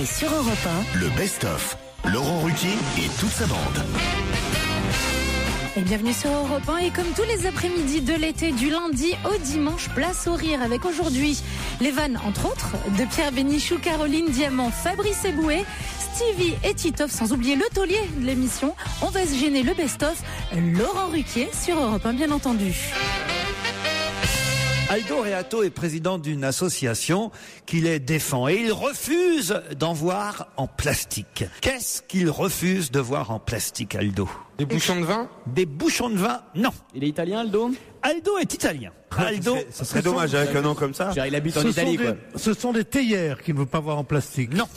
sur Europe 1. Le best-of. Laurent Ruquier et toute sa bande. Et bienvenue sur Europe 1. Et comme tous les après-midi de l'été, du lundi au dimanche, place au rire. Avec aujourd'hui les vannes, entre autres, de Pierre Bénichou, Caroline Diamant, Fabrice Eboué, Stevie et Titoff, sans oublier le taulier de l'émission. On va se gêner, le best-of, Laurent Ruquier sur Europe 1, bien entendu. Aldo Reato est président d'une association qui les défend et il refuse d'en voir en plastique. Qu'est-ce qu'il refuse de voir en plastique, Aldo? Des bouchons de vin? Des bouchons de vin? Non. Il est italien, Aldo? Aldo est italien. Aldo, ça serait dommage avec un nom comme ça. Il habite en Italie, quoi. Ce sont des théières qu'il ne veut pas voir en plastique. non.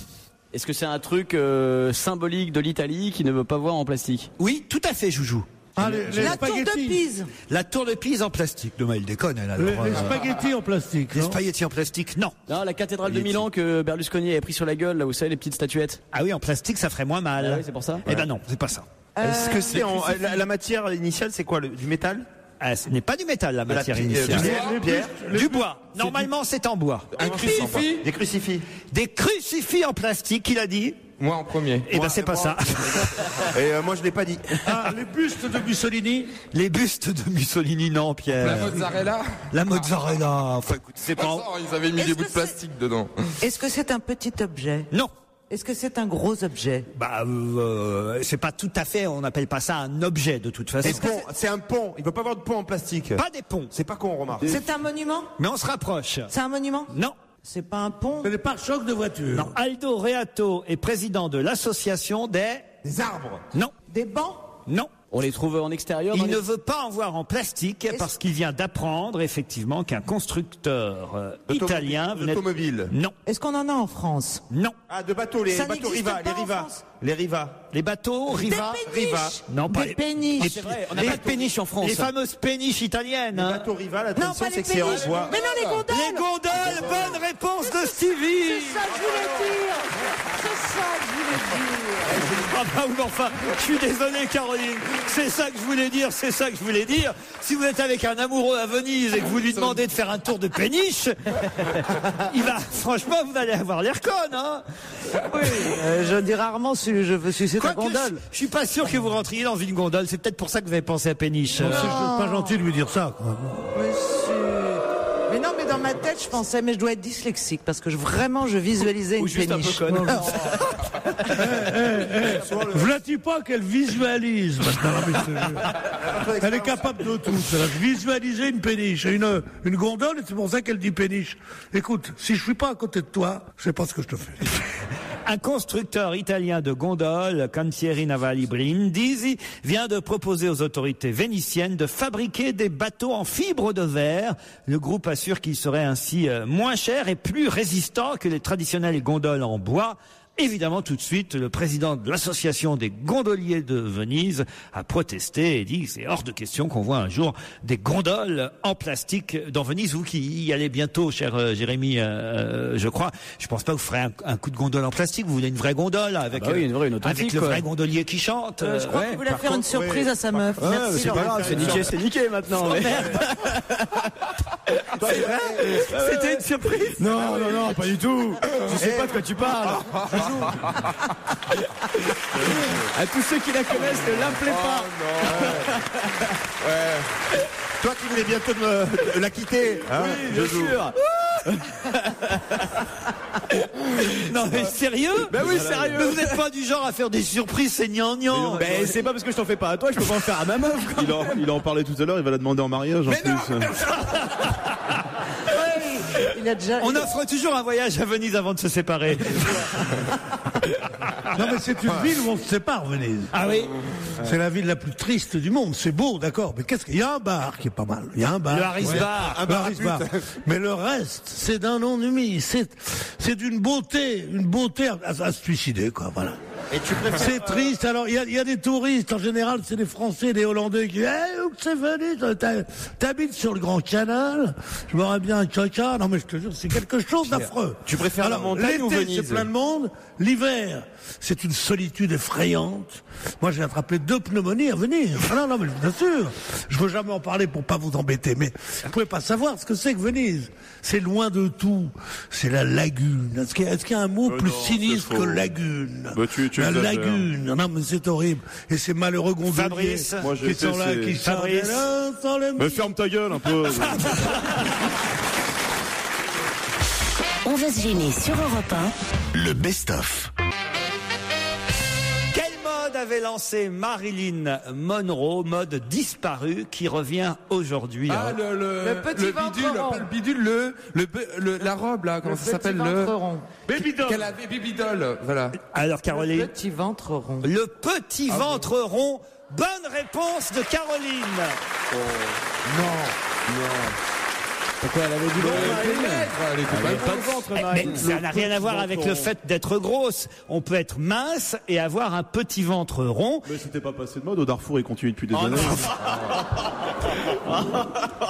Est-ce que c'est un truc symbolique de l'Italie qui ne veut pas voir en plastique? Oui, tout à fait, Joujou. Les La tour de spaghettis. Pise. La tour de Pise en plastique. Demain, il déconne, elle. Les Alors, spaghettis en plastique. les non spaghettis en plastique, non. Non, la cathédrale de Milan que Berlusconi avait pris sur la gueule, là, vous savez, les petites statuettes. Ah oui, en plastique, ça ferait moins mal. Ah oui, c'est pour ça? Eh ben non, c'est pas ça. Est-ce que c'est la matière initiale, c'est quoi, du métal? Ah, ce n'est pas du métal, la De la matière pierre, initiale. pierre, Du bois. Normalement, c'est en bois. Un crucifix? des crucifix. Des crucifix en plastique, il a dit. Moi en premier. Eh ben, c'est pas ça. Et moi, je l'ai pas dit. Ah, les bustes de Mussolini. Les bustes de Mussolini, non, Pierre. La mozzarella? La mozzarella. Enfin, écoute, c'est pas. Oh, ils avaient mis Est-ce des bouts que de plastique dedans. Est-ce que c'est un petit objet? Non. Est-ce que c'est un gros objet? Bah, c'est pas tout à fait. On n'appelle pas ça un objet de toute façon. C'est un pont. Il veut pas avoir de pont en plastique. Pas des ponts. C'est pas con, remarque. C'est un monument? Mais on se rapproche. C'est un monument? Non. C'est pas un pont? C'est des pare-chocs de voiture. Non. Aldo Reato est président de l'association des. Des arbres. Non. Des bancs? Non. On les trouve en extérieur Il dans ne les... veut pas en voir en plastique parce qu'il vient d'apprendre effectivement qu'un constructeur italien venait. Automobile. Non. Est-ce qu'on en a en France? Non. Ah, de bateaux, les Ça bateaux n'existe Riva, pas les en Riva. France. Les Riva. Les bateaux, Riva. Des péniches. Riva. Non, pas Des péniches. C'est vrai, on n'a pas de péniche en France. Les fameuses péniches italiennes. Les hein. bateaux Riva, la Non, tradition, pas c'est les que c'est en péniches. bois. Mais non, les gondoles! Les gondoles, bonne réponse de Stevie. C'est ça que je voulais dire! C'est ça que je voulais dire! Ah bah oui, enfin, je suis désolé Caroline, c'est ça que je voulais dire, c'est ça que je voulais dire. Si vous êtes avec un amoureux à Venise et que vous lui demandez de faire un tour de péniche, il va, franchement, vous allez avoir l'air conne, hein. Oui, je dis rarement si je veux sucer ta Quoique, gondole. je suis pas sûr que vous rentriez dans une gondole, c'est peut-être pour ça que vous avez pensé à péniche. C'est pas gentil de lui dire ça, quoi. Monsieur. Mais non, mais dans ma tête, je pensais, mais je dois être dyslexique parce que vraiment, je visualisais Ou une juste un péniche. peu conne. V'là-t-il pas qu'elle visualise maintenant, mais elle est capable de tout. Elle a visualisé une péniche, une gondole, et c'est pour ça qu'elle dit péniche. Écoute, si je suis pas à côté de toi, je sais pas ce que je te fais. Un constructeur italien de gondoles, Cantieri Navali Brindisi, vient de proposer aux autorités vénitiennes de fabriquer des bateaux en fibre de verre. Le groupe assure qu'ils seraient ainsi moins chers et plus résistants que les traditionnelles gondoles en bois. Évidemment, tout de suite, le président de l'association des gondoliers de Venise a protesté et dit que c'est hors de question qu'on voit un jour des gondoles en plastique dans Venise. Vous qui y allez bientôt, cher Jérémy, je crois. Je pense pas que vous ferez un coup de gondole en plastique. Vous voulez une vraie gondole avec, bah oui, une vraie, une authentique, avec le quoi. vrai gondolier qui chante. Je crois que vous voulez faire une surprise à sa meuf. Ouais, Merci, c'est pas Laurent. grave, c'est niqué maintenant. mais- C'est vrai C'était une surprise. Non, pas du tout. Je sais pas de quoi tu parles. À tous ceux qui la connaissent, ne l'appelez pas. Toi qui voulais bientôt de la quitter. Hein, Oui, bien sûr. Non mais sérieux? Ben oui, sérieux. Mais vous n'êtes pas du genre à faire des surprises, c'est gnangnan. Ben c'est pas parce que je t'en fais pas à toi, je peux pas en faire à ma meuf. quoi. il en parlait tout à l'heure, il va la demander en mariage en plus. Il a déjà. On offre toujours un voyage à Venise avant de se séparer. Non, mais c'est une ville où on se sépare, Venise. Ah oui? C'est la ville la plus triste du monde. C'est beau, d'accord. Mais qu'est-ce qu'il y a? Un bar qui est pas mal. Il y a un bar. Le Harris Bar. Un bar, Harris Bar. Mais le reste, c'est d'un ennui. C'est d'une beauté, à se suicider, quoi. Voilà. Et tu préfères C'est triste. Alors, il y a des touristes. En général, c'est des Français, des Hollandais qui, où c'est Venise? T'habites sur le Grand Canal, je m'aurais bien un caca. Non mais je te jure, c'est quelque chose d'affreux. Tu préfères la montagne ou l'été, Venise? c'est plein de monde. L'hiver, c'est une solitude effrayante. Moi, j'ai attrapé 2 pneumonies à venir. Ah non, mais je vous assure. Je veux jamais en parler pour pas vous embêter, mais vous pouvez pas savoir ce que c'est que Venise. C'est loin de tout. C'est la lagune. Est-ce qu'il y a un mot plus sinistre que lagune? La lagune. Non, mais c'est horrible. Et ces malheureux gondoliers Fabrice, qui sont là, qui chantent. Mais ferme ta gueule un peu. On va se gêner sur Europe 1. Le best-of. Quelle mode avait lancé Marilyn Monroe, mode disparu, qui revient aujourd'hui? Ah, Le petit ventre bidule, rond. pas le bidule, la robe là, comment ça s'appelle Baby-doll. Qu'elle avait Baby Doll, voilà. Alors, Caroline, Petit ventre rond. le petit ventre rond. Bonne réponse de Caroline. Pourquoi elle avait du Elle était pas le ventre, Mais ça n'a rien à voir avec le fait d'être grosse. On peut être mince et avoir un petit ventre rond. Mais c'était pas passé de mode. Au Darfour, il continue depuis des années.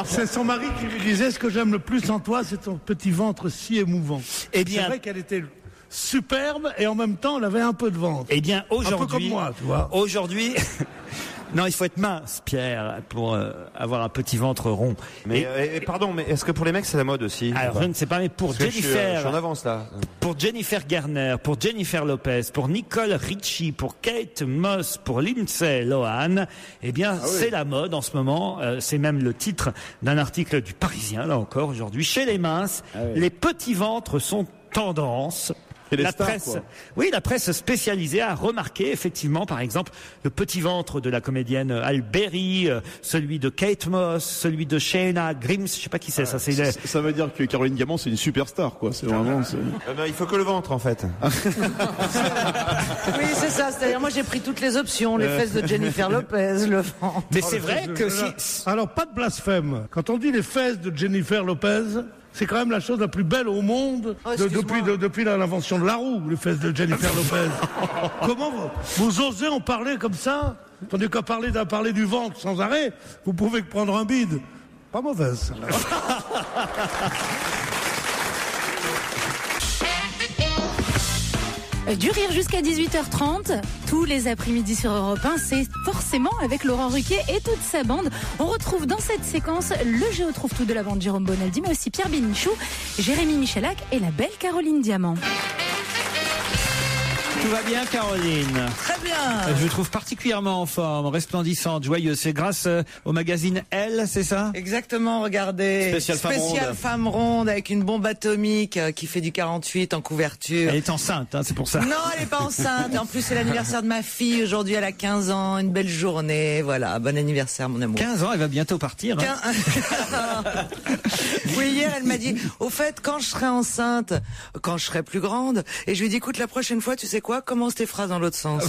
C'est son mari qui lui disait: ce que j'aime le plus en toi, c'est ton petit ventre si émouvant. Eh bien- c'est vrai qu'elle était superbe et en même temps, elle avait un peu de ventre. Eh bien, aujourd'hui, Un peu comme moi, tu vois. Aujourd'hui, non, il faut être mince, Pierre, pour avoir un petit ventre rond. Mais pardon, mais est-ce que pour les mecs c'est la mode aussi? Alors, je ne sais pas, mais pour Parce que je suis Jennifer, en avance là. pour Jennifer Garner, pour Jennifer Lopez, pour Nicole Richie, pour Kate Moss, pour Lindsay Lohan, eh bien, c'est la mode en ce moment. C'est même le titre d'un article du Parisien, là encore, aujourd'hui. Chez les minces, les petits ventres sont tendance. Et les La stars, presse, quoi. oui, la presse spécialisée a remarqué effectivement, par exemple, le petit ventre de la comédienne Halle Berry, celui de Kate Moss, celui de Shayna Grimes, je sais pas qui c'est, ça c'est Ça veut dire que Caroline Diamant, c'est une superstar, quoi. C'est vraiment. Non, il faut que le ventre en fait. Oui, c'est ça. C'est-à-dire, moi, j'ai pris toutes les options. Les fesses de Jennifer Lopez, le ventre. Mais c'est vrai que si... Alors, pas de blasphème. Quand on dit les fesses de Jennifer Lopez, c'est quand même la chose la plus belle au monde Oh, excuse-moi. depuis l'invention de la roue, les fesses de Jennifer Lopez. Comment vous osez en parler comme ça? Tandis qu'à parler du ventre sans arrêt, vous pouvez que prendre un bide. Pas mauvaise. Du rire jusqu'à 18h30, tous les après-midi sur Europe 1, c'est forcément avec Laurent Ruquier et toute sa bande. On retrouve dans cette séquence le Géo trouve tout de la bande Jérôme Bonaldi, mais aussi Pierre Bénichou, Jérémy Michalak et la belle Caroline Diamant. Tout va bien, Caroline? Très bien. Je vous trouve particulièrement en forme, resplendissante, joyeuse. C'est grâce au magazine Elle, c'est ça? Exactement, regardez. Spéciale Femme ronde avec une bombe atomique qui fait du 48 en couverture. Elle est enceinte, hein, c'est pour ça. Non, elle n'est pas enceinte. Et en plus, c'est l'anniversaire de ma fille. Aujourd'hui, elle a 15 ans. Une belle journée. Voilà, bon anniversaire, mon amour. 15 ans, elle va bientôt partir. Hein. Oui, hier, elle m'a dit, au fait, quand je serai enceinte, quand je serai plus grande, et je lui ai dit, écoute, la prochaine fois, tu sais quoi, commence tes phrases dans l'autre sens.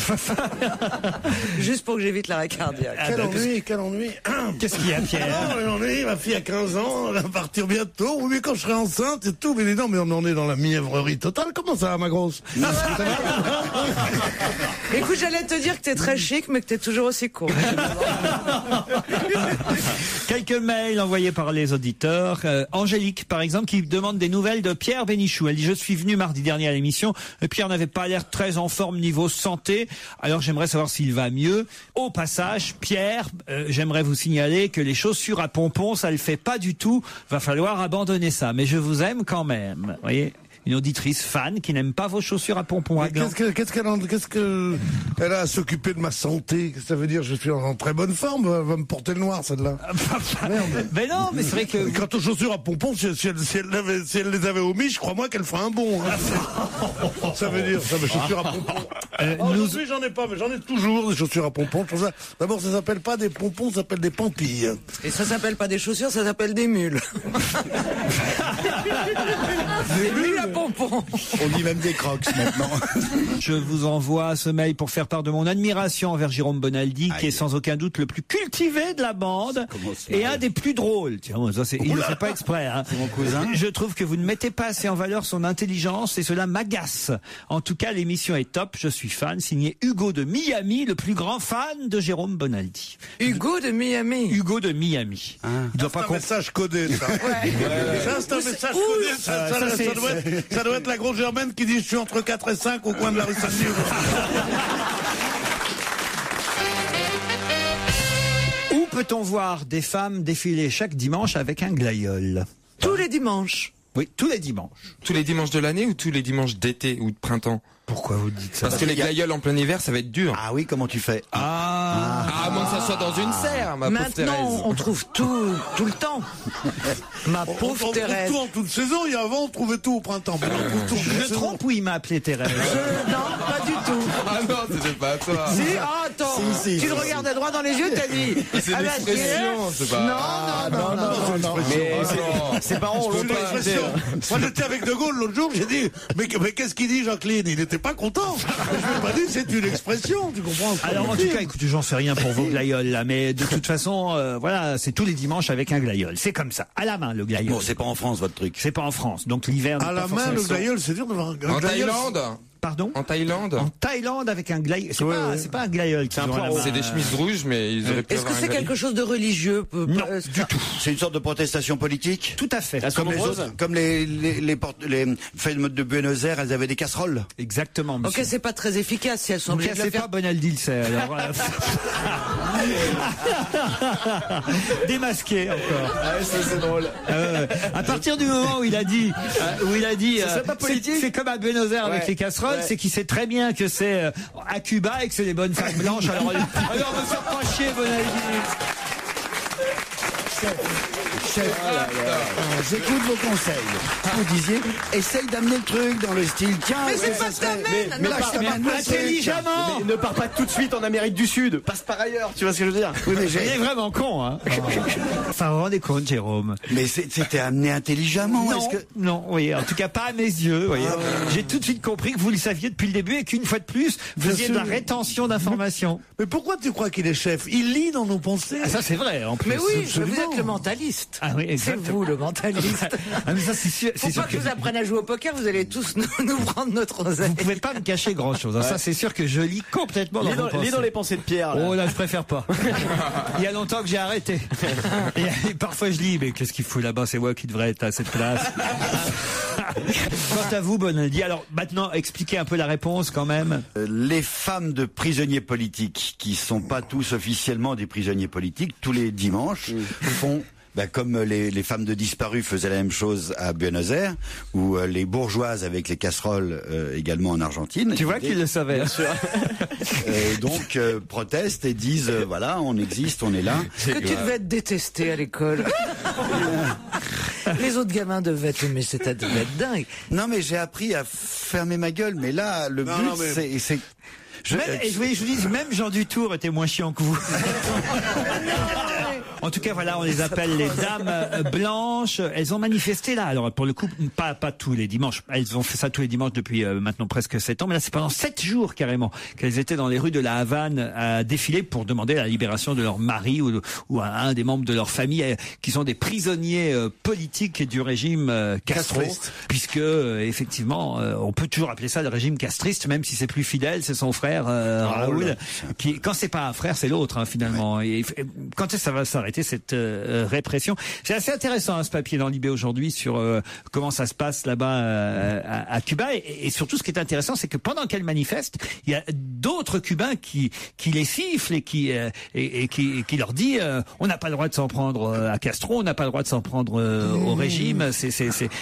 Juste pour que j'évite l'arrêt cardiaque. Quel ennui, quel ennui. Qu'est-ce qu'il y a, Pierre? Quel ennui, ma fille a 15 ans, elle va partir bientôt. Oui, mais quand je serai enceinte et tout, mais dis donc, mais on en est dans la mièvrerie totale. Comment ça va, ma grosse? Écoute, j'allais te dire que t'es très chic, mais que t'es toujours aussi court. Quelques mails envoyés par les auditeurs. Angélique, par exemple, qui demande des nouvelles de Pierre Bénichou. Elle dit: je suis venue mardi dernier à l'émission. Pierre n'avait pas l'air très en forme niveau santé. Alors j'aimerais savoir s'il va mieux. Au passage, Pierre, j'aimerais vous signaler que les chaussures à pompons, ça le fait pas du tout. Va falloir abandonner ça. Mais je vous aime quand même. Vous voyez? Une auditrice fan qui n'aime pas vos chaussures à pompons à gland. Qu'est-ce qu'elle a à s'occuper de ma santé? Qu'est-ce que ça veut dire? Je suis en très bonne forme. Elle va me porter le noir, celle-là. Merde. Mais non, mais c'est vrai que... Quant aux chaussures à pompons, si elle les avait omis, je crois moi qu'elle ferait un bon. Hein. Ça veut dire, ça, mes chaussures à pompons. Aujourd'hui, j'en ai pas, mais j'en ai toujours des chaussures à pompons. D'abord, ça s'appelle pas des pompons, ça s'appelle des pampilles. Et ça s'appelle pas des chaussures, ça s'appelle des mules. Des mules à pompons. On dit même des crocs maintenant. Je vous envoie ce mail pour faire part de mon admiration envers Jérôme Bonaldi, qui est sans aucun doute le plus cultivé de la bande et un des plus drôles. Tiens, ça, il ne le fait pas exprès. Hein. C'est mon cousin. Je trouve que vous ne mettez pas assez en valeur son intelligence et cela m'agace. En tout cas, l'émission est top. Je suis fan. Signé Hugo de Miami, le plus grand fan de Jérôme Bonaldi. Hugo de Miami. Hugo de Miami. Il doit pas un message codé, ça. Ça, c'est un message codé. Ça doit être la grosse Germaine qui dit je suis entre 4 et 5 au coin de la rue Saint-Denis. Où peut-on voir des femmes défiler chaque dimanche avec un glaïeul? Tous les dimanches. Oui, tous les dimanches. Tous les dimanches de l'année ou tous les dimanches d'été ou de printemps? Pourquoi vous dites ça? Parce que les glaïeuls en plein hiver, ça va être dur. Ah oui, comment tu fais? À moins que ça soit dans une serre, ma pauvre Thérèse. Maintenant, on trouve tout le temps. Ma pauvre on Thérèse. trouve tout en toute saison. Et avant, on trouvait tout au printemps. Mais on trouve tout en toute Je me saison. trompe ou il m'a appelé Thérèse? Non, pas du tout. Ah non, c'était pas à toi. Si, attends, tu le regardais droit dans les yeux, t'as dit. C'est une expression, c'est pas. Non. Mais ses parents ont C'est une longtemps expression. Moi, j'étais avec De Gaulle l'autre jour, j'ai dit, mais qu'est-ce qu'il dit, Jacqueline? Il n'était pas content. Je lui ai pas dit, c'est une expression, tu comprends? Alors en tout cas, écoutez, j'en sais rien pour vos glaïeuls là, mais de toute façon, voilà, c'est tous les dimanches avec un glaïeul. C'est comme ça, à la main le glaïeul. Bon, c'est pas en France votre truc. C'est pas en France, donc l'hiver. À la main, le glaïeul, c'est dur de voir un En glaïeul. Thaïlande? Pardon? En Thaïlande? En Thaïlande avec un glaïeul. C'est pas un glaïeul qui un poireau. C'est des chemises rouges, mais ils auraient pu Est-ce que avoir c'est un glaïeul. quelque chose de religieux? Non, du tout. C'est une sorte de protestation politique? Tout à fait. Comme les autres, comme les femmes de Buenos Aires, elles avaient des casseroles. Exactement, Ok, monsieur. c'est pas très efficace si elles sont Donc obligées de c'est le faire. pas Bonaldi le sait, alors. Démasqué encore. ça c'est drôle. À partir du moment où il a dit, C'est pas politique. c'est comme à Buenos Aires avec Ouais. les casseroles, Ouais. c'est qu'il sait très bien que c'est à Cuba et que c'est les bonnes femmes blanches. Alors me faire pas chier, Bonaldi. J'écoute vos conseils. Vous disiez, essaye d'amener le truc dans le style, tiens, Mais c'est ouais, pas ça serait- ta mène. Mais Non, là, je t'amène le truc. Intelligemment. Mais ne pars pas tout de suite en Amérique du Sud. Passe par ailleurs. Tu vois ce que je veux dire? Oui, mais Il est vraiment con, hein. Enfin, vous vous rendez compte, Jérôme? Mais c'était amené intelligemment. Non, Est-ce que... non, oui, en tout cas pas à mes yeux. Voyez. J'ai tout de suite compris que vous le saviez depuis le début et qu'une fois de plus, vous faisiez de la rétention d'informations. Mais pourquoi tu crois qu'il est chef? Il lit dans nos pensées. Ah, ça c'est vrai, en plus. Mais oui, vous Absolument. êtes le mentaliste. Ah oui, C'est exactement. vous le mentaliste. Ah, mais ça c'est sûr. Faut pas que je vous apprenne à jouer au poker, vous allez tous nous prendre notre oseille. Vous pouvez pas me cacher grand chose. Ça c'est sûr que je lis complètement dans Lis vos dans, pensées. lis dans les pensées de Pierre. Là. Oh là, je préfère pas. Il y a longtemps que j'ai arrêté. Et parfois je lis, mais qu'est-ce qu'il fout là-bas? C'est moi qui devrais être à cette place. Quant à vous, Bonaldi, alors maintenant expliquez un peu la réponse quand même. Les femmes de prisonniers politiques, qui sont pas tous officiellement des prisonniers politiques, tous les dimanches, font... comme les femmes de disparus faisaient la même chose à Buenos Aires, ou les bourgeoises avec les casseroles également en Argentine. Tu vois qu'ils le savaient. Bien sûr. Donc protestent et disent voilà, on existe, on est là. Que tu devais être détesté à l'école. Les autres gamins devaient t'aimer, ça devait être dingue. Non mais j'ai appris à fermer ma gueule, mais là le but c'est Et je voulais que je vous dise, même Jean Dutour était moins chiant que vous. En tout cas, voilà, on les appelle les dames blanches. Elles ont manifesté là. Alors, pour le coup, pas tous les dimanches. Elles ont fait ça tous les dimanches depuis maintenant presque 7 ans. Mais là, c'est pendant 7 jours carrément qu'elles étaient dans les rues de la Havane à défiler pour demander la libération de leur mari ou à un des membres de leur famille qui sont des prisonniers politiques du régime Castro. Castriste. Puisque, effectivement, on peut toujours appeler ça le régime castriste, même si c'est plus fidèle, c'est son frère Raoul. Qui, quand c'est pas un frère, c'est l'autre, hein, finalement. Ouais. Et quand est-ce que ça va s'arrêter cette répression? C'est assez intéressant hein, ce papier dans Libé aujourd'hui sur comment ça se passe là-bas à Cuba et surtout ce qui est intéressant, c'est que pendant qu'elles manifestent, il y a d'autres Cubains qui les sifflent et qui leur dit on n'a pas le droit de s'en prendre à Castro, on n'a pas le droit de s'en prendre au régime. Ça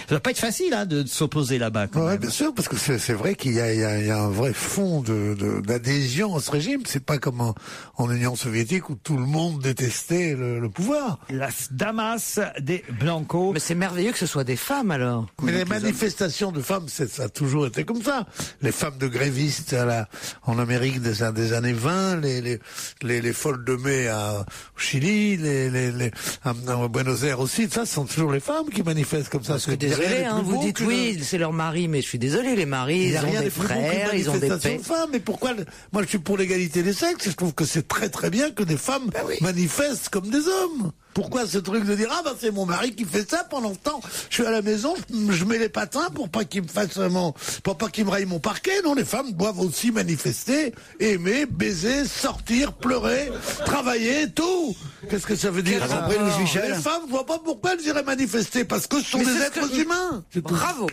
va pas être facile hein, de s'opposer là-bas. Ouais, bien sûr, parce que c'est vrai qu'il y a un vrai fond d'adhésion à ce régime. C'est pas comme en Union soviétique où tout le monde détestait le le pouvoir. Las Damas de Blanco. Mais c'est merveilleux que ce soit des femmes alors. Mais les manifestations de femmes, ça a toujours été comme ça. Les femmes de grévistes en Amérique des années 20, les folles de mai au Chili, à Buenos Aires aussi, ça ce sont toujours les femmes qui manifestent comme ça. Parce que désolé, vous dites oui, c'est leur mari, mais je suis désolé, les maris, ils ont des frères, ils ont des pères. Femmes, mais pourquoi moi je suis pour l'égalité des sexes, je trouve que c'est très très bien que des femmes manifestent comme des hommes. Pourquoi ce truc de dire c'est mon mari qui fait ça pendant le temps je suis à la maison, je mets les patins pour pas qu'il me fasse pour pas qu'il me raye mon parquet. Non, les femmes doivent aussi manifester, aimer, baiser, sortir, pleurer, travailler, tout. Qu'est-ce que ça veut dire ça? Les femmes, je vois pas pourquoi elles iraient manifester, parce que ce sont des êtres humains. Bravo.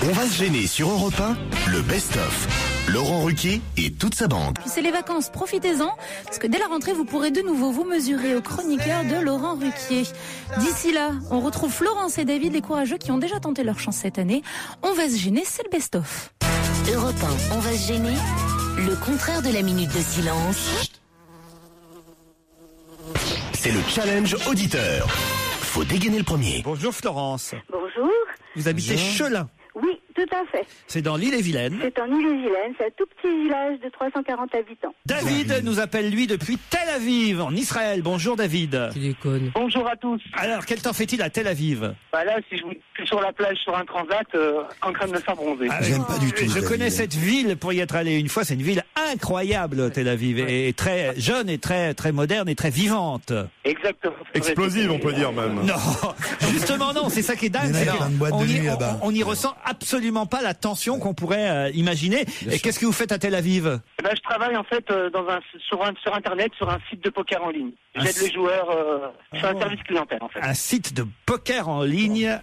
On va se gêner sur Europe 1, le best-of. Laurent Ruquier et toute sa bande. Puis c'est les vacances, profitez-en, parce que dès la rentrée, vous pourrez de nouveau vous mesurer aux chroniqueurs de Laurent Ruquier. D'ici là, on retrouve Florence et David, les courageux qui ont déjà tenté leur chance cette année. On va se gêner, c'est le best-of. Europe 1, on va se gêner. Le contraire de la minute de silence. C'est le challenge auditeur. Faut dégainer le premier. Bonjour Florence. Bonjour. Vous habitez Chelin. Oui, tout à fait. C'est dans l'Île-et-Vilaine. C'est en Île-et-Vilaine, c'est un tout petit village de 340 habitants. David nous appelle lui depuis Tel Aviv, en Israël. Bonjour David. Tu déconnes. Bonjour à tous. Alors, quel temps fait-il à Tel Aviv? Là, si je suis sur la plage, sur un transat, en train de me faire bronzer. J'aime pas du tout. Je connais cette ville pour y être allé une fois. C'est une ville incroyable, Tel Aviv, et très jeune, et très très moderne, et très vivante. Exactement. Explosive, on peut dire même. Non, justement non. C'est ça qui est dingue. On n'y ressent absolument pas la tension qu'on pourrait imaginer. Et qu'est-ce que vous faites à Tel Aviv? Je travaille en fait sur Internet, sur un site de poker en ligne. J'aide les joueurs sur un service clientèle en fait. Un site de poker en ligne.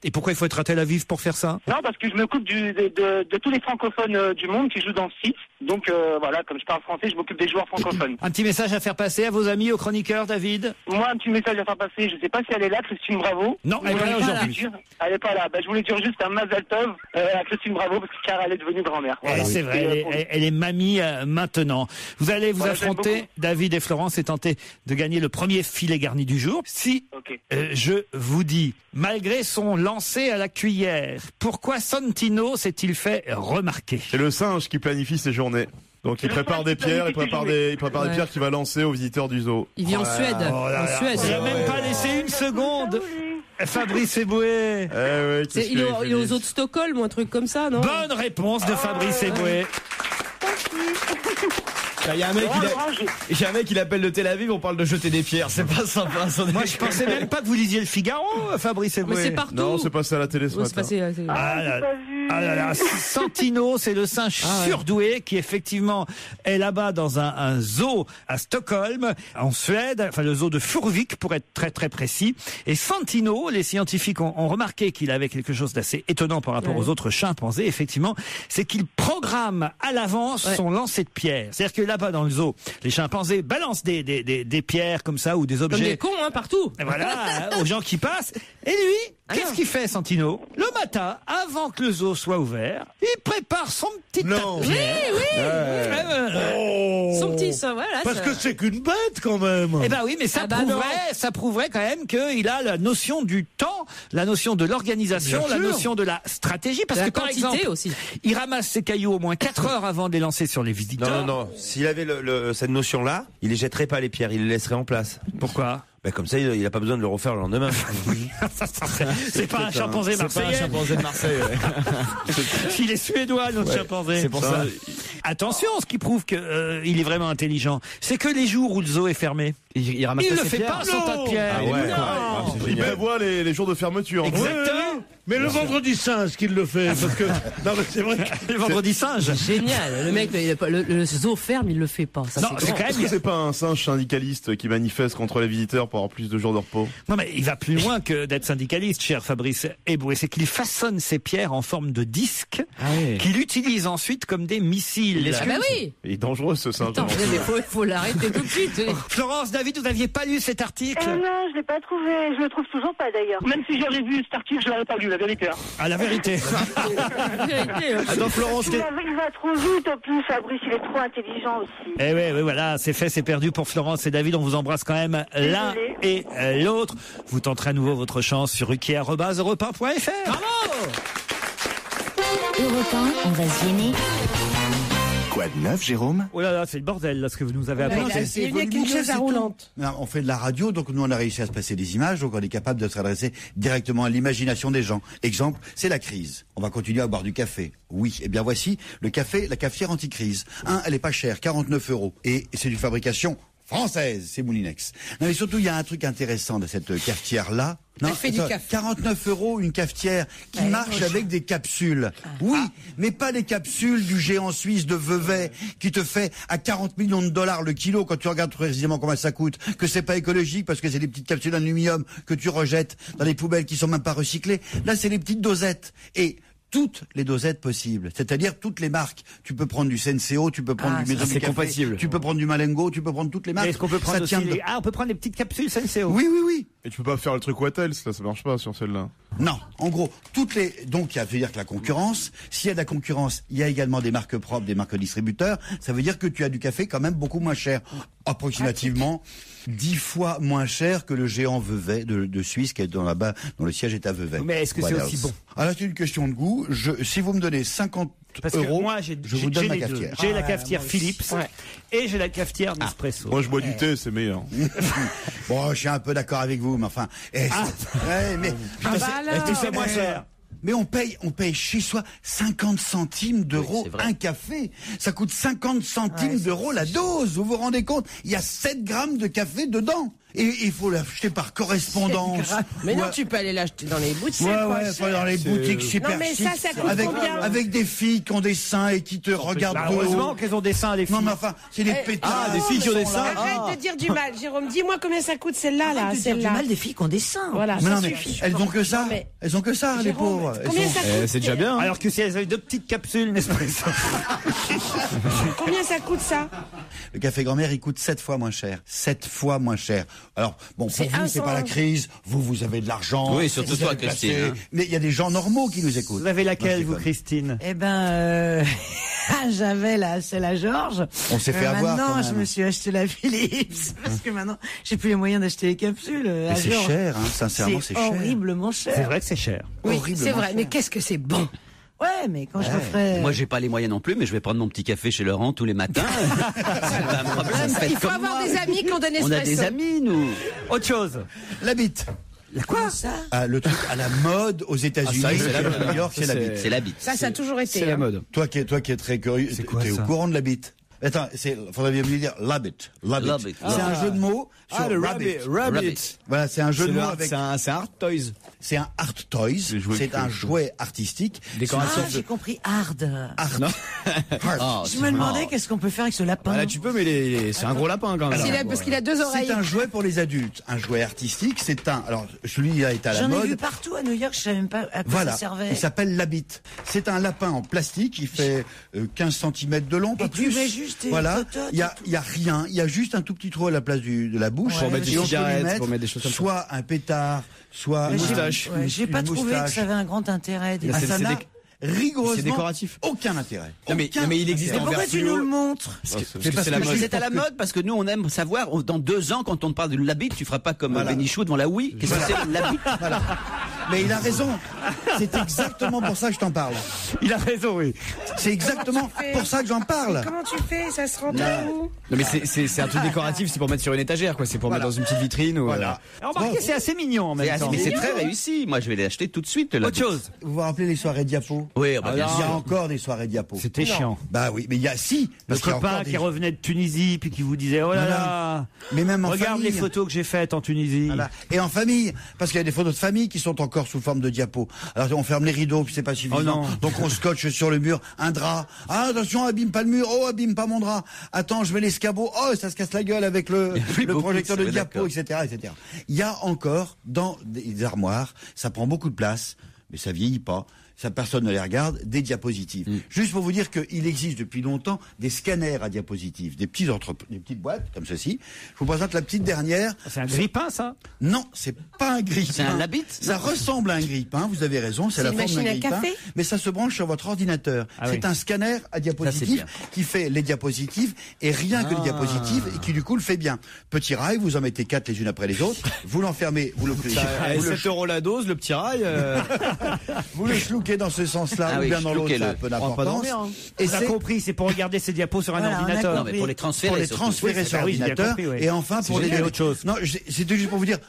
Et pourquoi il faut être à Tel Aviv pour faire ça? Non, parce que je m'occupe de tous les francophones du monde qui jouent dans ce site. Donc voilà, comme je parle français, je m'occupe des joueurs francophones. Un petit message à faire passer à vos amis, aux chroniqueurs, David? Moi, un petit message à faire passer. Je sais pas si elle est là, Christine Bravo. Non, elle est pas là aujourd'hui. Elle est pas là. Je voulais dire juste un Mazal Tov à Christine Bravo, car elle est devenue grand-mère. Voilà. C'est vrai, elle est mamie maintenant. Vous allez vous affronter, David et Florence, et tenter de gagner le premier filet garni du jour. Si je vous dis, malgré son lancer à la cuillère, pourquoi Santino s'est-il fait remarquer? C'est le singe qui planifie ses journées. Donc il prépare des pierres, il prépare des pierres qu'il va lancer aux visiteurs du zoo. Il vit en Suède. En Suède. Il n'a même pas laissé une seconde. Fabrice Eboué. Il est aux zoo de Stockholm ou un truc comme ça, non? Bonne réponse de Fabrice Eboué. Il y a un mec qui appelle de Tel Aviv, on parle de jeter des pierres, c'est pas sympa. Moi je pensais même pas que vous lisiez le Figaro, Fabrice Eboué. Mais c'est partout. Non, c'est passé à la télé ce matin. Santino, c'est le singe surdoué qui effectivement est là-bas dans un zoo à Stockholm, en Suède, enfin le zoo de Furuvik pour être très très précis. Et Santino, les scientifiques ont remarqué qu'il avait quelque chose d'assez étonnant par rapport aux autres chimpanzés, effectivement, c'est qu'il programme à l'avance son lancer de pierres. C'est-à-dire que là-bas dans le zoo, les chimpanzés balancent des pierres comme ça ou des objets. Comme des cons, partout. Voilà, aux gens qui passent. Et lui, qu'est-ce qu'il fait, Santino? Le matin, avant que le zoo soit ouvert, il prépare son petit tas de pierres. Son petit ça, voilà. Parce que c'est qu'une bête quand même. Eh ben oui, mais ça prouverait quand même qu'il a la notion du temps, la notion de l'organisation, la notion de la stratégie. Parce que par exemple, aussi. Il ramasse ses cailloux au moins 4 heures avant de les lancer sur les visiteurs. Non. S'il avait cette notion-là, il les jetterait pas les pierres, il les laisserait en place. Pourquoi? Comme ça, il n'a pas besoin de le refaire le lendemain. C'est pas un chimpanzé marseillais. C'est pas un chimpanzé de Marseille. Il est suédois, notre chimpanzé. C'est pour ça. Attention, ce qui prouve qu'il est vraiment intelligent, c'est que les jours où le zoo est fermé, il ramasse ne fait pas son tas de pierres. Il prévoit les jours de fermeture. Exactement. Mais le vendredi singe qu'il le fait, parce que non mais c'est vrai que le vendredi singe. Génial. Le mec, le zoo ferme, il le fait pas. Ça, non, c'est quand même. C'est pas un singe syndicaliste qui manifeste contre les visiteurs pour avoir plus de jours de repos. Non mais il va plus loin que d'être syndicaliste, cher Fabrice Eboué. C'est qu'il façonne ses pierres en forme de disque qu'il utilise ensuite comme des missiles. Ah bah oui. Il est dangereux ce singe. Attends, faut l'arrêter tout de suite. Florence, David, vous n'aviez pas lu cet article? Non, je l'ai pas trouvé. Je le trouve toujours pas d'ailleurs. Même si j'avais vu cet article, je l'avais pas lu. la vérité. Hein. Ah, la vérité. Attends, Florence. Il va trop vite, en plus, Fabrice, il est trop intelligent aussi. Eh oui, voilà, c'est fait, c'est perdu pour Florence et David. On vous embrasse quand même l'un et l'autre. Vous tenterez à nouveau votre chance sur ruquier@europe1.fr. Europe 1, on va se gêner. Quoi de neuf, Jérôme? Oh là là, c'est le bordel, là, ce que vous nous avez apporté. Il n'y a qu'une chaise à roulante. On fait de la radio, donc nous on a réussi à se passer des images, donc on est capable de s'adresser directement à l'imagination des gens. Exemple, c'est la crise. On va continuer à boire du café. Oui, eh bien voici le café, la cafetière anti-crise. Elle est pas chère, 49 €. Et c'est d'une fabrication française, c'est Moulinex. Non mais surtout, il y a un truc intéressant de cette cafetière-là. Non, Elle fait du café. 49 € une cafetière qui marche avec des capsules. Oui, mais pas les capsules du géant suisse de Vevey qui te fait à 40 millions de dollars le kilo quand tu regardes précisément combien ça coûte, que c'est pas écologique parce que c'est des petites capsules d'aluminium que tu rejettes dans les poubelles qui sont même pas recyclées. Là, c'est les petites dosettes. Et toutes les dosettes possibles, c'est-à-dire toutes les marques. Tu peux prendre du Senseo, tu peux prendre du Maison du Café, compatible. tu peux prendre du Malengo, tu peux prendre toutes les marques. Est-ce qu'on peut prendre Ça aussi tient de- on peut prendre des petites capsules Senseo. Oui. Et tu peux pas faire le truc Wattels, là, ça marche pas sur celle-là. Non, en gros, donc il veut dire que la concurrence, s'il y a de la concurrence, il y a également des marques propres, des marques distributeurs, ça veut dire que tu as du café quand même beaucoup moins cher, approximativement 10 fois moins cher que le géant Vevey de Suisse qui est là-bas, dont le siège est à Vevey. Mais est-ce que c'est aussi bon? Alors c'est une question de goût. Si vous me donnez 50 Parce que euros, moi, je vous donne ma les deux. cafetière. J'ai la cafetière Philips et j'ai la cafetière Nespresso. Moi, je bois du thé, c'est meilleur. Bon, je suis un peu d'accord avec vous, mais enfin, mais c'est moins cher. Mais on paye chez soi 50 centimes d'euros un café. Ça coûte 50 centimes d'euros la dose. Vous vous rendez compte? Il y a 7 grammes de café dedans. Et il faut l'acheter par correspondance. Mais non, tu peux aller l'acheter dans les boutiques. Dans les boutiques super Non, mais chic, ça coûte combien? avec des filles qui ont des seins et qui te regardent de haut. Heureusement qu'elles ont des seins, les filles. Non, mais enfin, c'est des pétards. des filles qui ont des seins. Arrête de dire du mal, Jérôme. Dis-moi combien ça coûte celle-là, là, Arrête de dire du celle-là. mal des filles qui ont des seins. Voilà, Mais ça non, mais suffit. elles ont que ça. Non, mais- Elles ont que ça, les Jérôme, pauvres. Elles combien sont- ça coûte? C'est déjà bien. Alors que si elles avaient 2 petites capsules Nespresso. Combien ça coûte ça? Le café grand-mère, il coûte 7 fois moins cher. 7 fois moins cher. Alors, bon, pour vous, c'est pas la crise. Vous avez de l'argent. Oui, surtout vous toi, avez placé. Christine, hein. Mais il y a des gens normaux qui nous écoutent. Vous avez laquelle, Non, vous, je Christine? Eh ben, j'avais c'est la Georges. On s'est fait avoir, Maintenant, quand je même. me suis acheté la Philips parce que maintenant, j'ai plus les moyens d'acheter les capsules. Mais c'est cher, hein, sincèrement, c'est cher. horriblement cher. C'est vrai que c'est cher. Oui, Horriblement c'est vrai. cher. Mais qu'est-ce que c'est bon. Ouais, mais quand je le ferai. Moi, j'ai pas les moyens non plus, mais je vais prendre mon petit café chez Laurent tous les matins. C'est pas un problème. Faites Il faut comme avoir moi. des amis qui ont donné On a des amis, nous. Autre chose. La bite. Quoi ça? Le truc à la mode aux États-Unis, Ah, ça, c'est la mode. à New York, c'est la bite. C'est la bite. Ça a toujours été. C'est la hein. mode. Toi qui es très curieux, quoi, t'es au ça courant de la bite? Attends, faudrait bien me dire Labbit. Labbit. C'est un jeu de mots sur le rabbit. Rabbit. Voilà, c'est un jeu de mots avec. C'est un Art Toys. C'est un art toys. C'est un jouet artistique. Décoration. Ah, j'ai compris hard. Art. Art. Je me demandais qu'est-ce qu'on peut faire avec ce lapin. Là, tu peux, mais c'est un gros lapin quand même. Parce qu'il a 2 oreilles. C'est un jouet pour les adultes, un jouet artistique. Alors celui-là est à la J'en ai mode. vu partout à New York, je savais même pas à quoi Voilà, ça servait. il s'appelle Labbit. C'est un lapin en plastique, il fait 15 cm de long, pas Et tu plus. mets juste tes voilà, photos, il y a rien, il y a juste un tout petit trou à la place de la bouche. Pour mettre des Et on peut lui cigarettes, mettre pour mettre des choses comme ça. soit un pétard, soit Mais une j'ai- moustache. ouais, j'ai pas une trouvé moustache. que ça avait un grand intérêt. Mais Ah, c'est- ça c'est n'a déc- rigoureusement c'est décoratif. aucun intérêt. Non, mais il existe Mais en pourquoi version. tu nous le montres? Parce que C'est parce c'est la que mode. C'est à la mode parce que nous on aime savoir. Dans 2 ans, quand on te parle de Labbit, tu feras pas comme Voilà. Bénichou devant la Wii. Qu'est-ce que c'est Labbit? Voilà. Mais il a raison. C'est exactement pour ça que je t'en parle. Il a raison, oui. C'est exactement pour ça que j'en parle. Comment tu fais? Ça se rentre où? Non, mais c'est un truc décoratif, c'est pour mettre sur une étagère, quoi. C'est pour mettre dans une petite vitrine ou. Voilà. Alors, remarquez, c'est assez mignon en même temps. Mais c'est très réussi. Moi, je vais l'acheter tout de suite. le Autre Labbit. chose. Vous vous rappelez les soirées diapo? Oui, bah, bien Il y a sûr. encore des soirées diapo. C'était chiant. Bah oui, mais il y a Le parce qu'il y a copain encore qui des- revenait de Tunisie, puis qui vous disait, oh là Non, là, mais même en regarde famille. les photos que j'ai faites en Tunisie. Voilà. Et en famille, parce qu'il y a des photos de famille qui sont encore sous forme de diapo. Alors on ferme les rideaux, puis c'est pas suffisant. Oh non. Donc on scotche sur le mur un drap. Ah attention, abîme pas le mur. Oh, abîme pas mon drap. Attends, je mets l'escabeau. Oh, ça se casse la gueule avec le beaucoup projecteur de- de ouais, diapo, d'accord. etc., etc. Il y a encore dans des armoires, ça prend beaucoup de place, mais ça vieillit pas. ça personne ne les regarde, des diapositives. Juste pour vous dire qu'il existe depuis longtemps des scanners à diapositives, des petites boîtes comme ceci. Je vous présente la petite dernière. C'est un grille-pain, ça? Non, c'est pas un grille-pain. C'est un Labitte? Ça ressemble à un grille-pain, vous avez raison, c'est la forme d'un grille-pain. Mais ça se branche sur votre ordinateur. C'est un scanner à diapositives qui fait les diapositives et rien que les diapositives et qui du coup le fait bien. Petit rail, vous en mettez 4 les unes après les autres, vous l'enfermez, vous le 7 euros la dose, le petit rail. Vous le schlouquez dans ce sens-là ou bien dans l'autre, ça a peu d'importance. Et c'est compris, c'est pour regarder ces diapos sur un ordinateur. Non, mais pour les transférer. Sur l'ordinateur. Et enfin, pour les autre chose. Non, c'était juste pour vous dire,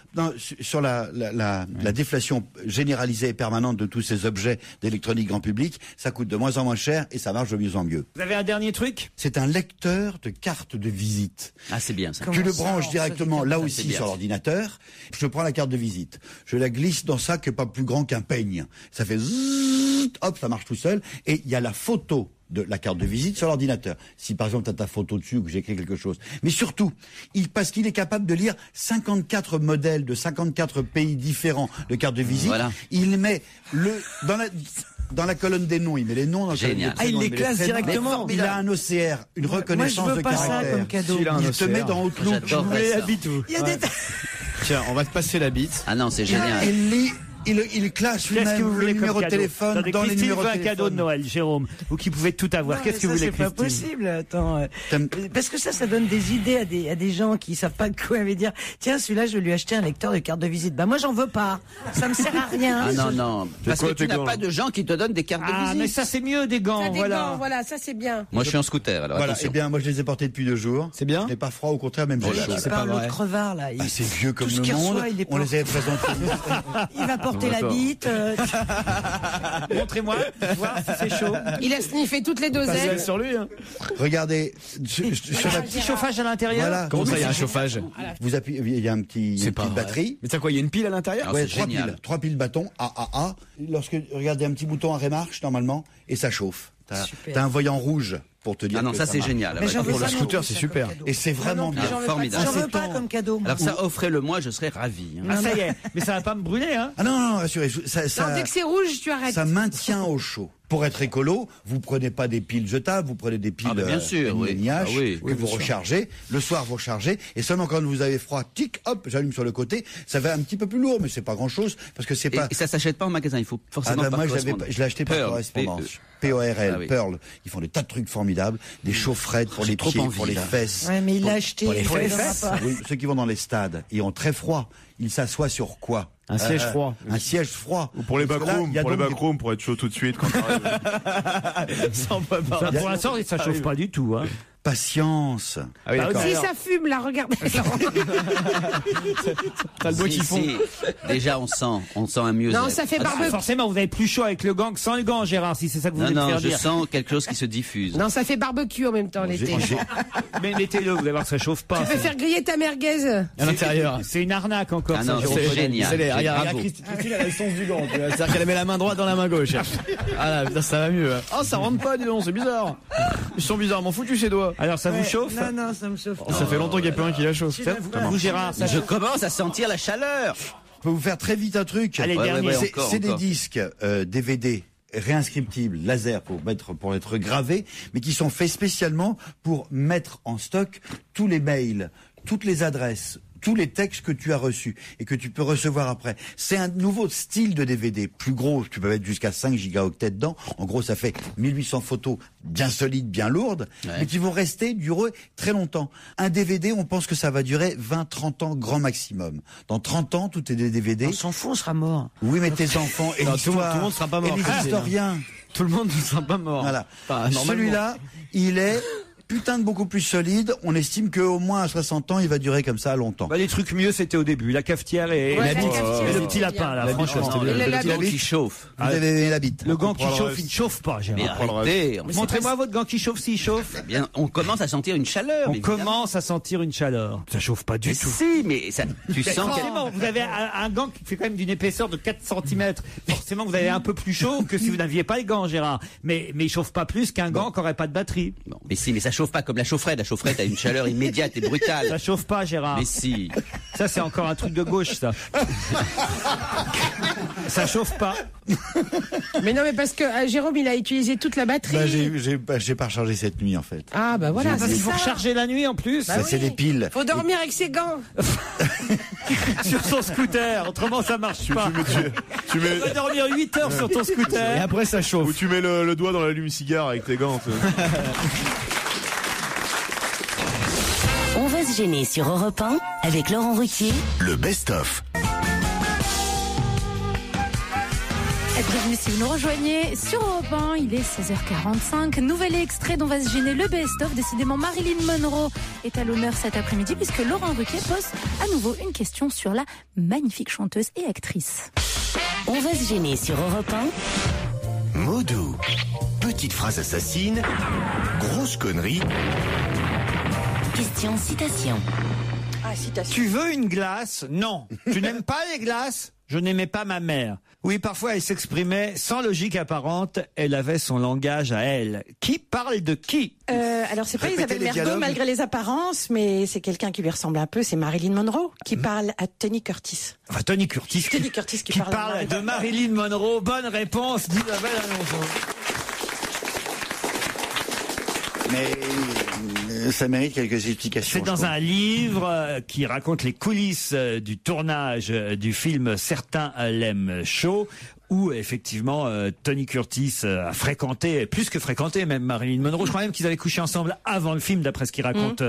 sur la déflation généralisée et permanente de tous ces objets d'électronique grand public, ça coûte de moins en moins cher et ça marche de mieux en mieux. Vous avez un dernier truc? C'est un lecteur de carte de visite. Ah, c'est bien ça. Tu le branches directement là aussi sur l'ordinateur. Je prends la carte de visite. Je la glisse dans ça qui est pas plus grand qu'un peigne. Ça fait zzzz, hop, ça marche tout seul. Et il y a la photo de la carte de visite sur l'ordinateur. Si par exemple tu as ta photo dessus ou que j'écris quelque chose. Mais surtout, parce qu'il est capable de lire 54 modèles de 54 pays différents de cartes de visite, il met dans la colonne des noms, il met les noms dans la colonne des prénoms. Ah, il les classe directement. Il a un OCR, une reconnaissance de caractère. Ça comme cadeau. Il te met dans Outlook. Il y a des Tiens, on va te passer la bite. Ah non, c'est génial. Il classe même le numéro de téléphone dans les numéros de téléphone. Un cadeau de Noël, Jérôme, vous qui pouvez tout avoir. Qu'est-ce que vous voulez, Christine? C'est pas possible, attends. Parce que ça donne des idées à des gens qui savent pas quoi dire. Tiens, celui-là, je vais lui acheter un lecteur de carte de visite. Bah, moi, j'en veux pas. Ça me sert à rien. Ah non. Parce que tu n'as pas de gens qui te donnent des cartes de visite. Ah, mais ça, c'est mieux, des gants, voilà, ça, c'est bien. Moi, je suis en scooter, alors voilà. attention. Eh bien, moi, je les ai portés depuis 2 jours. C'est bien? Je n'ai pas froid, au contraire, même j'ai chaud. C'est pas l'autre crevard, là. C'est vieux comme le monde. On les avait présentés. Il va porter la bite. Montrez-moi, voir si c'est chaud. Il a sniffé toutes les dosettes. Sur lui. Regardez, un petit chauffage à l'intérieur. Voilà. Comment ça, il y a un chauffage? Vous appuyez, il y a une petite batterie. Mais tu sais quoi, il y a une pile à l'intérieur? Ouais, 3 piles bâton, A. Lorsque, regardez, un petit bouton arrêt marche, normalement, et ça chauffe. T'as un voyant rouge pour te dire. Ah non, ça c'est génial. Pour le scooter, c'est super. Et c'est vraiment bien. Formidable. J'en veux pas comme cadeau. Alors ça, offrez-le-moi, je serais ravi. Ah, ça y est. Mais ça va pas me brûler, hein? Ah non, rassurez. Dès que c'est rouge, tu arrêtes. Ça maintient au chaud. Pour être écolo, vous prenez pas des piles jetables, vous prenez des piles bien sûr, que vous rechargez. Le soir, vous rechargez. Et seulement quand vous avez froid, tic, hop, j'allume sur le côté. Ça va un petit peu plus lourd, mais c'est pas grand chose parce que c'est pas. Et ça s'achète pas en magasin. Il faut forcément par correspondance. Je l'ai acheté par correspondance. PORL, Pearl. Ils font des tas de trucs formidables, des chaufferettes pour les pieds, pour les fesses. Ouais, mais il l'a acheté. Pour les fesses. Oui, ceux qui vont dans les stades, ils ont très froid. Ils s'assoient sur quoi? Un siège froid. Un siège froid. Ou pour les backrooms, pour être chaud tout de suite. Quand pour l'instant, ça chauffe pas du tout, hein. Patience. Ah oui, si ça fume, là, regardez. T'as le doigt qui fond. Déjà, on sent un mieux. Non, ça fait barbecue. Forcément, vous avez plus chaud avec le gant que sans le gant, Gérard, si c'est ça que vous voulez me faire dire. Non, je sens quelque chose qui se diffuse. Non, ça fait barbecue en même temps l'été. Mais mettez-le, vous allez voir que ça chauffe pas. Tu peux faire griller ta merguez. À l'intérieur. C'est une arnaque encore. Ah non, c'est génial. Regarde, Christine, elle a le sens du gant. C'est-à-dire qu'elle met la main droite dans la main gauche. Ah là, ça va mieux. Oh, ça rentre pas, dis donc, c'est bizarre. Ils sont bizarrement foutus ces doigts. Alors, ça vous chauffe? Non, ça me chauffe. Ça fait longtemps qu'il n'y a plus un qui la chauffe. Vous, Gérard, je commence à sentir la chaleur. Je peux vous faire très vite un truc. Allez, c'est des disques DVD réinscriptibles laser pour être gravés, mais qui sont faits spécialement pour mettre en stock tous les mails, toutes les adresses, tous les textes que tu as reçus et que tu peux recevoir après. C'est un nouveau style de DVD, plus gros, tu peux mettre jusqu'à 5 gigaoctets dedans. En gros, ça fait 1800 photos bien solides, bien lourdes, mais qui vont durer très longtemps. Un DVD, on pense que ça va durer 20-30 ans grand maximum. Dans 30 ans, tout est des DVD. On s'en fout, on sera mort. Oui, mais tes enfants et l'histoire. Tout le monde sera pas mort. Et les historiens. Tout le monde ne sera pas mort. Voilà. Celui-là, il est putain de beaucoup plus solide. On estime qu'au moins à 60 ans, il va durer comme ça longtemps. Bah, les trucs mieux, c'était au début. La cafetière et le petit lapin, là, franchement. Le gant qui chauffe. Vous avez la bite. Le gant qui chauffe, il ne chauffe pas, Gérard. Montrez-moi votre gant qui chauffe, s'il chauffe. Eh bien, on commence à sentir une chaleur. On commence à sentir une chaleur. Ça chauffe pas du tout. Si, mais ça, tu sens forcément, vous avez un gant qui fait quand même d'une épaisseur de 4 cm. Forcément, vous avez un peu plus chaud que si vous n'aviez pas le gant, Gérard. Mais il chauffe pas plus qu'un gant qui n'aurait pas de batterie. Bon, mais si, mais ça chauffe chauffe pas comme la chaufferette. La chaufferette a une chaleur immédiate et brutale. Ça chauffe pas, Gérard. Mais si. Ça, c'est encore un truc de gauche, ça. Ça chauffe pas. Mais non, mais parce que Jérôme, il a utilisé toute la batterie. J'ai pas rechargé cette nuit en fait. Ah bah voilà, Parce c'est qu'il faut ça. recharger la nuit en plus. Bah C'est des piles. Faut dormir avec ses gants. Sur son scooter, autrement ça marche pas. Tu mets... Tu vas dormir 8 heures sur ton scooter. Et après ça chauffe. Ou tu mets le doigt dans l'allume-cigare avec tes gants. On va se gêner sur Europe 1 avec Laurent Ruquier. Le best-of. Bienvenue si vous nous rejoignez sur Europe 1, il est 16h45. Nouvel extrait dont va se gêner le best-of. Décidément, Marilyn Monroe est à l'honneur cet après-midi puisque Laurent Ruquier pose à nouveau une question sur la magnifique chanteuse et actrice. On va se gêner sur Europe 1. Mots doux. Petite phrase assassine. Grosse connerie. Question citation. Ah, citation. Tu veux une glace? Non. Tu n'aimes pas les glaces? Je n'aimais pas ma mère. Oui, parfois elle s'exprimait sans logique apparente. Elle avait son langage à elle. Qui parle de qui? Alors c'est pas Répétez Isabelle les Mergo dialogues. malgré les apparences, mais c'est quelqu'un qui lui ressemble un peu. C'est Marilyn Monroe qui parle à Tony Curtis. Enfin, Tony Curtis. Tony Curtis qui parle de Marilyn Monroe. Bonne réponse d'Isabelle Alonso. Mais ça mérite quelques explications. C'est dans un livre qui raconte les coulisses du tournage du film Certains l'aiment chaud, où effectivement Tony Curtis a fréquenté, plus que fréquenté même Marilyn Monroe. Je crois même qu'ils avaient couché ensemble avant le film, d'après ce qu'il raconte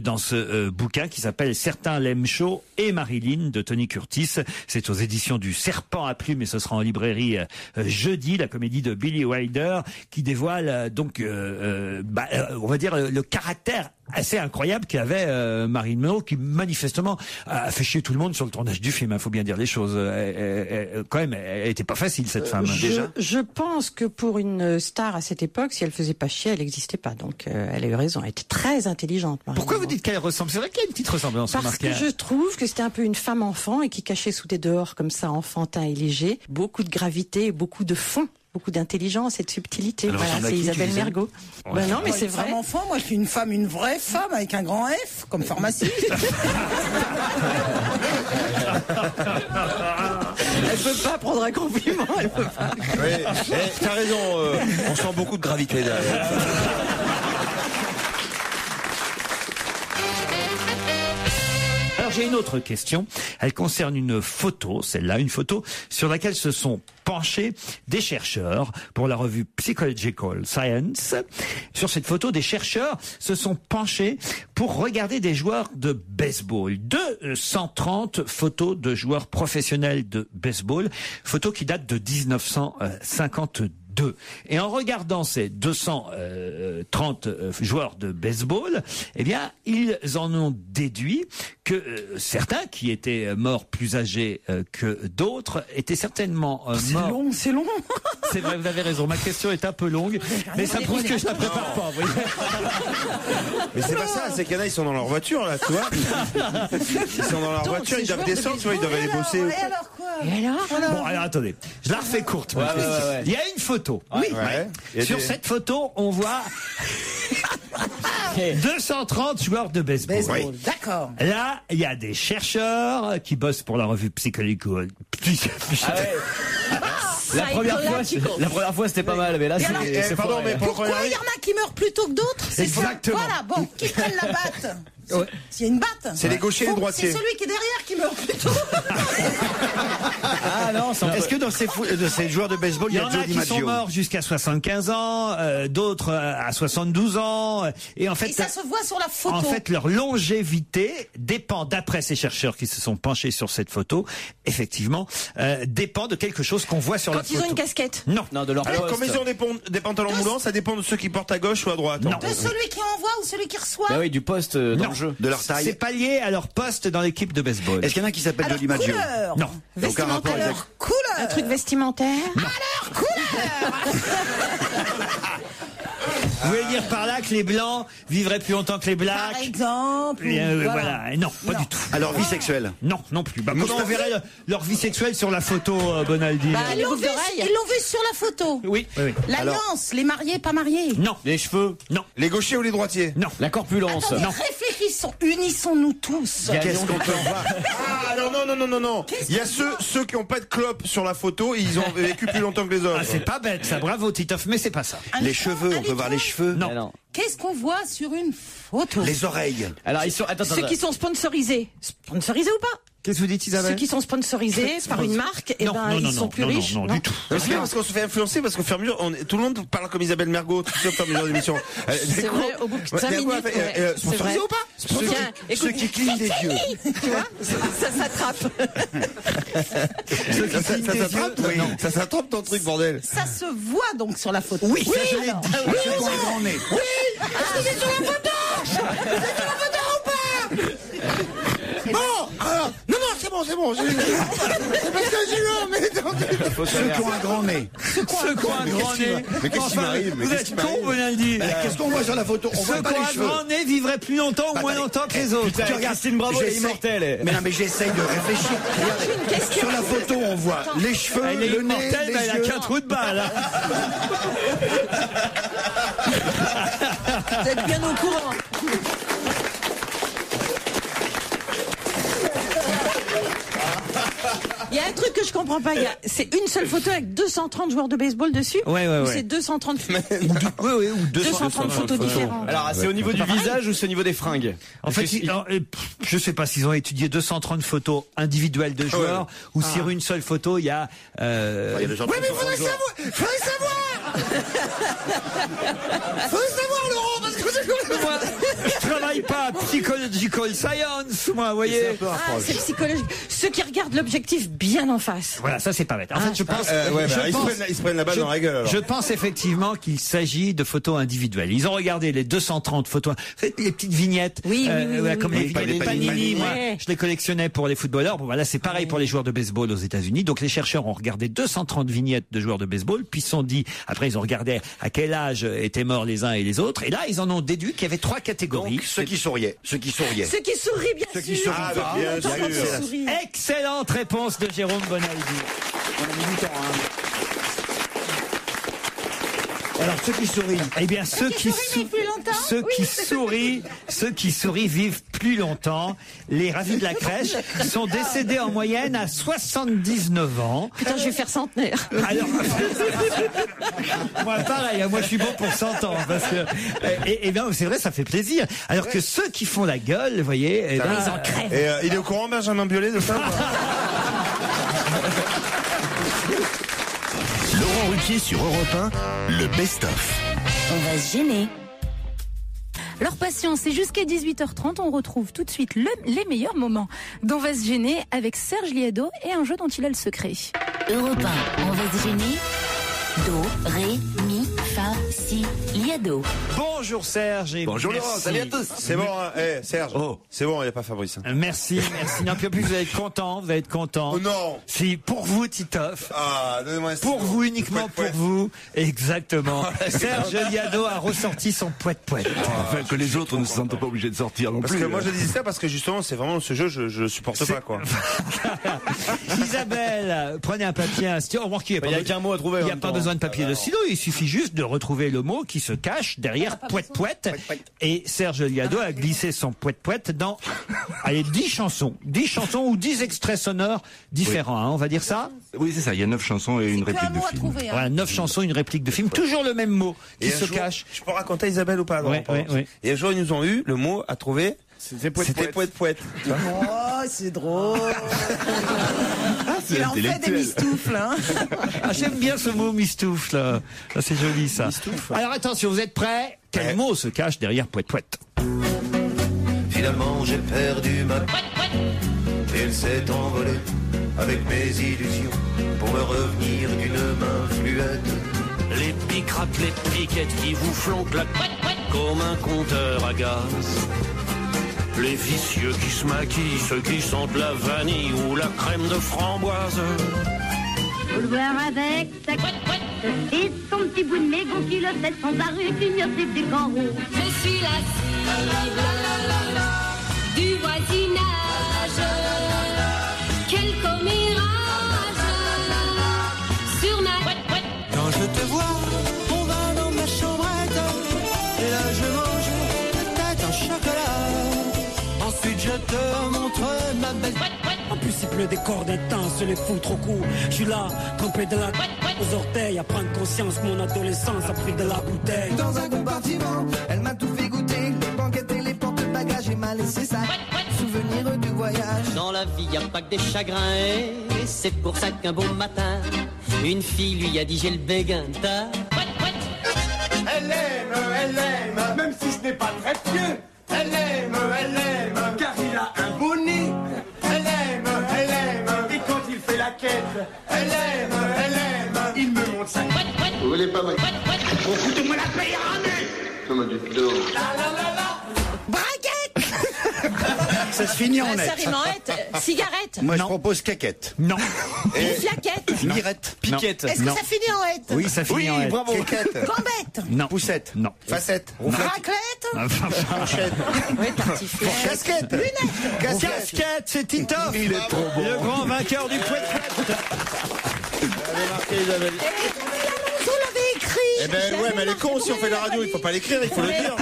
dans ce bouquin qui s'appelle Certains l'aiment chaud et Marilyn de Tony Curtis. C'est aux éditions du Serpent à Plumes et ce sera en librairie jeudi, la comédie de Billy Wilder qui dévoile donc on va dire le caractère assez incroyable qu'avait Marilyn Monroe, qui manifestement a fait chier tout le monde sur le tournage du film. Il faut bien dire les choses. Quand même, elle était pas facile cette femme. Je pense que pour une star à cette époque, si elle faisait pas chier, elle n'existait pas. Donc elle a eu raison. Elle était très intelligente. Marilyn Pourquoi vous Monroe. dites qu'elle ressemble? C'est vrai qu'il y a une petite ressemblance. Parce que je trouve que c'était un peu une femme enfant et qui cachait sous des dehors comme ça, enfantin et léger, beaucoup de gravité, beaucoup de fond. Beaucoup d'intelligence et de subtilité. Voilà, c'est Isabelle Mergo. Ouais. Non, mais Moi, c'est une vrai. femme enfant, moi, je suis une femme, une vraie femme avec un grand F, comme pharmaciste. Elle peut pas prendre un compliment, elle peut pas. Oui, t'as raison, on sent beaucoup de gravité derrière. Alors j'ai une autre question. Elle concerne une photo, celle-là, une photo sur laquelle se sont penchés des chercheurs pour la revue Psychological Science. Sur cette photo, des chercheurs se sont penchés pour regarder des joueurs de baseball. 230 photos de joueurs professionnels de baseball, photos qui datent de 1952. Et en regardant ces 230 joueurs de baseball, eh bien, ils en ont déduit que certains qui étaient morts plus âgés que d'autres étaient certainement morts. C'est long. C'est vrai, vous avez raison. Ma question est un peu longue, mais ça prouve que je la prépare pas. Vous voyez. Mais c'est pas ça, c'est qu'il y en a, ils sont dans leur voiture, là, tu vois. Ils sont dans leur voiture, ils doivent descendre, tu vois, ils doivent aller bosser. Et alors quoi Bon, alors attendez, je la refais courte. Ouais. Il y a une photo. Oui. Ouais. Sur cette photo, on voit 230 joueurs de baseball. Oui. D'accord. Là, il y a des chercheurs qui bossent pour la revue Psychological. La première fois c'était pas mal, mais là c'est pardon, mais Pourquoi il y en a qui meurent plus tôt que d'autres? C'est ça. Exactement. Voilà, bon, qui prennent la batte. S'il y a une batte. C'est les gauchers et les droitiers. C'est celui qui est derrière qui meurt plus tôt. Ah non, Est-ce que dans ces joueurs de baseball, Il y en Joe a qui sont DiMaggio morts jusqu'à 75 ans, d'autres à 72 ans. Et en fait, Et ça se voit sur la photo. En fait, leur longévité dépend, d'après ces chercheurs qui se sont penchés sur cette photo, effectivement, dépend de quelque chose qu'on voit sur la Quand photo. ils ont une casquette. Non. Non, de leur Alors, poste. comme ils ont des pantalons moulants, ça dépend de ceux qui portent à gauche ou à droite. Non. De celui qui envoie ou celui qui reçoit. Bah oui, du poste dans Non. le jeu. de leur taille. C'est pas lié à leur poste dans l'équipe de baseball. Est-ce qu'il y en a qui s'appelle Alors, Joe DiMaggio? couleur. Non. Aucun rapport avec... Alors, couleur. Un truc vestimentaire. Alors, couleur. Vous voulez dire par là que les blancs vivraient plus longtemps que les blacks? Par exemple. Voilà. Non, pas du tout. Alors, vie sexuelle? Non, non plus. Bah, comment on verrait leur vie sexuelle sur la photo, Bonaldi? Ils l'ont vu sur la photo. Oui. L'alliance, les mariés, pas mariés. Non. Les cheveux? Non. Les gauchers ou les droitiers? Non. La corpulence? Attendez, Non. réfléchissons, unissons-nous tous. Qu'est-ce qu'on peut voir? Ah, non. Il y a ceux qui n'ont pas de clope sur la photo, ils ont vécu plus longtemps que les autres. Ah, c'est pas bête, ça. Bravo, Titoff, mais c'est pas ça. Les cheveux, on peut voir les cheveux? Non. Qu'est-ce qu'on voit sur une photo? Les oreilles. Alors, ils sont. Attends. Ceux qui sont sponsorisés. Sponsorisés ou pas? Qu'est-ce que vous dites, Isabelle? Ceux qui sont sponsorisés par une marque, ils sont plus riches. Non, du tout. C'est bien parce qu'on se fait influencer parce qu'au fur et à mesure, tout le monde parle comme Isabelle Mergo, tout ça au fur et à mesure de l'émission. C'est vrai, au bout de 5 minutes. Sponsorisé ou pas? Ceux qui clignent des yeux. Tu vois, ça s'attrape. Ça s'attrape ton truc, bordel. Ça se voit donc sur la photo. Oui, ça je l'ai dit. Ceux qui ont un grand nez. Oui. Est-ce que c'est sur la photo? Vous êtes sur la photo ou pas? Bon, alors, non, c'est bon. C'est parce que j'ai eu mais Ceux qui ont un grand nez. Ceux qui ont un grand nez. Mais qu'est-ce qui m'arrive? Vous êtes con, Bonaldi. Qu'est-ce qu'on voit sur la photo? On Ceux voit qui pas ont les un cheveux. grand nez vivraient plus longtemps ou moins longtemps que les autres. Putain, Christine Bravo, elle est immortelle. Mais non, mais j'essaye de réfléchir. Regardez, sur la photo, on voit les cheveux, Elle est le nez, immortelle, mais elle a les yeux. qu'un trou de balle. Vous êtes bien au courant. Il y a un truc que je comprends pas. C'est une seule photo avec 230 joueurs de baseball dessus. Ouais. Ou c'est 230. Oui, ou 230 photos différentes. Alors, c'est au niveau du visage ou c'est au niveau des fringues? En fait, je sais pas s'ils ont étudié 230 photos individuelles de joueurs ou sur une seule photo, il y a. Oui, mais il faudrait savoir. Laurent, parce que Moi, je travaille pas à Psychological Science, moi, vous voyez. C'est psychologique. Ceux qui regardent l'objectif bien en face. Voilà, ça c'est pas bête. En fait, je pense. ils se prennent la balle dans la gueule. Alors. Je pense effectivement qu'il s'agit de photos individuelles. Ils ont regardé les 230 photos, les petites vignettes, comme les vignettes Panini. Moi, je les collectionnais pour les footballeurs. Bon, voilà, c'est pareil pour les joueurs de baseball aux États-Unis. Donc les chercheurs ont regardé 230 vignettes de joueurs de baseball, puis se sont dit, après ils ont regardé à quel âge étaient morts les uns et les autres, et là ils en ont déduit qu'il y avait 3 catégories. Donc, ceux qui souriaient. Ceux qui sourient, bien Ceux qui sûr. sourient. Excellente réponse de Jérôme Bonaldi. On a mis du temps, hein. Alors ceux qui sourient, eh bien ceux qui sourient vivent plus longtemps. Les ravis de la crèche sont décédés en moyenne à 79 ans. Putain, je vais faire centenaire. Alors, moi pareil, moi je suis bon pour 100 ans parce que et bien c'est vrai, ça fait plaisir. Alors que ceux qui font la gueule, vous voyez, ils en crèvent. Et il est au courant, Benjamin Biolay, de ça? Laurent Ruquier sur Europe 1, le best-of. On va se gêner. Leur patience, c'est jusqu'à 18h30. On retrouve tout de suite les meilleurs moments d'On va se gêner avec Serge Liado et un jeu dont il a le secret. Europe 1, on va se gêner. Do, ré, mi, fa, si, liado. Bonjour Serge et bonjour merci. Laurent, salut à tous. C'est bon, Serge. C'est bon, il n'y a pas Fabrice. Merci. Non, puis en plus vous allez être content, Oh non. Si, pour vous, Titoff. Ah, donnez-moi un pour vous, uniquement pour vous. Exactement. Serge Liado a ressorti son poète-poète. Enfin, que les autres ne se sentent pas obligés de sortir non parce plus. Parce que moi, je disais ça parce que justement, c'est vraiment ce jeu, je supporte pas, quoi. Isabelle, prenez un papier, un stylo. Remarquez, il n'y a qu'un mot à trouver. Il n'y a pas besoin de papier de stylo, il suffit juste de retrouver le mot qui se cache derrière poète-poète. Et Serge Liado a glissé son poète-poète dans, 10 chansons. 10 chansons ou 10 extraits sonores différents, hein, on va dire ça? Oui, c'est ça, il y a 9 chansons et une réplique de film. Trouver, hein. Voilà, 9 chansons, une réplique de film, toujours le même mot qui se cache. Je peux raconter à Isabelle ou pas? Oui. Et un jour, ils nous ont eu le mot à trouver. C'était poète-poète. Oh, c'est drôle. C'est en fait des mistoufles, hein. Ah, j'aime bien ce mot mistoufle. Ça, c'est joli, ça. Alors attention, vous êtes prêts? Quel mot se cache derrière poète-poète? Finalement, j'ai perdu ma elle s'est envolée avec mes illusions pour me revenir d'une main fluette. Les picrates, les piquettes qui vous flanquent la comme un compteur à gaz. Les vicieux qui se maquillent, ceux qui sentent la vanille ou la crème de framboise. Faut le voir avec sa et son petit bout de mégon qui le fait sans arrêt finir ses petits carreaux. Je suis la cible du voisinage. Quel commérage sur ma... Quand je te vois, on va dans ma chambrette. Et là je mange peut-être un chocolat. Ensuite je te montre ma belle... En plus il pleut des cordes intenses, les fous trop courts. Je suis là, trempé de la aux orteils, à prendre conscience que mon adolescence a pris de la bouteille. Dans un compartiment, elle m'a tout fait goûter. Les banquettes et les porte-bagages, et m'a laissé ça. Souvenir du voyage. Dans la vie y a pas que des chagrins. Et c'est pour ça qu'un beau matin, une fille lui a dit j'ai le béguin. Elle aime, même si ce n'est pas très pieux. Elle aime, car il a un beau nez. Elle aime, et quand il fait la quête, elle aime, il me montre sa quête. Vous voulez pas ma... Oh, foutez-moi la paix à nez. Fais-moi du dos. Ça se finit en Ça net. rime en hête. Cigarette. Moi, je propose caquette. Non. Une flaquette. Mirette. Piquette. Est-ce que ça finit en hête? Oui, ça finit en net. bravo. Gambette. Non. Poussette. Non. Facette. Raclette. Fourchette. Oui, tartiflette. Casquette. Lunettes. Casquette, c'est Titoff. Il est trop bon. Le grand vainqueur du Pouet. On l'avait écrit. Eh ben ouais, mais elle est con si on fait la radio, il faut pas l'écrire, il faut le dire.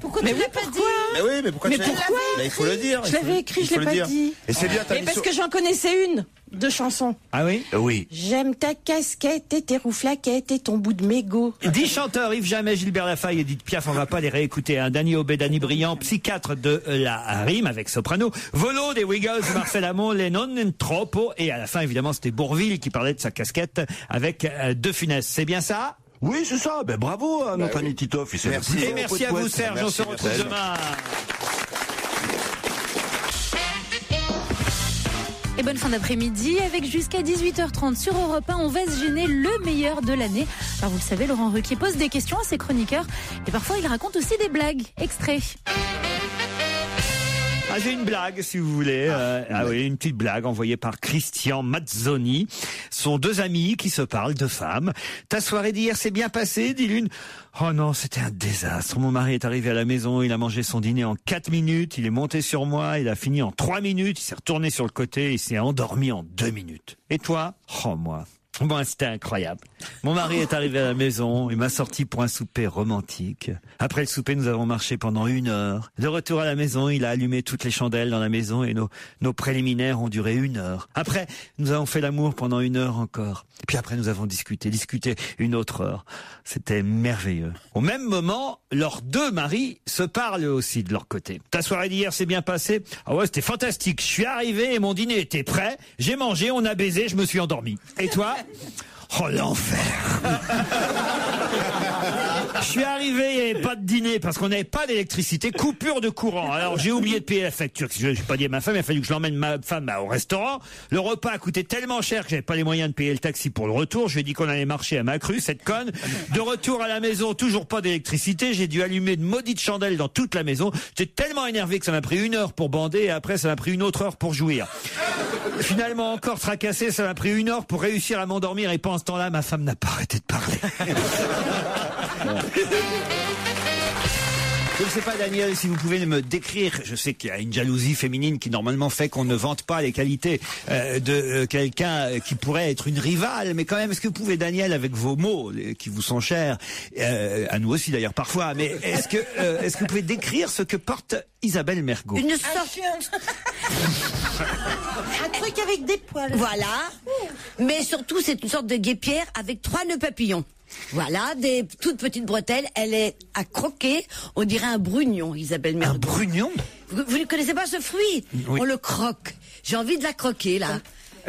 Pourquoi tu l'as pas dit? Mais oui, mais pourquoi tu l'as dit? pourquoi? Mais il faut le dire. Je l'avais écrit, je l'ai pas dit. Et c'est bien, t'as Mais mis parce sur... que j'en connaissais une de chansons. Ah oui? Oui. J'aime ta casquette et tes rouflaquettes et ton bout de mégot. 10 chanteurs, Yves Jamais, Gilbert Lafaye, Edith Piaf, on va pas les réécouter. Hein. Danny Aubé, Danny Briand, psychiatre de la rime avec soprano. Volo des Wiggles, Marcel Amont, Lennon, Tropo. Et à la fin, évidemment, c'était Bourvil qui parlait de sa casquette avec De Funès. C'est bien ça? Oui, c'est ça. Ben bravo à notre ami Titoff. Merci. Et merci à vous, Serge. On se retrouve demain. Et bonne fin d'après-midi avec jusqu'à 18h30 sur Europe 1. On va se gêner le meilleur de l'année. Alors vous le savez, Laurent Ruquier pose des questions à ses chroniqueurs et parfois il raconte aussi des blagues. Extrait. Ah, j'ai une blague, si vous voulez. Oui, une petite blague envoyée par Christian Mazzoni. Ce sont deux amis qui se parlent, deux femmes. Ta soirée d'hier s'est bien passée, dit l'une. Oh non, c'était un désastre. Mon mari est arrivé à la maison, il a mangé son dîner en 4 minutes, il est monté sur moi, il a fini en 3 minutes, il s'est retourné sur le côté, il s'est endormi en 2 minutes. Et toi? Oh, moi. Bon, c'était incroyable. Mon mari est arrivé à la maison, il m'a sorti pour un souper romantique. Après le souper, nous avons marché pendant 1 heure. De retour à la maison, il a allumé toutes les chandelles dans la maison et nos préliminaires ont duré 1 heure. Après, nous avons fait l'amour pendant 1 heure encore. Et puis après, nous avons discuté 1 autre heure. C'était merveilleux. Au même moment, leurs deux maris se parlent aussi de leur côté. Ta soirée d'hier s'est bien passée? Ah ouais, c'était fantastique. Je suis arrivé et mon dîner était prêt. J'ai mangé, on a baisé, je me suis endormi. Et toi? Oh, l'enfer. Je suis arrivé, il n'y avait pas de dîner parce qu'on n'avait pas d'électricité, coupure de courant. Alors j'ai oublié de payer la facture. Je n'ai pas dit à ma femme, il a fallu que je l'emmène ma femme au restaurant. Le repas a coûté tellement cher que j'avais pas les moyens de payer le taxi pour le retour. Je lui ai dit qu'on allait marcher à Macru, cette conne. De retour à la maison, toujours pas d'électricité. J'ai dû allumer de maudites chandelles dans toute la maison. J'étais tellement énervé que ça m'a pris 1 heure pour bander et après ça m'a pris 1 autre heure pour jouir. Finalement encore tracassé, ça m'a pris 1 heure pour réussir à m'endormir et pendant ce temps-là, ma femme n'a pas arrêté de parler. Je ne sais pas, Daniel, si vous pouvez me décrire, je sais qu'il y a une jalousie féminine qui normalement fait qu'on ne vante pas les qualités de quelqu'un qui pourrait être une rivale, mais quand même, est-ce que vous pouvez, Daniel, avec vos mots qui vous sont chers, à nous aussi d'ailleurs parfois, mais est-ce que vous pouvez décrire ce que porte Isabelle Mergo? Une sorte... Un truc avec des poils. Voilà. Mais surtout, c'est une sorte de guêpière avec 3 nœuds papillons. Voilà, des toutes petites bretelles. Elle est à croquer. On dirait un brugnon, Isabelle Mergo. Un brugnon? Vous ne connaissez pas ce fruit? Oui. On le croque. J'ai envie de la croquer, là.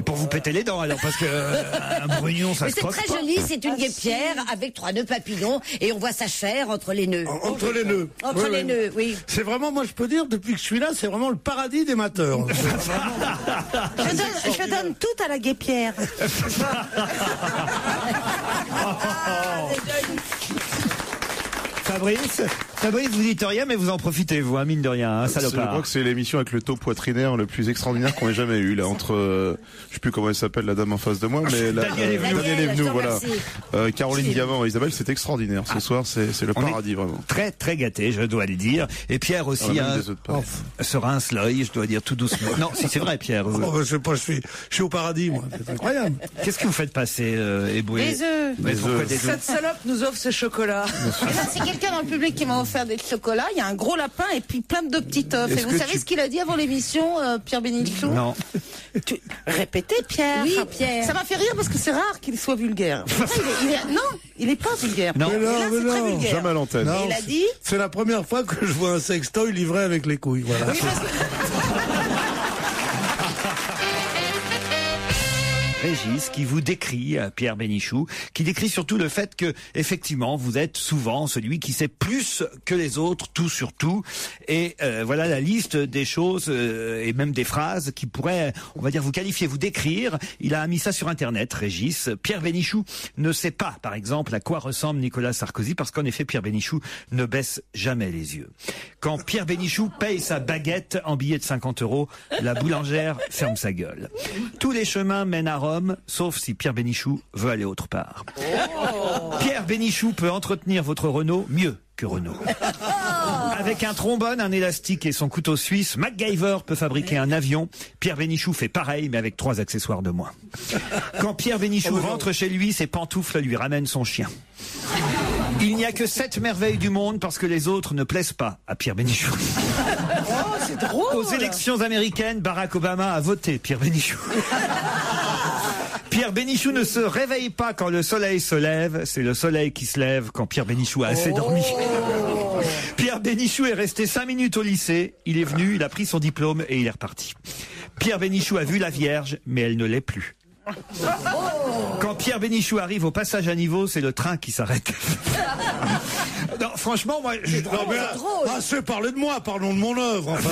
Pour vous péter les dents, alors, parce que un brugnon, ça se croque pas. C'est très joli, c'est une guêpière avec 3 nœuds papillons et on voit sa chair entre les nœuds. Entre les nœuds. Entre les nœuds, oui. C'est vraiment, moi je peux dire, depuis que je suis là, c'est vraiment le paradis des mateurs. Je donne tout à la guêpière. Fabrice? Fabrice, vous dites rien, mais vous en profitez, vous, hein, mine de rien, hein, Je salopard. crois que c'est l'émission avec le taux poitrinaire le plus extraordinaire qu'on ait jamais eu, là, entre, je sais plus comment elle s'appelle, la dame en face de moi, mais Daniel Evenou, voilà. Caroline Diamant et Isabelle, c'est extraordinaire. Ce soir, c'est le paradis, vraiment. Très, très gâté, je dois le dire. Et Pierre aussi, se rince l'œil, je dois dire tout doucement. Non, si c'est vrai, Pierre. Je sais pas, je suis au paradis, moi. C'est incroyable. Qu'est-ce que vous faites passer, Eboué? Des œufs. Cette salope nous offre ce chocolat. C'est quelqu'un dans le public qui m'a offert des chocolats. Il y a un gros lapin et puis plein de petits œufs. Et vous savez ce qu'il a dit avant l'émission, Pierre Bénichou? Non. Répétez, Pierre. Oui, Pierre. Ça m'a fait rire parce que c'est rare qu'il soit vulgaire. Non, il est pas vulgaire. Non, mais là, c'est très vulgaire. Jamais à l'antenne. Et il a dit. C'est la première fois que je vois un sextoy livré avec les couilles. Voilà. Oui, parce que... Régis qui vous décrit, Pierre Bénichou, qui décrit surtout le fait que, effectivement, vous êtes souvent celui qui sait plus que les autres, tout sur tout. Et voilà la liste des choses et même des phrases qui pourraient, on va dire, vous qualifier, vous décrire. Il a mis ça sur Internet, Régis. Pierre Bénichou ne sait pas, par exemple, à quoi ressemble Nicolas Sarkozy, parce qu'en effet, Pierre Bénichou ne baisse jamais les yeux. Quand Pierre Bénichou paye sa baguette en billets de 50 €, la boulangère ferme sa gueule. Tous les chemins mènent à Rome, sauf si Pierre Bénichou veut aller autre part. Pierre Bénichou peut entretenir votre Renault mieux que Renault. Avec un trombone, un élastique et son couteau suisse, MacGyver peut fabriquer un avion. Pierre Bénichou fait pareil, mais avec 3 accessoires de moins. Quand Pierre Bénichou rentre chez lui, ses pantoufles lui ramènent son chien. Il n'y a que 7 merveilles du monde parce que les autres ne plaisent pas à Pierre Bénichou. Oh, c'est drôle. Aux élections américaines, Barack Obama a voté Pierre Bénichou. Pierre Bénichou ne se réveille pas quand le soleil se lève, c'est le soleil qui se lève quand Pierre Bénichou a assez dormi. Pierre Bénichou est resté 5 minutes au lycée, il est venu, il a pris son diplôme et il est reparti. Pierre Bénichou a vu la Vierge, mais elle ne l'est plus. Quand Pierre Bénichou arrive au passage à niveau, c'est le train qui s'arrête. Non, franchement, moi, assez parlé de moi, parlons de mon œuvre. Enfin,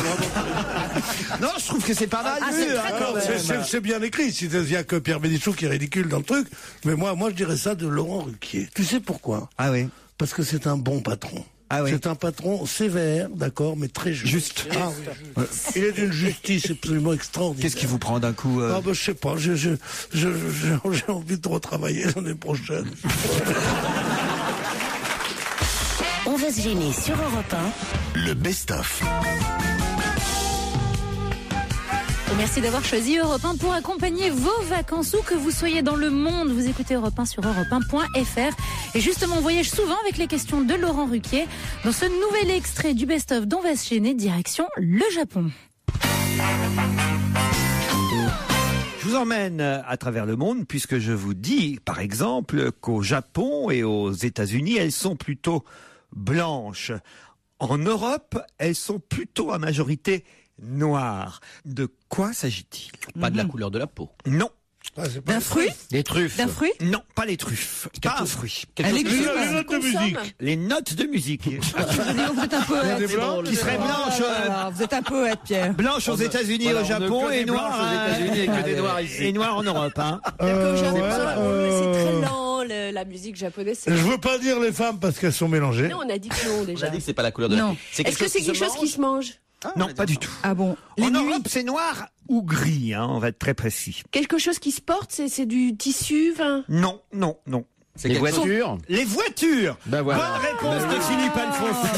non, je trouve que c'est pas mal. C'est bien écrit. Il n'y a que Pierre Bénichou qui est ridicule dans le truc. Mais moi, je dirais ça de Laurent Ruquier. Tu sais pourquoi? Ah oui. Parce que c'est un bon patron. Ah oui. C'est un patron sévère, d'accord, mais très juste. Juste. Ah, oui, juste. Il est d'une justice absolument extraordinaire. Qu'est-ce qui vous prend d'un coup Ah ben, je sais pas, j'ai envie de retravailler l'année prochaine. On va se gêner sur Europe 1. Le best-of. Et merci d'avoir choisi Europe 1 pour accompagner vos vacances où que vous soyez dans le monde. Vous écoutez Europe 1 sur europe1.fr. Et justement, on voyage souvent avec les questions de Laurent Ruquier. Dans ce nouvel extrait du best-of d'On va se gêner, direction le Japon. Je vous emmène à travers le monde puisque je vous dis, par exemple, qu'au Japon et aux États-Unis, elles sont plutôt blanches. En Europe, elles sont plutôt à majorité noires. De quoi s'agit-il? Pas de la couleur de la peau. Non. D'un fruit? Des truffes. D'un fruit? Non, pas les truffes. Pas un fruit. Un légume? Les notes de musique. Les notes de musique. Vous êtes un poète. Qui serait blanche. Vous êtes un poète, Pierre. Blanche aux États-Unis, Voilà, au Japon et noire aux États-Unis et que des noirs ici. Et noir en Europe. Hein. C'est très lent, la musique japonaise. Je veux pas dire les femmes parce qu'elles sont mélangées. Non, on a dit que non déjà. On a dit que c'est pas la couleur de la peau. Est-ce que c'est quelque chose qui se mange? Non, pas du tout. Ah bon? En Europe, c'est noir ou gris, hein, on va être très précis. Quelque chose qui se porte, c'est du tissu, enfin... Non. C'est les voitures. Les voitures. Ben voilà. Bonne réponse de Philippe Alphonse.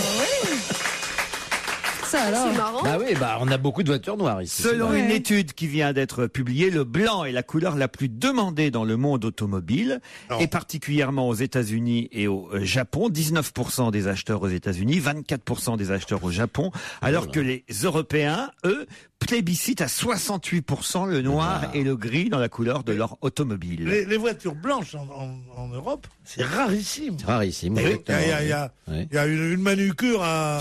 Ça alors. C'est marrant. Bah oui, on a beaucoup de voitures noires ici. Selon une étude qui vient d'être publiée, le blanc est la couleur la plus demandée dans le monde automobile, et particulièrement aux États-Unis et au Japon. 19% des acheteurs aux États-Unis, 24% des acheteurs au Japon, alors que les Européens, eux, plébiscitent à 68% le noir et le gris dans la couleur de leur automobile. Les voitures blanches en Europe, c'est rarissime. C'est rarissime. Il y a une manucure à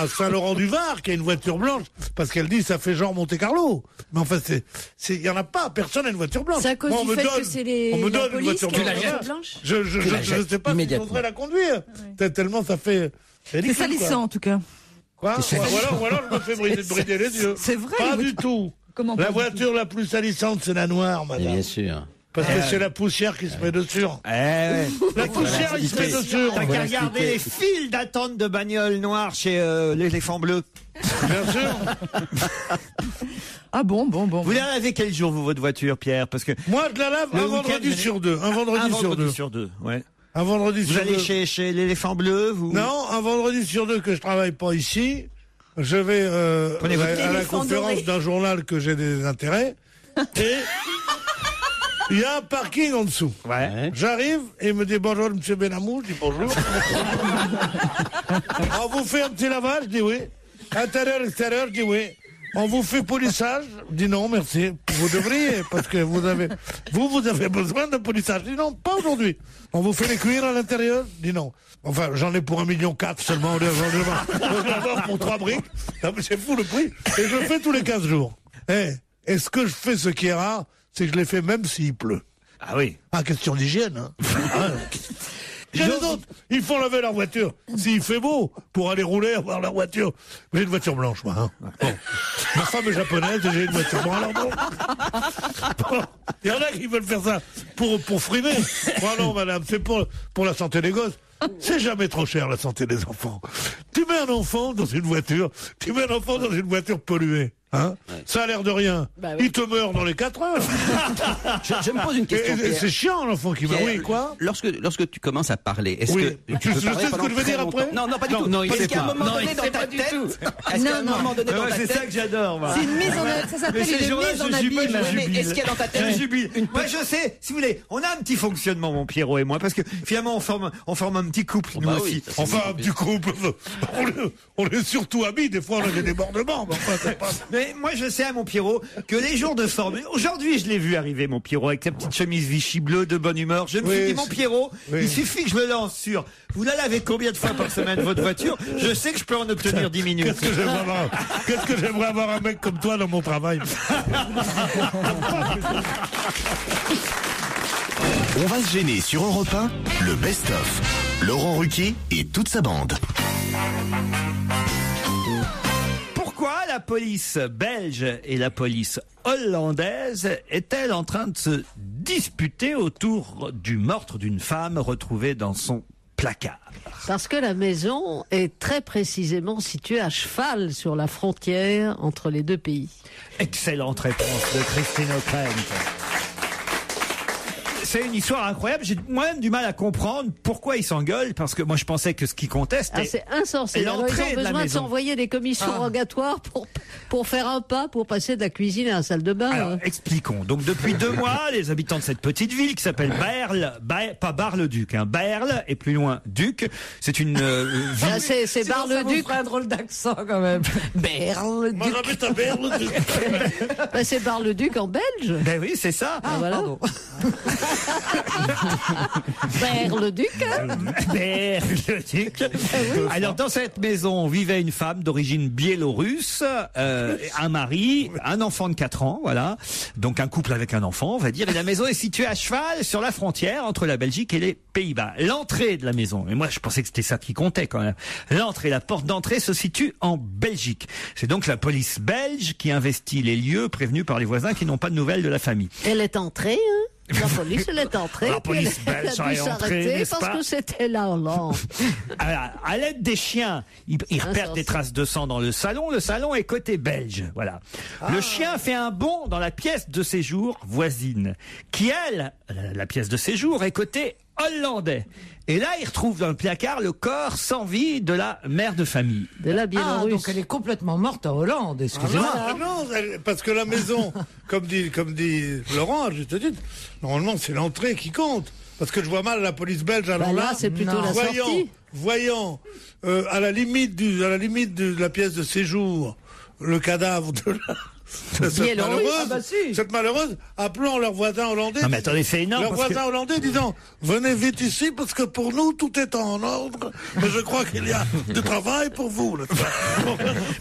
Saint-Laurent-du-Var qui a une voiture blanche parce qu'elle dit ça fait genre Monte-Carlo. Mais enfin, il y en a pas. Personne n'a une voiture blanche. C'est à cause du fait que c'est on me donne une voiture blanche. Je ne sais pas si j'oserais la conduire. Tellement ça fait. C'est salissant en tout cas. Quoi? Ou alors je me fais brider les yeux. C'est vrai. Pas du tout. La voiture la plus salissante, c'est la noire, madame. Bien sûr. Parce que c'est la poussière qui se met dessus. La poussière, il se met dessus. T'as qu'à regarder les files d'attente de bagnoles noires chez l'éléphant bleu. Bien sûr. Ah bon. Vous la lavez quel jour, vous, votre voiture, Pierre? Parce que moi, je la lave un vendredi sur deux. Un vendredi sur deux, ouais. Un vendredi sur deux. Vous allez chez l'éléphant bleu, vous? Non, un vendredi sur deux que je travaille pas ici. Je vais à la conférence d'un journal que j'ai des intérêts. Et il y a un parking en dessous. Ouais. J'arrive et il me dit bonjour, monsieur Benamou. Je dis bonjour. On vous fait un petit lavage? Je dis oui. Intérieur, extérieur? Je dis oui. On vous fait polissage? Je dis non, merci. Vous devriez, parce que vous avez besoin de polissage. Je dis non, pas aujourd'hui. On vous fait les cuirs à l'intérieur? Je dis non. Enfin, j'en ai pour 1,4 million seulement. Je vais avoir pour 3 briques. Non, mais c'est fou le prix. Et je le fais tous les 15 jours. Et ce que je fais, ce qui est rare, c'est que je l'ai fait même s'il pleut. Ah oui. Ah, question d'hygiène, hein. Il y a les autres, ils font laver leur voiture s'il fait beau pour aller rouler, avoir leur voiture. J'ai une voiture blanche, moi. Hein. Bon. Ma femme est japonaise et j'ai une voiture blanche. Alors bon. Il y en a qui veulent faire ça pour frimer. Moi non, madame, c'est pour la santé des gosses. C'est jamais trop cher, la santé des enfants. Tu mets un enfant dans une voiture polluée. Hein, ça a l'air de rien. Bah oui. Il te meurt dans les 4 heures. Je me pose une question. C'est chiant l'enfant qui meurt. Oui, quoi? Lorsque tu commences à parler, est-ce que tu sais ce que je veux dire après? Non, pas du tout. Non, parce qu'à un moment donné dans ta tête, c'est ça que j'adore. C'est une mise en abîme. Ça s'appelle une mise en abîme. Mais est-ce qu'il y a dans ta tête? Je jubile. Moi, je sais. Si vous voulez, on a un petit fonctionnement, mon Pierrot et moi, parce que finalement, on forme un petit couple, nous aussi. Enfin, un petit couple. On est surtout amis. Des fois, on a des débordements. Mais moi, je sais à mon Pierrot que les jours de forme. Aujourd'hui, je l'ai vu arriver, mon Pierrot, avec sa petite chemise Vichy bleue de bonne humeur. Je me suis dit, mon Pierrot, il suffit que je me lance sur. Vous la lavez combien de fois par semaine votre voiture? Je sais que je peux en obtenir 10 minutes. Qu'est-ce que j'aimerais avoir un mec comme toi dans mon travail. On va se gêner sur Europe 1, le best-of. Laurent Ruquier et toute sa bande. Pourquoi la police belge et la police hollandaise est-elle en train de se disputer autour du meurtre d'une femme retrouvée dans son placard? Parce que la maison est très précisément située à cheval sur la frontière entre les deux pays. Excellente réponse de Christine O'Krent. C'est une histoire incroyable. J'ai moi-même du mal à comprendre pourquoi ils s'engueulent, parce que moi je pensais que ce qui comptait c'était c'est insensé. Alors, ils ont besoin de s'envoyer des commissions rogatoires pour faire un pas, pour passer de la cuisine à la salle de bain. Alors, expliquons. Donc depuis 2 mois, les habitants de cette petite ville qui s'appelle pas Bar-le-Duc, hein, Berle et plus loin Duc. C'est une ville. C'est Bar-le-Duc. Un drôle d'accent quand même. Berle-Duc. Moi j'habite à Berle-Duc. C'est Bar-le-Duc en belge. Ben oui, c'est ça. Ah voilà. Berle-Duc. Berle-Duc. Alors dans cette maison vivait une femme d'origine biélorusse, un mari, un enfant de 4 ans, voilà. Donc un couple avec un enfant, on va dire. Et la maison est située à cheval sur la frontière entre la Belgique et les Pays-Bas. L'entrée de la maison, et moi je pensais que c'était ça qui comptait quand même. L'entrée, la porte d'entrée se situe en Belgique. C'est donc la police belge qui investit les lieux prévenus par les voisins qui n'ont pas de nouvelles de la famille. Elle est entrée, hein? La police, elle est entrée. La police belge elle a dû s'arrêter parce que c'était la Hollande. À l'aide des chiens, ils repèrent des traces de sang dans le salon. Le salon est côté belge, voilà. Le chien fait un bond dans la pièce de séjour voisine, qui elle, la pièce de séjour, est côté hollandais. Et là, il retrouve dans le placard le corps sans vie de la mère de famille. De la Biélorusse. Donc elle est complètement morte en Hollande, excusez-moi. Non, parce que la maison, comme dit Laurent, je te dis, normalement c'est l'entrée qui compte. Parce que je vois mal la police belge allant là, c'est plutôt la sortie. Voyant à la limite de la pièce de séjour le cadavre de cette malheureuse, appelant leur voisin hollandais. Non mais attendez, c'est énorme. Leur voisin hollandais disant, venez vite ici parce que pour nous tout est en ordre. Mais je crois qu'il y a du travail pour vous.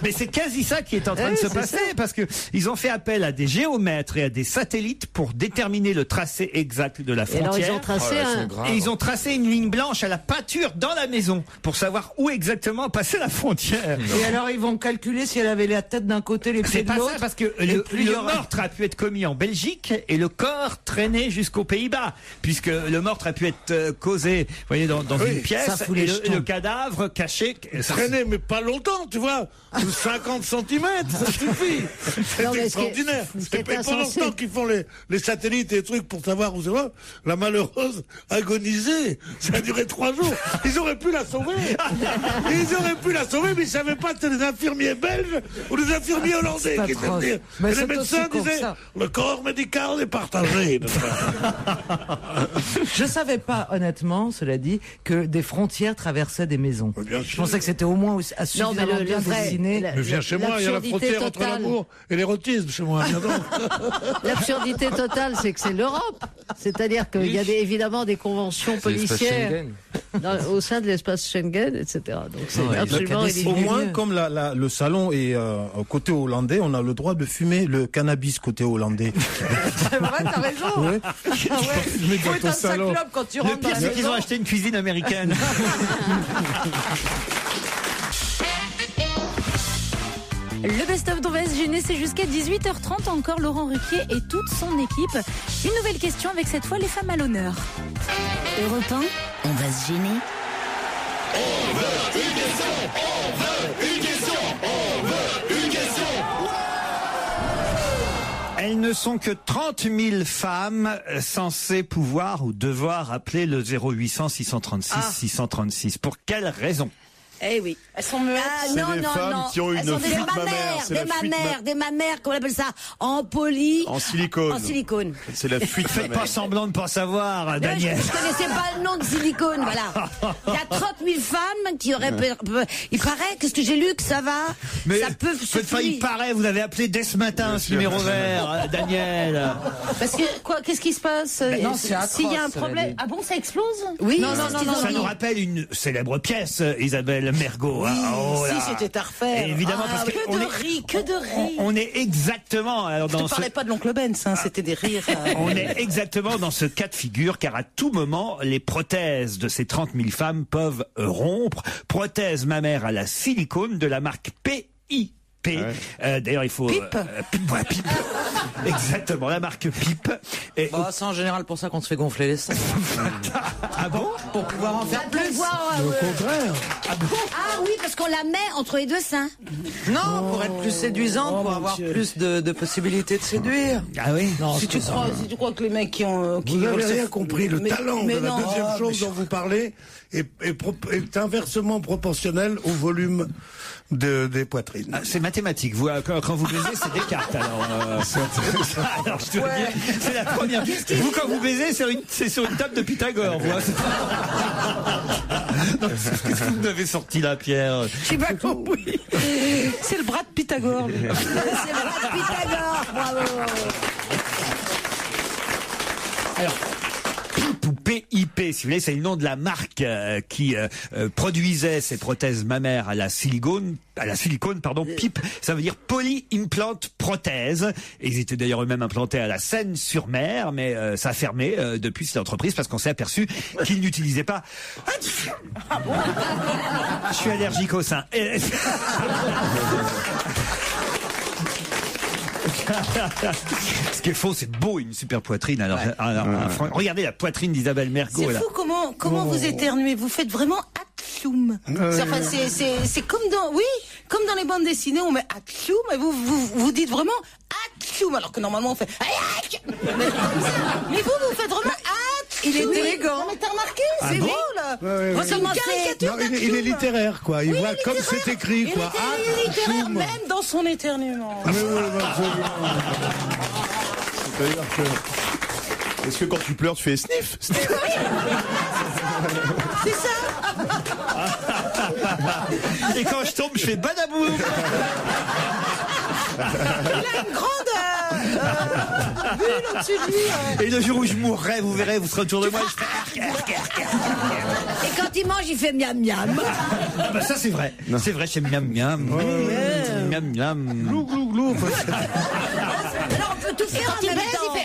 Mais c'est quasi ça qui est en train de se passer, parce que ils ont fait appel à des géomètres et à des satellites pour déterminer le tracé exact de la frontière. Et alors ils ont tracé une ligne blanche à la peinture dans la maison pour savoir où exactement passer la frontière. Et alors ils vont calculer si elle avait la tête d'un côté, les pieds de l'autre. parce que le meurtre a pu être commis en Belgique et le corps traîné jusqu'aux Pays-Bas, puisque le meurtre a pu être causé, vous voyez, dans une pièce, et le cadavre caché. Traîné, mais pas longtemps, tu vois. 50 cm, ça suffit. C'est extraordinaire. Et pendant ce temps qu'ils font les satellites et les trucs pour savoir où c'est là, la malheureuse agonisait. Ça a duré 3 jours. Ils auraient pu la sauver. Mais ils savaient pas que c'était des infirmiers belges ou des infirmiers hollandais qui étaient venus. Et les médecins disaient, le corps médical est partagé. Je savais pas, honnêtement, cela dit, que des frontières traversaient des maisons. Je pensais que c'était au moins suffisamment bien dessiné. Mais viens chez moi, il y a la frontière entre l'amour et l'érotisme chez moi. L'absurdité totale, c'est que c'est l'Europe. C'est-à-dire qu'il y a évidemment des conventions policières au sein de l'espace Schengen, etc. Donc c'est absolument ridicule. Au moins, comme le salon est côté hollandais, on a le droit de fumer le cannabis côté hollandais. C'est vrai, t'as raison. Ouais. Il faut être un sac club quand tu rentres. Le pire, c'est qu'ils ont acheté une cuisine américaine. Le best-of d'On va se gêner, c'est jusqu'à 18h30. Encore Laurent Ruquier et toute son équipe. Une nouvelle question avec cette fois les femmes à l'honneur. Europe 1, on va se gêner. On veut une question, on veut une question, on veut une question. Elles ne sont que 30 000 femmes censées pouvoir ou devoir appeler le 0800 636 636. Pour quelle raison? Eh oui, elles sont muettes. C'est des femmes qui ont une fuite mammaire. Des mammaires, comment on appelle ça? En silicone. C'est la fuite mammaire. Faites pas semblant de pas savoir, Daniel. Je connaissais pas le nom de silicone, voilà. Il y a 30 000 femmes qui auraient... Il paraît, qu'est-ce que j'ai lu, que ça va? Mais ça peut faites pas, il paraît, vous avez appelé dès ce matin ce numéro vert, Daniel. Parce que, quoi, qu'est-ce qui se passe? Non, c'est atroce, s'il y a un problème... Ah bon, ça explose? Oui, non. Ça nous rappelle une célèbre pièce, Isabelle Mergo. Oui, si c'était à refaire. Évidemment, parce que que de rire. On est exactement. Alors, je ne parlais pas de l'oncle Ben, c'était des rires. On est exactement dans ce cas de figure, car à tout moment, les prothèses de ces 30 000 femmes peuvent rompre. Prothèses mammaires à la silicone de la marque PIP. D'ailleurs, il faut... Pipe. Pipe. Exactement, la marque Pipe. Et... c'est en général pour ça qu'on se fait gonfler les seins. Ah bon? Pour pouvoir en faire plus. Au contraire. Ah oui, parce qu'on la met entre les deux seins. Non, pour être plus séduisante, pour avoir plus de possibilités de séduire. Ah oui? Non, si tu crois que les mecs qui ont... Vous n'avez rien compris. Le talent de la deuxième chose dont vous parlez est inversement proportionnel au volume des poitrines. C'est mathématique. Vous, quand vous baisez, c'est Descartes. Alors, je dois dire, c'est la première. Vous, quand vous baisez, c'est sur une table de Pythagore. Qu'est-ce que vous avez sorti là, Pierre? J'ai pas compris. C'est le bras de Pythagore. C'est le bras de Pythagore, bravo. Alors, PIP ou PIP, si vous voulez, c'est le nom de la marque qui produisait ces prothèses mammaires à la silicone, PIP, ça veut dire Poly-Implant Prothèse. Et ils étaient d'ailleurs eux-mêmes implantés à la Seine-sur-Mer, mais ça a fermé depuis cette entreprise parce qu'on s'est aperçu qu'ils n'utilisaient pas... Je suis allergique au sein. Ce qui est faux, c'est beau, une super poitrine. Alors, regardez la poitrine d'Isabelle Mergo. C'est fou comment vous éternuez. Vous faites vraiment atchoum. Enfin, c'est comme dans les bandes dessinées, on met atchoum et vous dites vraiment atchoum, alors que normalement on fait mais vous faites vraiment atchoum. Il est élégant. Non, mais t'as remarqué? C'est bon drôle. C'est une caricature d'atchoum. Il est littéraire, quoi. Il voit comme c'est écrit, quoi. Il est littéraire, même dans son éternuement. C'est-à-dire que... Est-ce que quand tu pleures, tu fais sniff? C'est ça. Et quand je tombe, je fais badaboum. Il a une grande bulle au-dessus de lui. Et le jour où je mourrai, vous verrez, vous serez autour de moi. Je fais... Et quand il mange, il fait miam miam. Bah ça c'est vrai. Non. C'est vrai, j'aime miam miam. Miam miam. Glou glou glou. Alors on peut tout faire en même temps.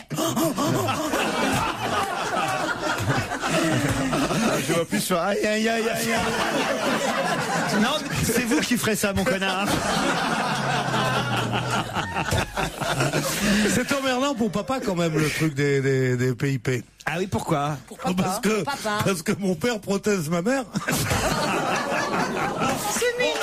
Je vois plus sur aïe aïe aïe aïe. Non, c'est vous qui ferez ça, mon connard. C'est emmerdant pour papa quand même le truc des PIP. Ah oui, pourquoi? Parce que mon père prothèse ma mère. C'est mignon.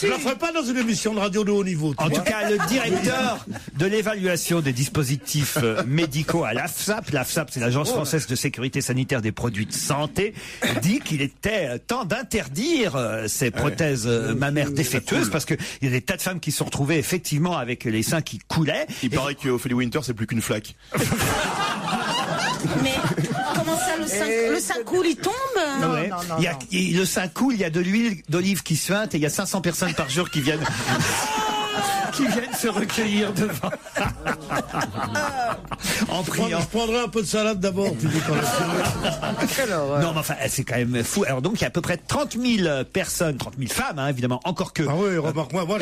Je la ferai pas dans une émission de radio de haut niveau. En tout cas, le directeur de l'évaluation des dispositifs médicaux à l'AFSAP, l'AFSAP c'est l'Agence française de sécurité sanitaire des produits de santé, dit qu'il était temps d'interdire ces prothèses mammaires défectueuses parce qu'il y a des tas de femmes qui se sont retrouvées effectivement avec les seins qui coulaient. Il paraît qu'Ophélie Winter c'est plus qu'une flaque. Mais comment ça, le sein coule, il tombe? Ouais. Le sein coule, il y a de l'huile d'olive qui suinte et il y a 500 personnes par jour qui viennent se recueillir devant. En priant. Je prendrai un peu de salade d'abord. Non, mais enfin, c'est quand même fou. Alors donc, il y a à peu près 30 000 personnes, 30 000 femmes, hein, évidemment, encore que... Ah oui, remarque-moi, moi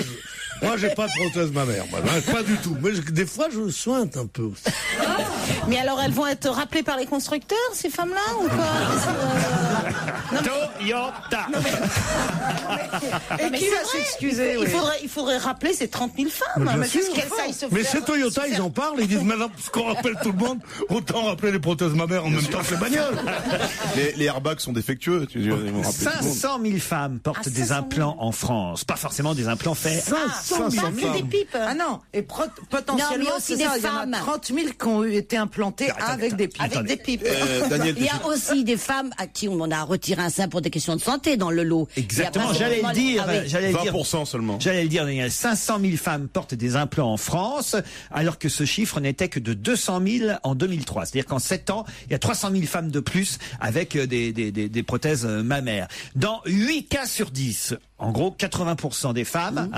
j'ai pas de prothèse mammaire. Pas du tout. Mais des fois, je sointe un peu aussi. Mais alors, elles vont être rappelées par les constructeurs, ces femmes-là, ou quoi? Toyota. Et qui va s'excuser? Il faudrait rappeler ces 30 000 femmes. Mais c'est Toyota, ils en parlent, ils disent maintenant, parce qu'on rappelle tout le monde, autant rappeler les prothèses mammaires en même temps que les bagnoles. Les airbags sont défectueux. 500 000 femmes portent des implants en France. Pas forcément des implants faits. 500 000 des pipes. Ah non, et potentiellement, non, mais aussi c'est des ça, femmes. Il y en a 30 000 qui ont été implantés avec des pipes. Avec des pipes. Il y a aussi des femmes à qui on a retiré un sein pour des questions de santé dans le lot. Exactement, j'allais le dire. 20% seulement. J'allais le dire, Daniel. 500 000 femmes portent des implants en France, alors que ce chiffre n'était que de 200 000 en 2003. C'est-à-dire qu'en 7 ans, il y a 300 000 femmes de plus avec des prothèses mammaires. Dans 8 cas sur 10, en gros 80% des femmes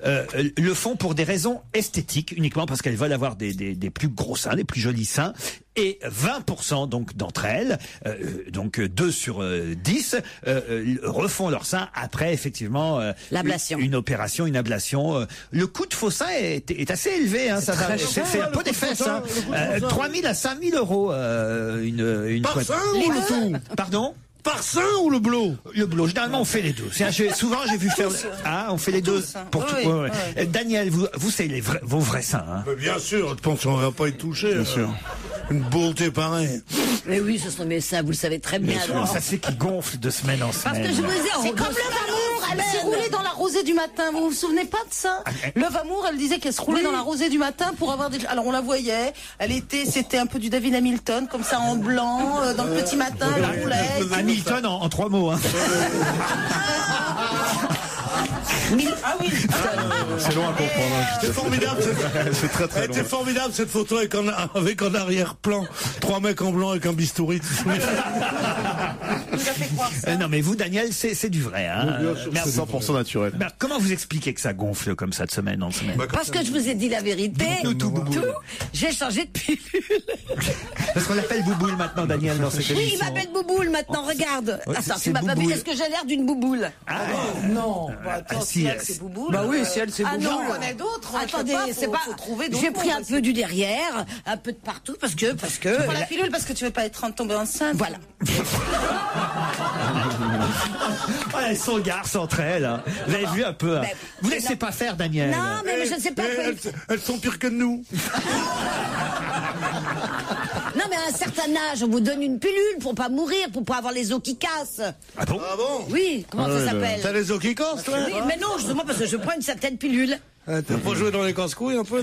le font pour des raisons esthétiques, uniquement parce qu'elles veulent avoir des plus gros seins, des plus jolis seins. Et 20% donc d'entre elles, donc 2 sur 10, refont leur sein après effectivement l'ablation. Une opération, une ablation. Le coût de faux sein est assez élevé. Hein, c'est un peu des fesses. 3 000 à 5 000 euros une Par sein ou le tout? Pardon? Par sein ou le blot? Le blot. Généralement, on fait les deux. Souvent, j'ai vu faire. On fait les deux. Pour tout. Ouais. Daniel, vous c'est vos vrais seins. Hein. Mais bien sûr, je pense qu'on va pas y toucher. Bien sûr. Une beauté pareille. Mais oui, ce sont mes seins, vous le savez très bien. Ça c'est qui gonfle de semaine en semaine. Parce que je vous ai c'est comme Love Amour, elle s'est roulée dans la rosée du matin. Vous vous souvenez pas de ça? Love Amour, elle disait qu'elle se roulait dans la rosée du matin pour avoir des. Alors on la voyait, c'était un peu du David Hamilton, comme ça en blanc, dans le petit matin, elle roulait. Hamilton en 3 mots. Hein. Ah oui. C'est loin à comprendre. C'est formidable. C'est très très long. C'était formidable cette photo avec en arrière-plan 3 mecs en blanc avec un bistouri. Non mais vous, Daniel, c'est du vrai. Hein. C'est 100% naturel. Mais comment vous expliquez que ça gonfle comme ça de semaine en semaine? Parce que je vous ai dit la vérité. J'ai changé de pilule. Parce qu'on l'appelle Bouboule maintenant, Daniel, dans cette émission. Oui, il m'appelle Bouboule maintenant, regarde. Attends, tu m'as pas vu, est-ce que j'ai l'air d'une bouboule? Non, attends, si elle c'est Bouboule. Bah oui, si elle c'est Bouboule. Non, on connaît d'autres. Attendez, c'est pas. J'ai pris un peu du derrière, un peu de partout, parce que. Tu prends la pilule parce que tu veux pas être tombée enceinte. Voilà. Elles sont garces entre elles. Hein. Vous avez vu un peu. Hein. Vous laissez pas faire, Daniel. Non, mais je ne sais pas. Elles sont pires que nous. Non, mais à un certain âge, on vous donne une pilule pour pas mourir, pour pas avoir les os qui cassent. Ah bon? Oui, comment ça s'appelle? T'as les os qui cassent, toi? Oui, mais non, justement, parce que je prends une certaine pilule. T'as pas joué dans les casse-couilles un peu?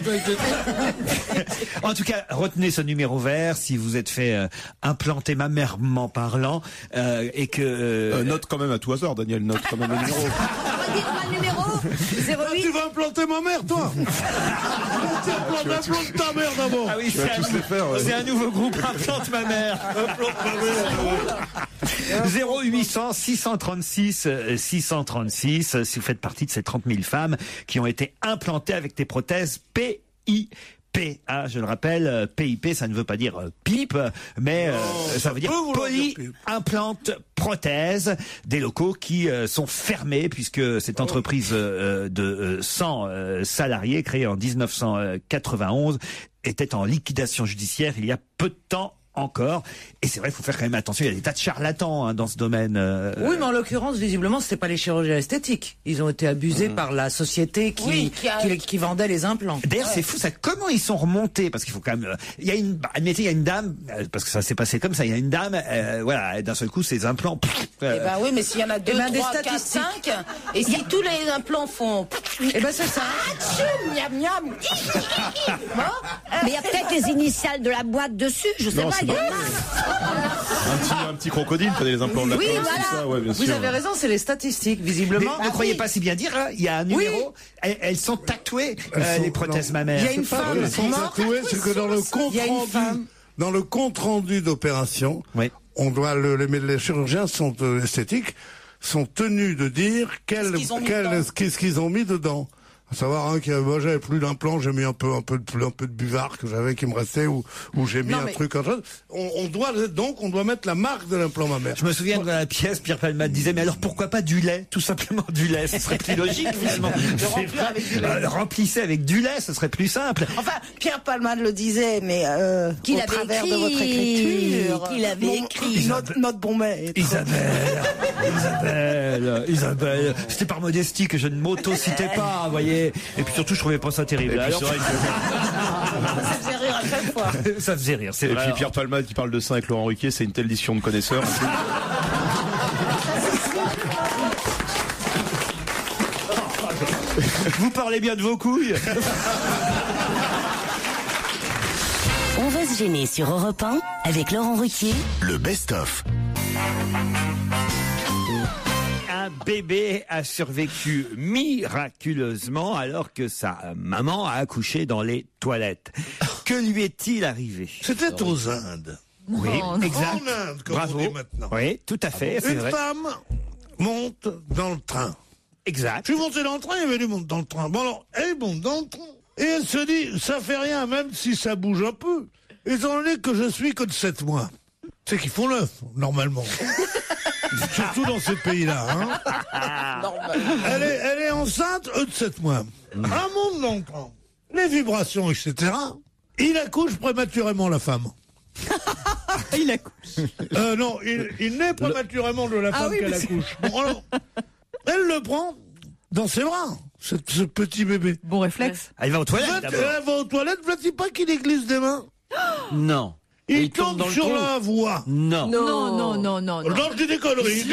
En tout cas, retenez ce numéro vert si vous êtes fait implanter mammairement parlant et que... note quand même à tout hasard, Daniel, note quand même le numéro. Dites-moi le numéro 08. Tu vas implanter ma mère, toi? Implante ta mère d'abord. Ah oui, c'est un nouveau groupe, Implante ma mère. Implante ma mère. 0800 636 636 si vous faites partie de ces 30 000 femmes qui ont été implantées avec des prothèses PIP. Je le rappelle, PIP, ça ne veut pas dire pipe, mais ça veut dire poly-implante prothèse, des locaux qui sont fermés puisque cette entreprise de 100 salariés créée en 1991 était en liquidation judiciaire il y a peu de temps encore. Et c'est vrai, il faut faire quand même attention. Il y a des tas de charlatans dans ce domaine. Oui, mais en l'occurrence, visiblement, c'était pas les chirurgiens esthétiques. Ils ont été abusés par la société qui vendait les implants. D'ailleurs, c'est fou ça. Comment ils sont remontés? Parce qu'il faut quand même. Il y a une dame, parce que ça s'est passé comme ça. Il y a une dame, voilà, d'un seul coup, ses implants. Eh ben oui, mais s'il y en a 2, 3, 4, 5, et si tous les implants font. Eh ben c'est ça. Miam miam. Mais il y a peut-être les initiales de la boîte dessus, je sais Non, pas. c'est Il y a un petit crocodile, prenez les implants de la Oui, poche, voilà. tout ça, ouais, bien Vous sûr. avez raison, c'est les statistiques, visiblement. Mais ne croyez pas si bien dire, hein, il y a un numéro, elles sont tatouées, les prothèses mammaires. Il y a une femme tatouées, c'est que dans le compte rendu d'opération, on doit les chirurgiens sont esthétiques sont tenus de dire qu'est-ce qu'ils ont mis dedans. À savoir, moi j'avais plus d'implant, j'ai mis un peu de buvard que j'avais qui me restait ou j'ai mis un truc. On doit mettre la marque de l'implant mammaire. Je me souviens de la pièce, Pierre Palmade disait, mais alors pourquoi pas du lait? Tout simplement du lait, ce serait plus logique finalement. Remplissez avec du lait, ce serait plus simple. Enfin, Pierre Palmade le disait, mais Qu'il au avait travers écrit, de votre écriture. qu'il avait écrit. Notre bon maître. Isabelle, c'était par modestie que je ne m'auto-citais pas, vous voyez. Et puis surtout, je trouvais pas ça terrible. Et puis, Alors, Ça faisait rire à chaque fois. ça faisait rire, c'est Et vrai. puis Pierre Palmade qui parle de ça avec Laurent Ruquier, c'est une telle édition de connaisseurs. Vous parlez bien de vos couilles. On va se gêner sur Europe 1 avec Laurent Ruquier. Le best-of. Un bébé a survécu miraculeusement alors que sa maman a accouché dans les toilettes. Que lui est-il arrivé? C'était aux Indes. Oui, exact. En Inde, comme Bravo. on dit maintenant. Oui, tout à fait. c'est Une vrai. femme monte dans le train. Exact. Je suis monté dans le train, il y avait du monde dans le train. Bon alors, elle monte dans le train. Et elle se dit, ça fait rien, même si ça bouge un peu. Étant donné que je suis que de 7 mois. C'est qu'ils font 9, normalement. Surtout dans ces pays-là. Hein. Elle est enceinte, eux de 7 mois. Un monde dans le train. Les vibrations, etc. Il accouche prématurément, la femme. Il accouche. Non, il naît prématurément de la femme qu'elle accouche. Bon, alors, elle le prend dans ses bras, ce petit bébé. Bon réflexe. Elle va aux toilettes d'abord. Elle va aux toilettes, voilà pas qu'il y glisse des mains. Non. Il tombe sur la voie. Non. Non. Non, je dis des conneries,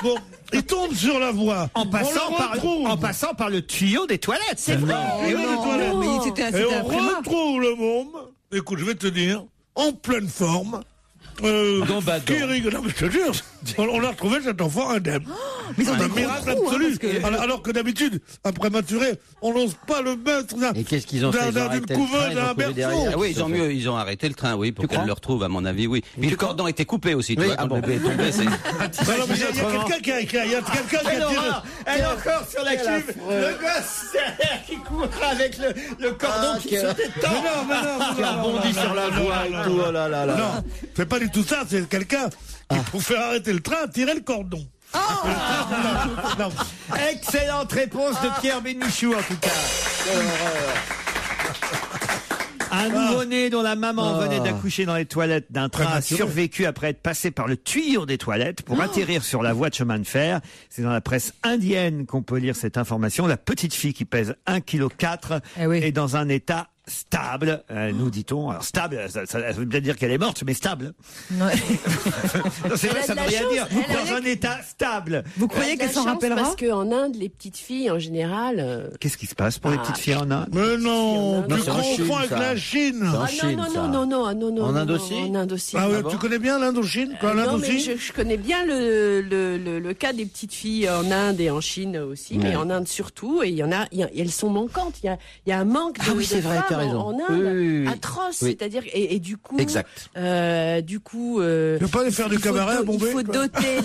Bon, il tombe sur la voie. En passant par le tuyau des toilettes. C'est vrai. Et on après-midi. retrouve le môme, écoute, je vais te dire, en pleine forme. Qui rigole. Non, mais je te jure, on a retrouvé cet enfant indemne. Mais ils ont un des gros miracle trous, absolu. hein, Alors que d'habitude, un prématuré, on n'ose pas le mettre Et qu'est-ce qu'ils ont fait? Ils ont d'une arrêté le couveuse train, ils à ont un couru derrière. berceau. Ah oui, ils ont arrêté le train, oui, pour qu'elle le retrouve, à mon avis, oui. Puis le cordon était coupé aussi, tu vois, quand le bébé est tombé, c'est... Non, mais il y a quelqu'un qui a tiré. Elle est encore sur la cuve. Le gosse derrière qui court avec le cordon qui se détend. Qui a rebondi sur la voie et tout, oh là là là. Non, c'est pas du tout ça, c'est quelqu'un qui, pour faire arrêter le train, a tiré le cordon. Non. Excellente réponse de Pierre Bénichou en tout cas. Un nouveau-né dont la maman venait d'accoucher dans les toilettes d'un train a survécu après être passé par le tuyau des toilettes pour atterrir sur la voie de chemin de fer. C'est dans la presse indienne qu'on peut lire cette information. La petite fille qui pèse 1,4 kg est dans un état stable, nous dit-on. Alors stable, ça veut bien dire qu'elle est morte, mais stable. Non, c'est vrai, ça veut rien dire. Dans un état stable. Vous croyez qu'elle s'en rappellera? Parce qu'en Inde, les petites filles, en général... Qu'est-ce qui se passe pour les petites filles en Inde? Mais non, tu confonds avec la Chine. Non. En Inde aussi? En Inde aussi. Ah ouais, tu connais bien l'Indochine? Non, mais je connais bien le cas des petites filles en Inde et en Chine aussi, mais en Inde surtout. Et il y en a, elles sont manquantes. Il y a un manque de femmes en Inde atroce. C'est-à-dire, et du coup... Exact. Tu veux pas aller faire du cabaret à Bombay? Il faut doter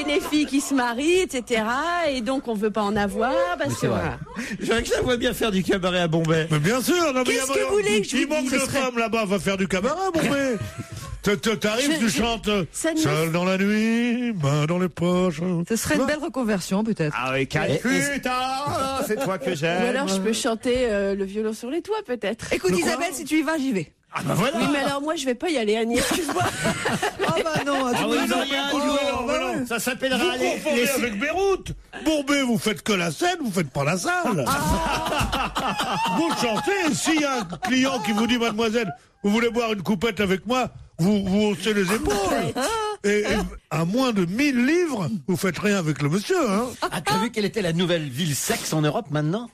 les filles qui se marient, etc. Et donc, on veut pas en avoir parce que... Voilà. Je la vois bien faire du cabaret à Bombay. Mais bien sûr. Qu'est-ce que vous voulez que je vous dise? Il manque de femmes là-bas, va faire du cabaret à Bombay. T'arrives, tu chantes seul dans la nuit, main dans les poches. Ce serait une belle reconversion, peut-être. Ah oui, c'est toi que j'aime. Ou alors je peux chanter le violon sur les toits, peut-être. Écoute, Isabelle, si tu y vas, j'y vais. Ah bah voilà. Oui, mais alors moi, je vais pas y aller, Annie, excuse-moi. Ah bah non, Ah oui, non, ça s'appellera Vous confondez avec Beyrouth. Bourbet, vous faites que la scène, vous faites pas la salle. Vous chantez, s'il y a un client qui vous dit, mademoiselle, vous voulez boire une coupette avec moi, vous haussez les épaules. Et à moins de 1000 livres, vous faites rien avec le monsieur. Hein. Ah, t'as vu quelle était la nouvelle ville sexe en Europe maintenant?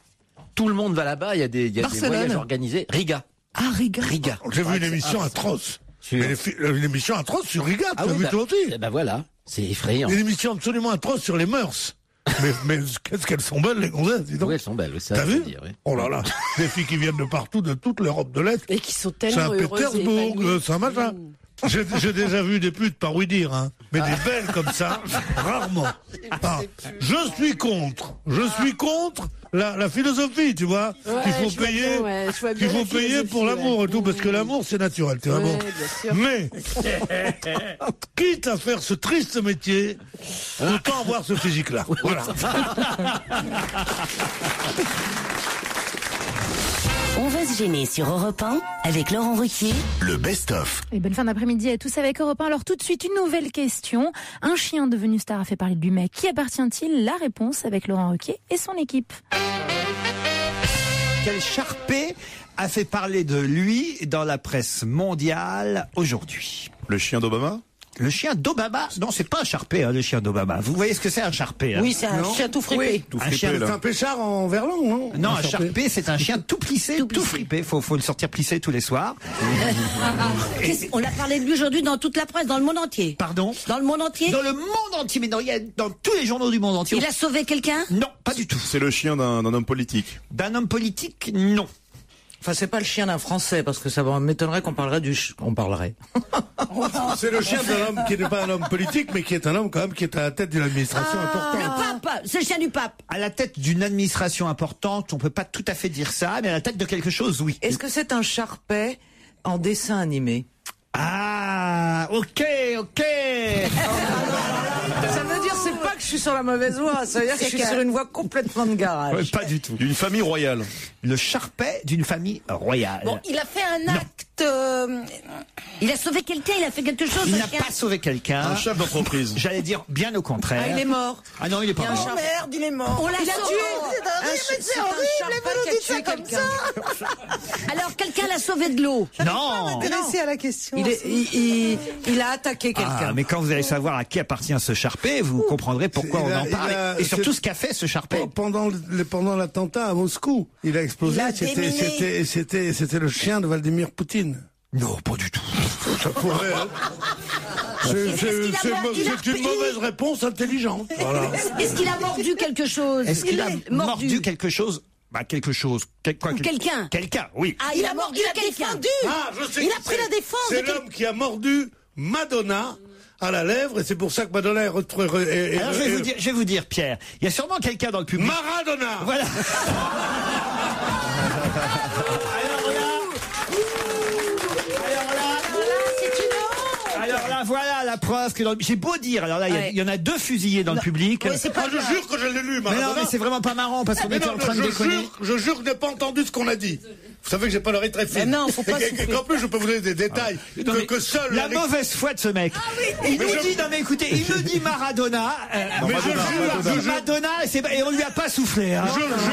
Tout le monde va là-bas, il y a des voyages organisés. Riga. Ah, Riga. Riga. J'ai vu une émission atroce. Une émission atroce sur Riga, tu as vu toi aussi? Ben voilà, c'est effrayant. Une émission absolument atroce sur les mœurs. mais qu'est-ce qu'elles sont belles, les gonzesses, dis donc. Oui, elles sont belles, ça. T'as vu dire, oui. Oh là là, des filles qui viennent de partout, de toute l'Europe de l'Est. Et qui sont tellement heureuses. Saint-Pétersbourg, Saint-Machin. J'ai déjà vu des putes, par oui dire, hein. Mais des belles comme ça, rarement. Ah, je suis contre la philosophie, tu vois, qu'il faut payer pour l'amour et tout, parce que l'amour c'est naturel, tu vois. Bon. Mais quitte à faire ce triste métier, autant avoir ce physique-là. Voilà. On va se gêner sur Europe 1 avec Laurent Ruquier. Le best-of. Et bonne fin d'après-midi à tous avec Europe 1. Alors tout de suite, une nouvelle question. Un chien devenu star a fait parler de lui, mais à qui appartient-il? La réponse avec Laurent Ruquier et son équipe. Quel Sharpé a fait parler de lui dans la presse mondiale aujourd'hui? Le chien d'Obama? Le chien d'Obama? Non, c'est pas un Sharpé, hein, le chien d'Obama. Vous voyez ce que c'est un Sharpé? Hein? Oui, c'est un chien tout fripé. Oui. Tout fripé, c'est un pêchard en verlan, non? Non, un Sharpé, c'est un chien tout plissé, tout fripé. Faut le sortir plissé tous les soirs. On a parlé de lui aujourd'hui dans toute la presse, dans le monde entier. Pardon? Dans le monde entier? Dans le monde entier, mais non, il y a dans tous les journaux du monde entier. Il a sauvé quelqu'un? Non, pas du tout. C'est le chien d'un homme politique. D'un homme politique? Non. Enfin, c'est pas le chien d'un Français, parce que ça m'étonnerait qu'on parlerait qu'on parlerait. C'est le chien d'un homme qui n'est pas un homme politique, mais qui est un homme quand même qui est à la tête d'une administration importante. Le pape, c'est le chien du pape. À la tête d'une administration importante, on peut pas tout à fait dire ça, mais à la tête de quelque chose, oui. Est-ce que c'est un Sharpé en dessin animé? Ah, ok. Ça veut dire, c'est pas que je suis sur la mauvaise voie, ça veut dire que je suis sur une voie complètement de garage. Ouais, pas du tout. D'une famille royale. Le Sharpé d'une famille royale. Bon, il a fait un acte. Il a sauvé quelqu'un, il a fait quelque chose. Il n'a pas sauvé quelqu'un. Un chef d'entreprise. J'allais dire bien au contraire. Ah, il est mort. Ah non, il est pas mort. Oh merde, il est mort. On l'a tué. C'est horrible, vous nous dites ça comme ça. Alors, quelqu'un l'a sauvé de l'eau. Non. Intéressé à la question. Il a attaqué quelqu'un. Ah, mais quand vous allez savoir à qui appartient ce Sharpé, vous comprendrez pourquoi on en parle. Et surtout ce qu'a fait ce Sharpé. Pendant l'attentat à Moscou, il a explosé. C'était le chien de Vladimir Poutine. Non, pas du tout. Ça pourrait. Hein. C'est une mauvaise réponse intelligente. Voilà. Est-ce qu'il a mordu quelque chose? Est-ce qu'il a mordu quelque chose? Bah, quelque chose. Quelqu'un. Quelqu'un, oui. Ah, il a mordu quelqu'un. Ah, je sais. Il a pris la défense. C'est l'homme qui a mordu Madonna à la lèvre, et c'est pour ça que Madonna est retrouvée. Alors, je vais vous dire, Pierre, il y a sûrement quelqu'un dans le public. Maradona. Voilà. Alors là, voilà la preuve que j'ai beau dire. Alors là, il y en a deux fusillés dans le public. Ouais, je jure que je l'ai lu, Maradona. Mais non, mais c'est vraiment pas marrant parce qu'on était en train de déconner. Je jure que je n'ai pas entendu ce qu'on a dit. Vous savez que j'ai pas l'oreille très fine. Non, faut pas. Et qu'en plus, je peux vous donner des détails que seul. La mauvaise foi de ce mec. Il nous dit, non mais écoutez, il me dit Maradona. Mais je jure, Madonna, et on lui a pas soufflé. Hein.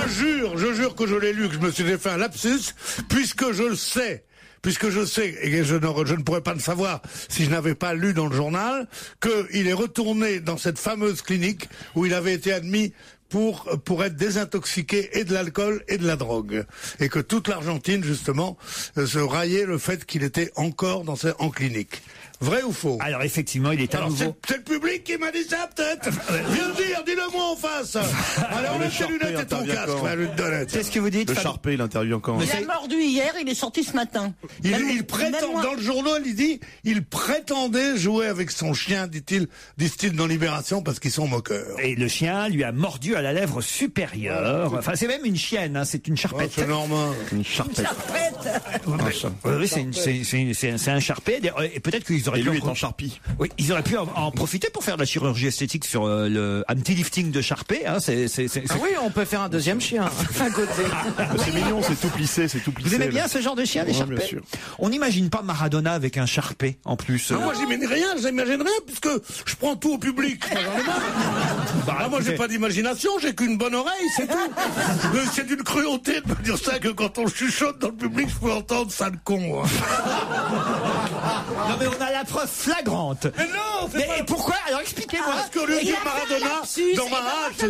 Je jure que je l'ai lu, que je me suis fait un lapsus, puisque je le sais. Puisque je sais, et je ne pourrais pas le savoir si je n'avais pas lu dans le journal, qu'il est retourné dans cette fameuse clinique où il avait été admis pour être désintoxiqué et de l'alcool et de la drogue. Et que toute l'Argentine, justement, se raillait le fait qu'il était encore en clinique. Vrai ou faux? Alors effectivement, il est à nouveau. C'est le public qui m'a dit ça, peut-être. Viens dire, dis-le-moi en face. Alors mets tes lunettes et ton casque. Qu'est-ce que vous dites? Le Sharpé, il intervient encore. Il a mordu hier, il est sorti ce matin. Il prétend, dans le journal, il dit, il prétendait jouer avec son chien, disent-ils dans Libération, parce qu'ils sont moqueurs. Et le chien lui a mordu à la lèvre supérieure. Enfin, c'est même une chienne, hein, c'est une charpette. C'est normal. Une charpette. Oui, c'est un Sharpé. Et peut-être qu'ils auraient Et pu lui en est en charpie. Oui, ils auraient pu en profiter pour faire de la chirurgie esthétique sur un petit lifting de Charpé. Hein, oui, on peut faire un deuxième chien à côté. C'est mignon, c'est tout plissé, c'est tout plissé. Vous aimez bien ce genre de chien, les Ouais, Charpés? bien sûr. On n'imagine pas Maradona avec un Charpé en plus. Non, moi j'imagine rien, puisque je prends tout au public. Moi, j'en ai marre. Moi j'ai pas d'imagination, j'ai qu'une bonne oreille, c'est tout. Mais c'est d'une cruauté de me dire ça que quand on chuchote dans le public, je peux entendre ça le con. Hein. Non mais on a la preuve flagrante. Mais non, c'est pas... Et pourquoi? Alors expliquez-moi. Parce qu'au lieu de dire Maradona,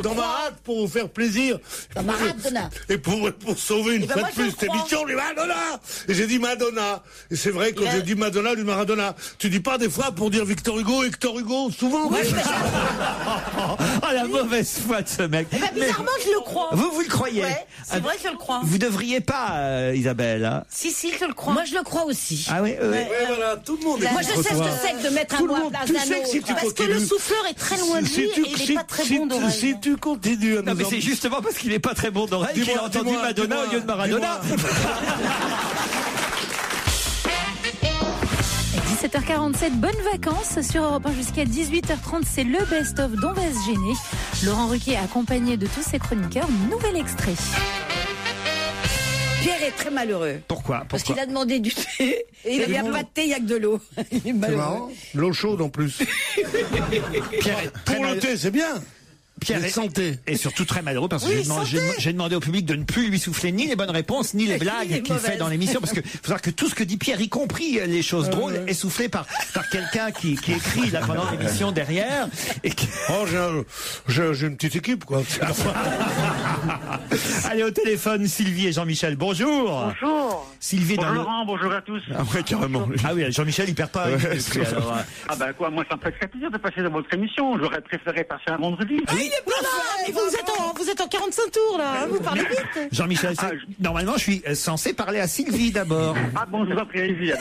dans ma hâte, pour vous faire plaisir. Maradona. Et pour sauver une fois de plus cette émission, je dis Madonna. Et j'ai dit Madonna. Et c'est vrai que j'ai dit Madonna, lui Maradona. Tu dis pas des fois pour dire Victor Hugo, souvent. Ouais, Oh la mauvaise foi de ce mec. Bizarrement, je le crois. Vous le croyez? Ouais, c'est vrai que je le crois. Vous devriez pas, Isabelle. Hein. Si, je le crois. Moi, je le crois aussi. Ah oui. Ouais, voilà, tout le monde est Moi, je sais ce que c'est que de mettre un mot à place d'un autre. Parce que le souffleur est très loin de lui et il est pas très bon d'oreille. Si tu continues à Non mais c'est justement parce qu'il est pas très bon d'oreille qu'il a entendu Madonna au lieu de Maradona. 17h47, bonnes vacances sur Europe 1 jusqu'à 18h30, c'est le best-of d'On va se gêner. Laurent Ruquier accompagné de tous ses chroniqueurs, nouvel extrait. Pierre est très malheureux. Pourquoi? Parce qu'il a demandé du thé et il n'y a pas de thé, il n'y a que de l'eau. Il est malheureux. marrant. L'eau chaude en plus. Pierre, pour le thé, c'est bien. Pierre est surtout très malheureux parce que j'ai demandé au public de ne plus lui souffler ni les bonnes réponses ni les blagues qu'il fait dans l'émission parce que faut savoir que tout ce que dit Pierre, y compris les choses drôles, est soufflé par quelqu'un qui écrit là pendant l'émission derrière. Et j'ai une petite équipe quoi. Allez au téléphone Sylvie et Jean-Michel. Bonjour. Bonjour. Sylvie bonjour Laurent, bonjour à tous. Ah ouais, carrément. Ah oui, Jean-Michel il perd pas. Ah bah quoi, moi ça me fait très plaisir de passer dans votre émission. J'aurais préféré passer un vendredi. Il est pas là, mais vous êtes en 45 tours là, vous parlez vite. Jean-Michel, normalement je suis censé parler à Sylvie d'abord. Ah bon, je vous en prie, allez-y.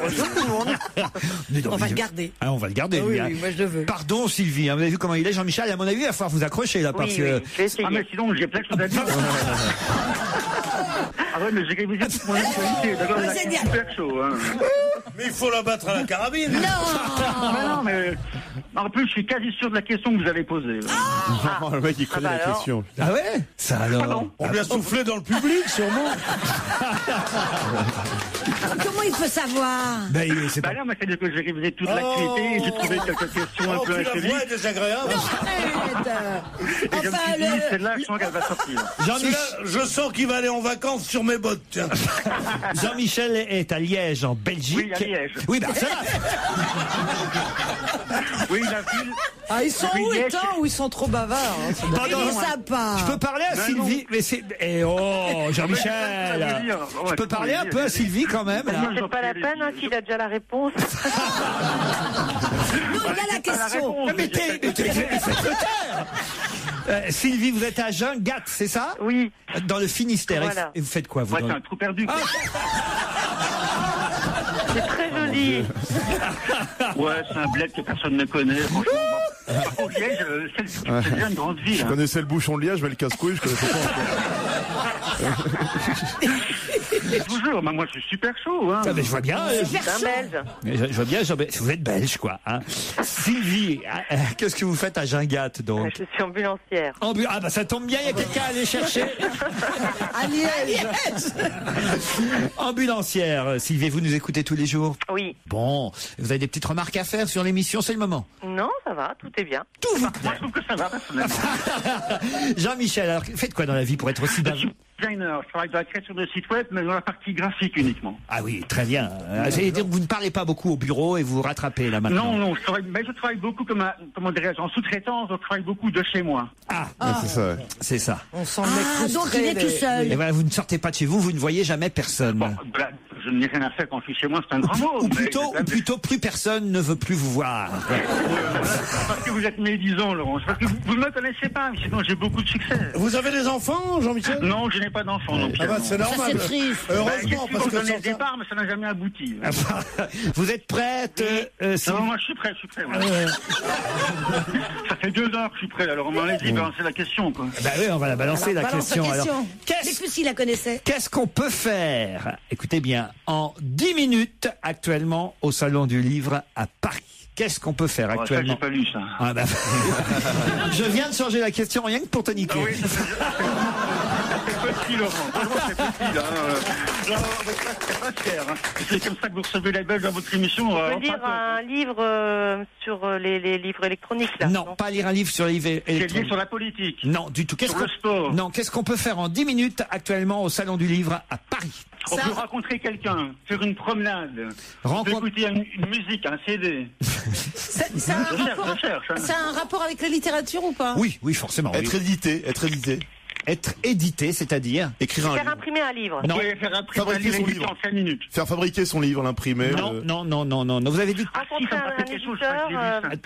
On va le garder. Ah, on va le garder. Oui, lui, moi je le veux. Pardon Sylvie, vous avez vu comment il est Jean-Michel, à mon avis il va falloir vous accrocher là parce que... Ah mais sinon j'ai plein de choses à dire. Ah ouais, mais j'ai révisé toute mon actualité. D'accord, c'est super chaud. Hein. Mais il faut la battre à la carabine. Non, mais en plus, je suis quasi sûr de la question que vous avez posée. Oh, le mec, il connaît la question. Ah ouais? Ça alors? On lui a soufflé dans le public, sûrement. Comment il peut savoir? Bah non, mais c'est-à-dire que j'ai révisé toute l'actualité et j'ai trouvé quelques questions un peu insolites. La voix est désagréable. Et je me suis dit, celle-là, je sens qu'elle va sortir. Je sens qu'il va aller en vacances sur mes bottes, tiens. Jean-Michel est à Liège, en Belgique. Oui, à Liège. Oui, bah ça va. Oui, la ville. Ah, ils sont où les temps où ils sont trop bavards hein, Pardon, sympa. Je peux parler à Sylvie, mais c'est... Eh oh, Jean-Michel. Je peux parler un peu à Sylvie quand même. Là. C'est pas la peine hein, qu'il a déjà la réponse. Non, il a la question. Mais faites-le taire. Sylvie, vous êtes à Jungat, c'est ça? Oui. Dans le Finistère. Voilà. Et vous faites quoi, vous? Moi, c'est un trou perdu. C'est très joli. Ouais, c'est un bled que personne ne connaît. Franchement, par contre, Liège, c'est bien une grande ville. Je connaissais le bouchon de Liège, mais le casse-couille, je connaissais pas Toujours, moi je suis super chaud. Hein. Ah, mais je vois bien. C'est un belge. Je vois bien, vous êtes belge, quoi. Hein. Sylvie, qu'est-ce que vous faites à Jungat, donc? Je suis ambulancière. Ah, bah ça tombe bien, il y a quelqu'un à aller chercher. À Liège. Ambulancière, Sylvie, vous nous écoutez tous les jours? Oui. Bon, vous avez des petites remarques à faire sur l'émission, c'est le moment. Non, ça va, tout est bien. Tout va bien. Moi, je trouve que ça va, personnellement. Jean-Michel, alors faites quoi dans la vie pour être aussi bavard? Designer, je travaille dans la création de sites web, mais dans la partie graphique uniquement. Ah oui, très bien. J'allais dire que vous ne parlez pas beaucoup au bureau et vous vous rattrapez là maintenant. Non, je travaille beaucoup comment dirais-je, en sous-traitance, je travaille beaucoup de chez moi. c'est ça. Ouais. C'est ça. On sent le mec donc il est tout seul. Et voilà, vous ne sortez pas de chez vous, vous ne voyez jamais personne. Bon, je n'ai rien à faire quand je suis chez moi, c'est un grand mot. Ou plutôt, plus personne ne veut plus vous voir. Parce que vous êtes médisant, Laurent. Parce que vous ne me connaissez pas, mais sinon j'ai beaucoup de succès. Vous avez des enfants, Jean-Michel? Non, je n'ai pas d'enfants. C'est normal. Ça, c'est triste. Heureusement, parce que le départ, mais ça n'a jamais abouti. Vous êtes prête Non, moi je suis prêt. Ouais. Ça fait 2 heures que je suis prêt, alors on m'a dit balancer la question, quoi. Bah oui, on va la balancer, la question. Alors, Mais plus s'il la connaissait. Qu'est-ce qu'on peut faire? Écoutez bien, en 10 minutes actuellement au Salon du Livre à Paris. Qu'est-ce qu'on peut faire actuellement? Ça, j'ai pas lu ça. Ah bah, je viens de changer la question rien que pour te niquer. Oui, c'est petit, Laurent. Vraiment, c'est petit. C'est pas cher. C'est comme ça que vous recevez les Belges dans votre émission. On peut lire un livre sur les livres électroniques, là. Non, pas lire un livre sur les livres électroniques. C'est lié sur la politique. Non, du tout. Sur le sport. Non, qu'est-ce qu'on peut faire en 10 minutes actuellement au Salon du Livre à Paris? On peut rencontrer quelqu'un, faire une promenade, écouter une musique, un CD. C'est un rapport avec la littérature ou pas? Oui, forcément. Être édité. Être édité, c'est-à-dire écrire un livre. Faire imprimer un livre. Non. Faire imprimer Fabriquer son livre. En 5 minutes. Faire fabriquer son livre, l'imprimer. Non. Vous avez dit rencontrer un éditeur,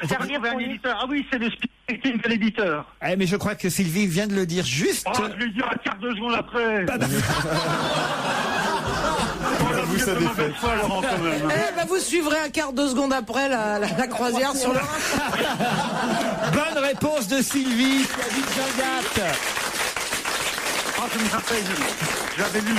faire lire son livre. Ah oui, c'est le speaking de l'éditeur. Mais je crois que Sylvie vient de le dire juste. Oh, je vais le dire un quart de seconde après. Vous ça défait. Vous suivrez un quart de seconde après la croisière sur le Rhin. Bonne réponse de Sylvie qui habite Joliette. Je me rappelle, j'avais lu.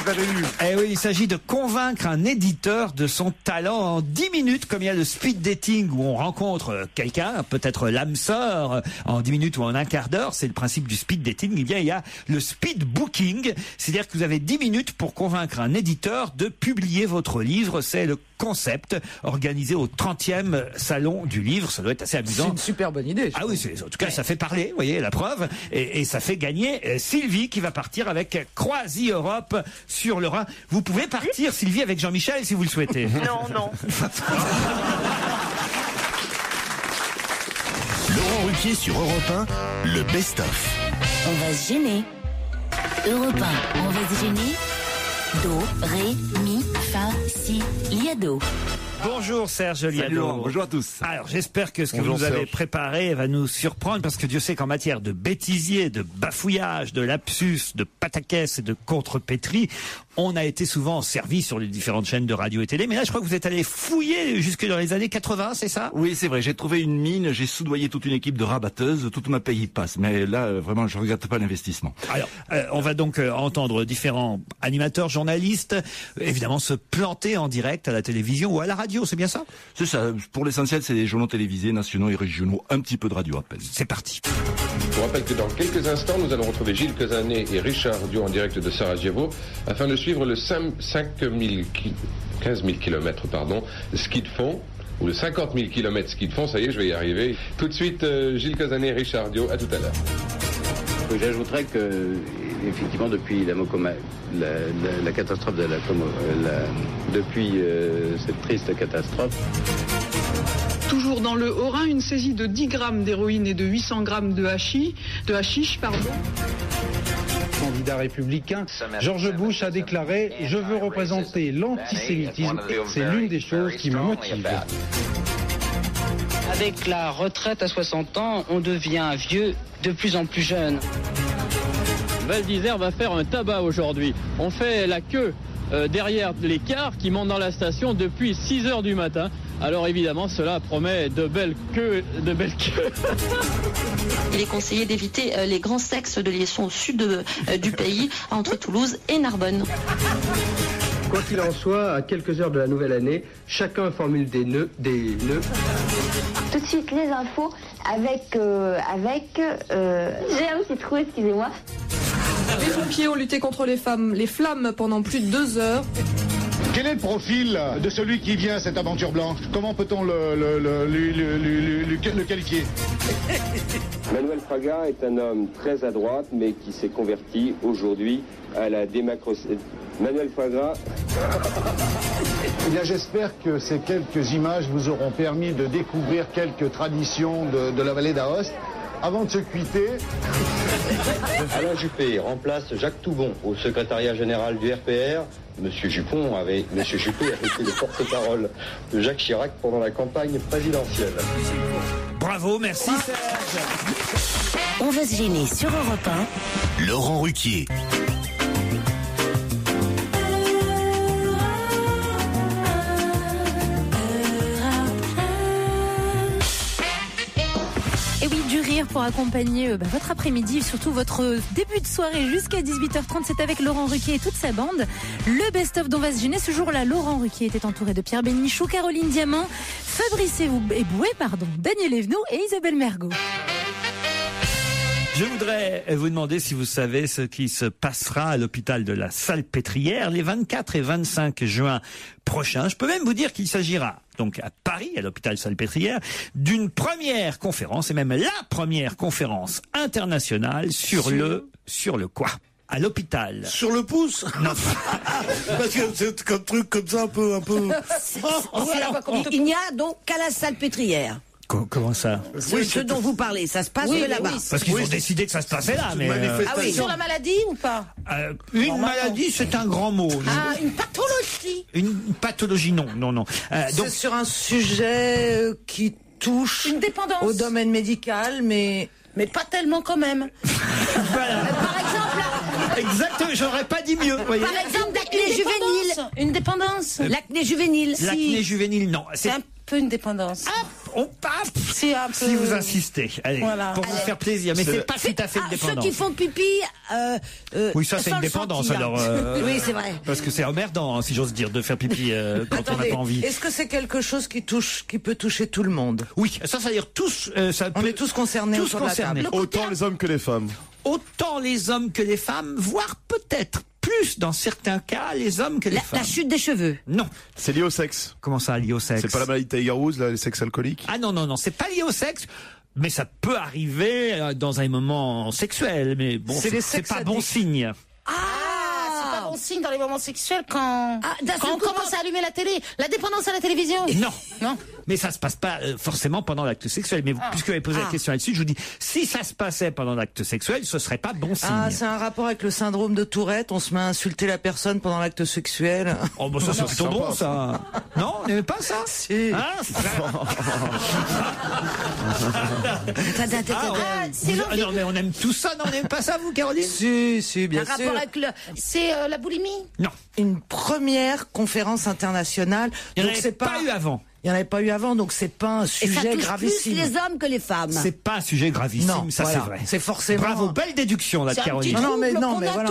Eh oui, il s'agit de convaincre un éditeur de son talent en 10 minutes, comme il y a le speed dating où on rencontre quelqu'un, peut-être l'âme sœur, en 10 minutes ou en un quart d'heure. C'est le principe du speed dating. Eh bien, il y a le speed booking. C'est-à-dire que vous avez 10 minutes pour convaincre un éditeur de publier votre livre. C'est le concept organisé au 30e Salon du Livre. Ça doit être assez amusant. C'est une super bonne idée. Ah oui, en tout cas, ça fait parler, vous voyez, la preuve. Et ça fait gagner Sylvie qui va partir avec Croisi Europe sur le Rhin. Vous pouvez partir, Sylvie, avec Jean-Michel si vous le souhaitez. Non. Laurent Ruquier sur Europe 1, le best-of. On va se gêner. Europe 1, on va se gêner. Do, ré, mi, fa, si, liado. Bonjour Serge Liado. Salut Laurent, bonjour à tous. Alors j'espère que ce que Bonjour, vous avez Serge. préparé va nous surprendre parce que Dieu sait qu'en matière de bêtisier, de bafouillage, de lapsus, de pataquès et de contrepétrie, on a été souvent servi sur les différentes chaînes de radio et télé. Mais là je crois que vous êtes allé fouiller jusque dans les années 80, c'est ça? Oui, c'est vrai, j'ai trouvé une mine, j'ai soudoyé toute une équipe de rabatteuses, toute ma paye y passe. Mais là, vraiment, je regrette pas l'investissement. Alors, on va donc entendre différents animateurs, journalistes, évidemment se planter en direct à la télévision ou à la radio, c'est bien ça? C'est ça, pour l'essentiel, c'est des journaux télévisés, nationaux et régionaux, un petit peu de radio à peine. C'est parti. Je vous rappelle que dans quelques instants, nous allons retrouver Gilles Cazanet et Richard Dio en direct de Sarajevo afin de suivre le 15 000 km ski de fond, ou le 50 000 km ski de fond, ça y est, je vais y arriver. Tout de suite, Gilles Cazanet et Richard Dio, à tout à l'heure. J'ajouterais que, effectivement, depuis la catastrophe de depuis cette triste catastrophe. Toujours dans le Haut-Rhin, une saisie de 10 grammes d'héroïne et de 800 grammes de hashish. Candidat républicain, George Bush a déclaré « Je veux représenter l'antisémitisme, c'est l'une des choses qui me motive ». Avec la retraite à 60 ans, on devient vieux de plus en plus jeune. Val d'Isère va faire un tabac aujourd'hui. On fait la queue derrière les cars qui montent dans la station depuis 6 heures du matin. Alors évidemment, cela promet de belles queues. Il est conseillé d'éviter les grands axes de liaison au sud du pays, entre Toulouse et Narbonne. Quoi qu'il en soit, à quelques heures de la nouvelle année, chacun formule des nœuds. Tout de suite les infos avec j'ai un petit trou, excusez-moi. Les pompiers ont lutté contre les flammes pendant plus de 2 heures. Quel est le profil de celui qui vient à cette aventure blanche? Comment peut-on le qualifier? Manuel Fraga est un homme très à droite, mais qui s'est converti aujourd'hui à la démocratie. Manuel Fraga. Eh bien, j'espère que ces quelques images vous auront permis de découvrir quelques traditions de la vallée d'Aoste. Avant de se quitter... Alain Juppé remplace Jacques Toubon au secrétariat général du RPR. Monsieur Juppé avait été le porte-parole de Jacques Chirac pendant la campagne présidentielle. Bravo, merci Serge. On va se gêner sur Europe 1. Laurent Ruquier. Et oui, du rire venir pour accompagner votre après-midi, surtout votre début de soirée jusqu'à 18h30. C'est avec Laurent Ruquier et toute sa bande. Le best-of d'On va se gêner. Ce jour-là, Laurent Ruquier était entouré de Pierre Bénichou, Caroline Diamant, Fabrice Eboué, Daniel Evenou et Isabelle Mergo. Je voudrais vous demander si vous savez ce qui se passera à l'hôpital de la Salpêtrière les 24 et 25 juin prochains. Je peux même vous dire qu'il s'agira, donc à Paris, à l'hôpital Salpêtrière, d'une première conférence, et même la première conférence internationale sur le quoi ? À l'hôpital. Sur le pouce? Non. Parce que c'est un truc comme ça, un peu. Il n'y a donc qu'à la Salpêtrière. Comment ça? Ce dont vous parlez, ça se passe là-bas. Parce qu'ils ont décidé que ça se passait là, mais... Ah oui, sur la maladie ou pas? Une maladie, c'est un grand mot. Ah, une pathologie. Une pathologie, non. Donc... C'est sur un sujet qui touche une dépendance au domaine médical, mais pas tellement quand même. Voilà. Par exemple... Exactement, j'aurais pas dit mieux. Voyez. Par exemple, l'acné juvénile. Une dépendance. L'acné juvénile. L'acné juvénile, non. C'est un peu une dépendance. Si vous insistez. Allez, voilà. Pour vous faire plaisir. Mais c'est pas tout à fait une dépendance. Ceux qui font pipi... oui, ça c'est une dépendance alors. Oui, c'est vrai. Parce que c'est emmerdant, si j'ose dire, de faire pipi quand on n'a pas envie. Est-ce que c'est quelque chose qui peut toucher tout le monde? Oui, ça veut dire tous... on est tous concernés. Tous concernés. Autant les hommes que les femmes. Autant les hommes que les femmes, voire peut-être plus dans certains cas les hommes que les femmes. La chute des cheveux. Non. C'est lié au sexe. Comment ça, lié au sexe? C'est pas la maladie de Tiger Woods, là, les sexes alcooliques? Ah non, c'est pas lié au sexe. Mais ça peut arriver dans un moment sexuel. Mais bon, c'est pas bon signe. C'est pas bon signe dans les moments sexuels quand on commence à allumer la télé. La dépendance à la télévision. Non. Mais ça se passe pas forcément pendant l'acte sexuel. Mais puisque vous avez posé la question là-dessus, je vous dis, si ça se passait pendant l'acte sexuel, ce serait pas bon signe. C'est un rapport avec le syndrome de Tourette. On se met à insulter la personne pendant l'acte sexuel. Oh, bah ça, c'est plutôt bon, ça. Non, on n'aimait pas ça? Si. Non, mais on aime tout ça. Non, on n'aime pas ça, vous, Caroline? Si, bien sûr. Un rapport avec c'est la boulimie? Non. Une première conférence internationale. Il n'y en avait pas eu avant. Il n'y en avait pas eu avant, donc c'est pas un sujet gravissime. Et ça touche plus les hommes que les femmes. C'est pas un sujet gravissime, non, ça voilà. C'est vrai. C'est forcément... Bravo, belle déduction là de Caroline. Non, mais voilà.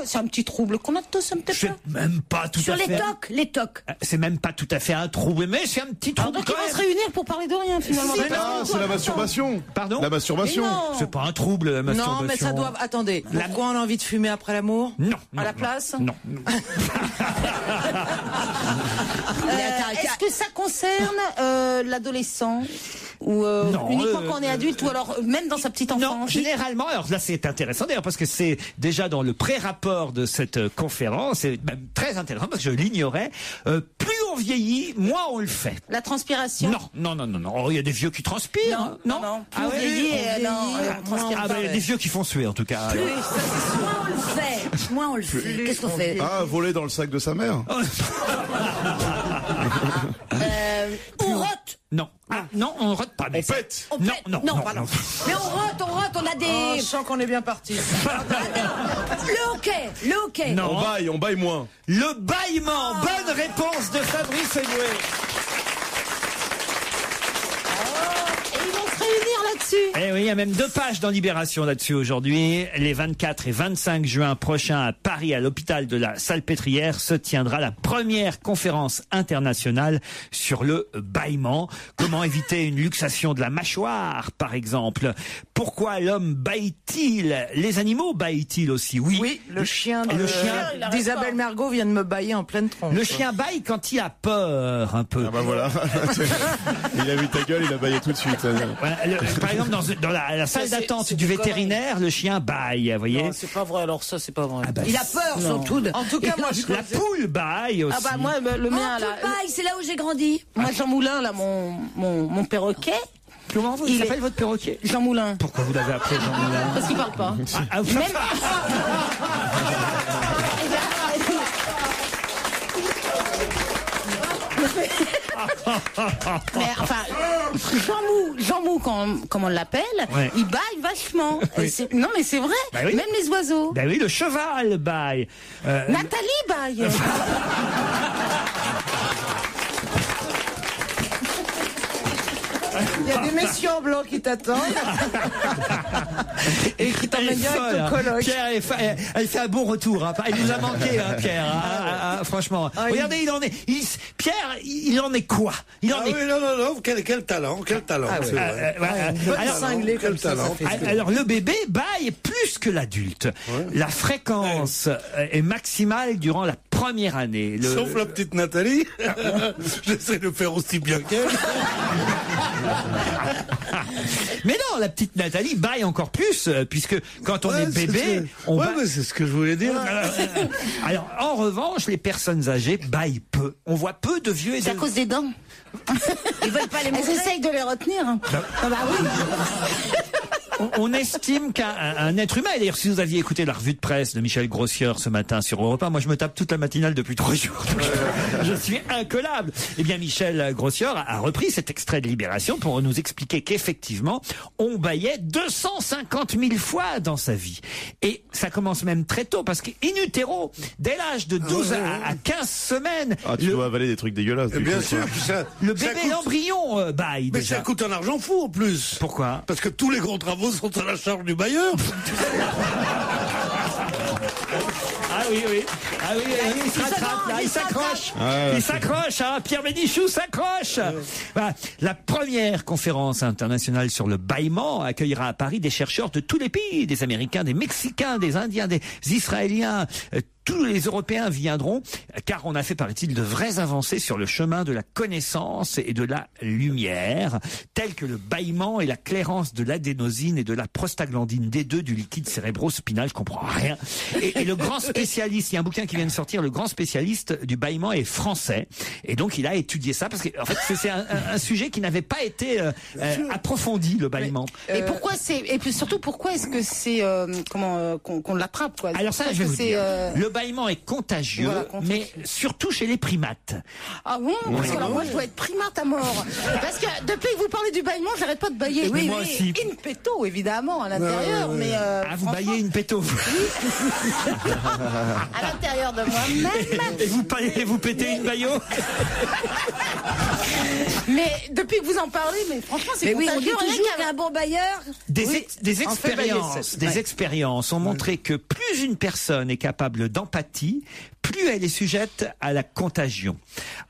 C'est un petit trouble qu'on a tous un petit peu. C'est même pas tout sur à fait... Sur les tocs. C'est même pas tout à fait un trouble, mais c'est un petit trouble. Donc ils vont se réunir pour parler de rien finalement. C'est la masturbation. Pardon? La masturbation. C'est pas un trouble, la masturbation. Non, mais ça doit... Attendez, pourquoi on a envie de fumer après l'amour? Non. À la place? Non. Est-ce que ça concerne l'adolescent ou uniquement quand on est adulte ou alors même dans sa petite enfance? Non, généralement, alors là c'est intéressant d'ailleurs parce que c'est déjà dans le pré-rapport de cette conférence, c'est même très intéressant parce que je l'ignorais, plus on vieillit, moins on le fait. La transpiration? Non. Oh, il y a des vieux qui transpirent. Non. Plus on vieillit, on transpire pas. Il y a des vieux qui font suer en tout cas. Moins on le fait. Qu'est-ce qu'on fait? Voler dans le sac de sa mère. On rote. Non. Non, on rote pas. On pète. Non. Pardon. Mais on rote, on a des... je sens qu'on est bien parti. Le hockey. Non. On baille moins. Le bâillement. Bonne réponse de Fabrice Eboué. Eh oui, il y a même 2 pages dans Libération là-dessus aujourd'hui. Les 24 et 25 juin prochains à Paris, à l'hôpital de la Salpêtrière, se tiendra la première conférence internationale sur le bâillement. Comment éviter une luxation de la mâchoire, par exemple? Pourquoi l'homme bâille-t-il? Les animaux bâillent-ils aussi? Oui, le chien d'Isabelle Mergo vient de me bâiller en pleine tronche. Le chien bâille quand il a peur, un peu. Ah bah voilà. Il a vu ta gueule, il a bâillé tout de suite. Voilà, par exemple, dans la salle d'attente du vétérinaire, le chien bâille, vous voyez. Non, c'est pas vrai, alors ça, c'est pas vrai. Il a peur, surtout. En tout cas, moi, la poule bâille aussi. Moi, le mien, là. Bâille, c'est là où j'ai grandi. Moi, Jean Moulin, là, mon perroquet. Comment il s'appelle votre perroquet? Jean Moulin. Pourquoi vous l'avez appelé Jean Moulin? Parce qu'il parle pas. Mais enfin, Jean Mou, comme on l'appelle, il bâille vachement. Non, mais c'est vrai. Bah oui. Même les oiseaux. Bah oui, le cheval bâille. Nathalie bâille. Il y a des messieurs en blanc qui t'attendent. Et qui t'emmènent direct au coloc. Pierre, elle fait un bon retour. Hein. Elle nous a manqué, hein, Pierre. Franchement. Regardez, Pierre, il en est quoi? Oui, non. Quel talent. Alors, le bébé baille plus que l'adulte. Ouais. La fréquence est maximale durant la première année. Sauf la petite Nathalie. J'essaie de faire aussi bien qu'elle. Mais non, la petite Nathalie baille encore plus, puisque quand on est bébé, on baille. Mais c'est ce que je voulais dire. Alors, en revanche, les personnes âgées baillent peu. On voit peu de vieux et c'est à cause des dents. Ils veulent pas les montrer. Elles essayent de les retenir. Ah bah oui. On estime qu'un être humain, et d'ailleurs si vous aviez écouté la revue de presse de Michel Grossieur ce matin sur Europe 1, moi je me tape toute la matinale depuis 3 jours, donc je suis incollable. Eh bien Michel Grossieur a repris cet extrait de Libération pour nous expliquer qu'effectivement on baillait 250 000 fois dans sa vie. Et ça commence même très tôt, parce qu'in utero, dès l'âge de 12 à 15 semaines... tu dois avaler des trucs dégueulasses. Bien sûr. Le bébé, l'embryon baille. Mais déjà. ça coûte un argent fou en plus. Pourquoi? Parce que tous les gros travaux sont à la charge du bailleur. Ah oui, il se rattrape, là, il s'accroche. Il s'accroche, hein, Pierre Bénichou s'accroche. Voilà. La première conférence internationale sur le bâillement accueillera à Paris des chercheurs de tous les pays, des Américains, des Mexicains, des Indiens, des Israéliens. Tous les Européens viendront, car on a fait, paraît-il, de vraies avancées sur le chemin de la connaissance et de la lumière, telles que le bâillement et la clairance de l'adénosine et de la prostaglandine D2 du liquide cérébro-spinal. Je comprends rien. Et le grand spécialiste, il y a un bouquin qui vient de sortir, le grand spécialiste du bâillement est français, et donc il a étudié ça, parce que en fait c'est un sujet qui n'avait pas été approfondi, le bâillement. Et pourquoi et puis surtout pourquoi est-ce que c'est qu'on l'attrape, quoi? Alors ça, je vais vous dire. Le bâillement est contagieux, mais surtout chez les primates. Ah bon? Parce que alors moi je dois être primate à mort. Parce que depuis que vous parlez du bâillement, j'arrête pas de bâiller. Oui, moi aussi. In petto, évidemment, à l'intérieur. Mais vous bâillez in petto. Oui. À l'intérieur de moi-même. Et vous pétez une baillot. Mais depuis que vous en parlez, mais franchement, c'est contagieux. On dit toujours qu'un bon bailleur. Des expériences ont montré que plus une personne est capable d'empathie, plus elle est sujette à la contagion.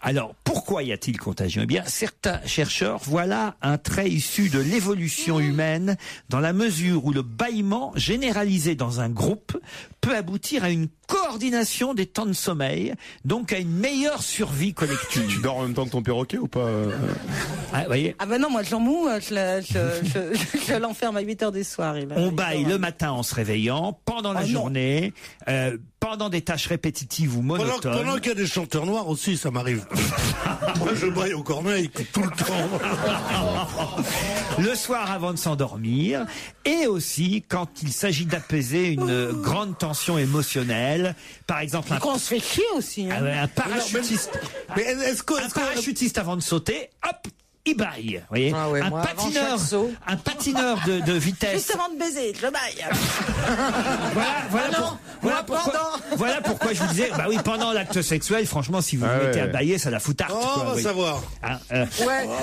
Alors, pourquoi y a-t-il contagion? Eh bien, certains chercheurs voient là un trait issu de l'évolution humaine, dans la mesure où le bâillement généralisé dans un groupe peut aboutir à une coordination des temps de sommeil, donc à une meilleure survie collective. Tu dors en même temps que ton perroquet ou pas? Voyez. Ah ben non, moi Jean Mou, je l'enferme à 8h du soir. On baille le matin en se réveillant, pendant la journée, pendant des tâches répétitives ou monotones. Pendant qu'il y a des chanteurs noirs aussi, ça m'arrive. Moi je baille au corneille tout le temps. Le soir avant de s'endormir, et aussi quand il s'agit d'apaiser une grande tension émotionnelle. Par exemple, on se fait chier aussi. Hein. Un parachutiste. Mais un parachutiste avant de sauter, hop, il baille. Vous voyez, un patineur de vitesse. Juste avant de baiser, je baille. Voilà pourquoi je vous disais, bah oui, pendant l'acte sexuel, franchement, si vous vous mettez à bailler, ça la fout tarte. On va savoir.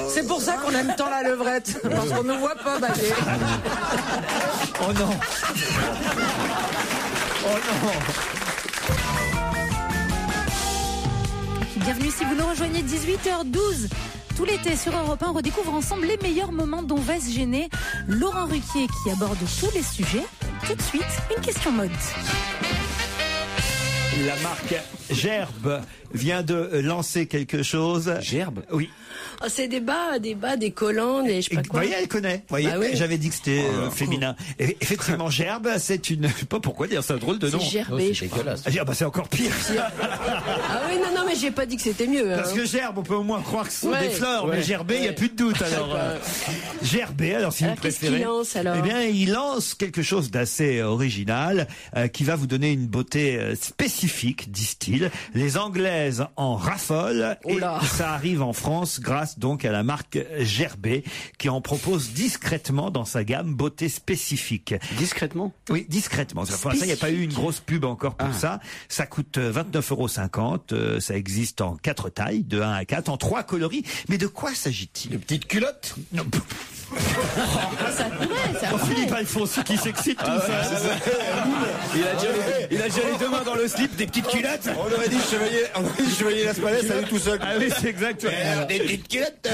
C'est pour ça qu'on aime tant la levrette, parce qu'on ne voit pas bailler. Oh non. Oh non. Bienvenue si vous nous rejoignez, 18h12. Tout l'été sur Europe 1, on redécouvre ensemble les meilleurs moments dont va se gêner Laurent Ruquier qui aborde tous les sujets. Tout de suite, une question mode. La marque Gerbe vient de lancer quelque chose. Gerbe? Oui. Oh, c'est des bas, des collants, des je sais pas quoi. Vous voyez, elle connaît. Vous voyez, j'avais dit que c'était féminin. Et effectivement, Gerbe, c'est une... Je sais pas pourquoi dire, c'est un drôle de nom. C'est Gerbé, je crois. C'est encore pire. Ah oui, non, mais j'ai pas dit que c'était mieux. Parce que Gerbe, on peut au moins croire que ce sont des fleurs, mais Gerbé, il n'y a plus de doute. Alors, Gerbé, alors si vous préférez. Qu'est-ce qu'il lance alors? Eh bien, il lance quelque chose d'assez original, qui va vous donner une beauté spécifique, disent-ils. s'agit-il? Les Anglaises en raffolent et ça arrive en France grâce donc à la marque Gerbet qui en propose discrètement dans sa gamme beauté spécifique. Discrètement? Oui, discrètement. Pour l'instant, il n'y a pas eu une grosse pub encore pour ça. Ça coûte 29,50 €. Ça existe en 4 tailles, de 1 à 4, en 3 coloris. Mais de quoi s'agit-il? De petites culottes? Non. Ça pourrait, ça pourrait. Philippe Alfonsi qui s'excite tout seul. Il a déjà les deux mains dans le slip, des petites culottes. On aurait dit chevalier Las Palais, ça allait tout seul. Ah oui, c'est exactement. Des petites culottes.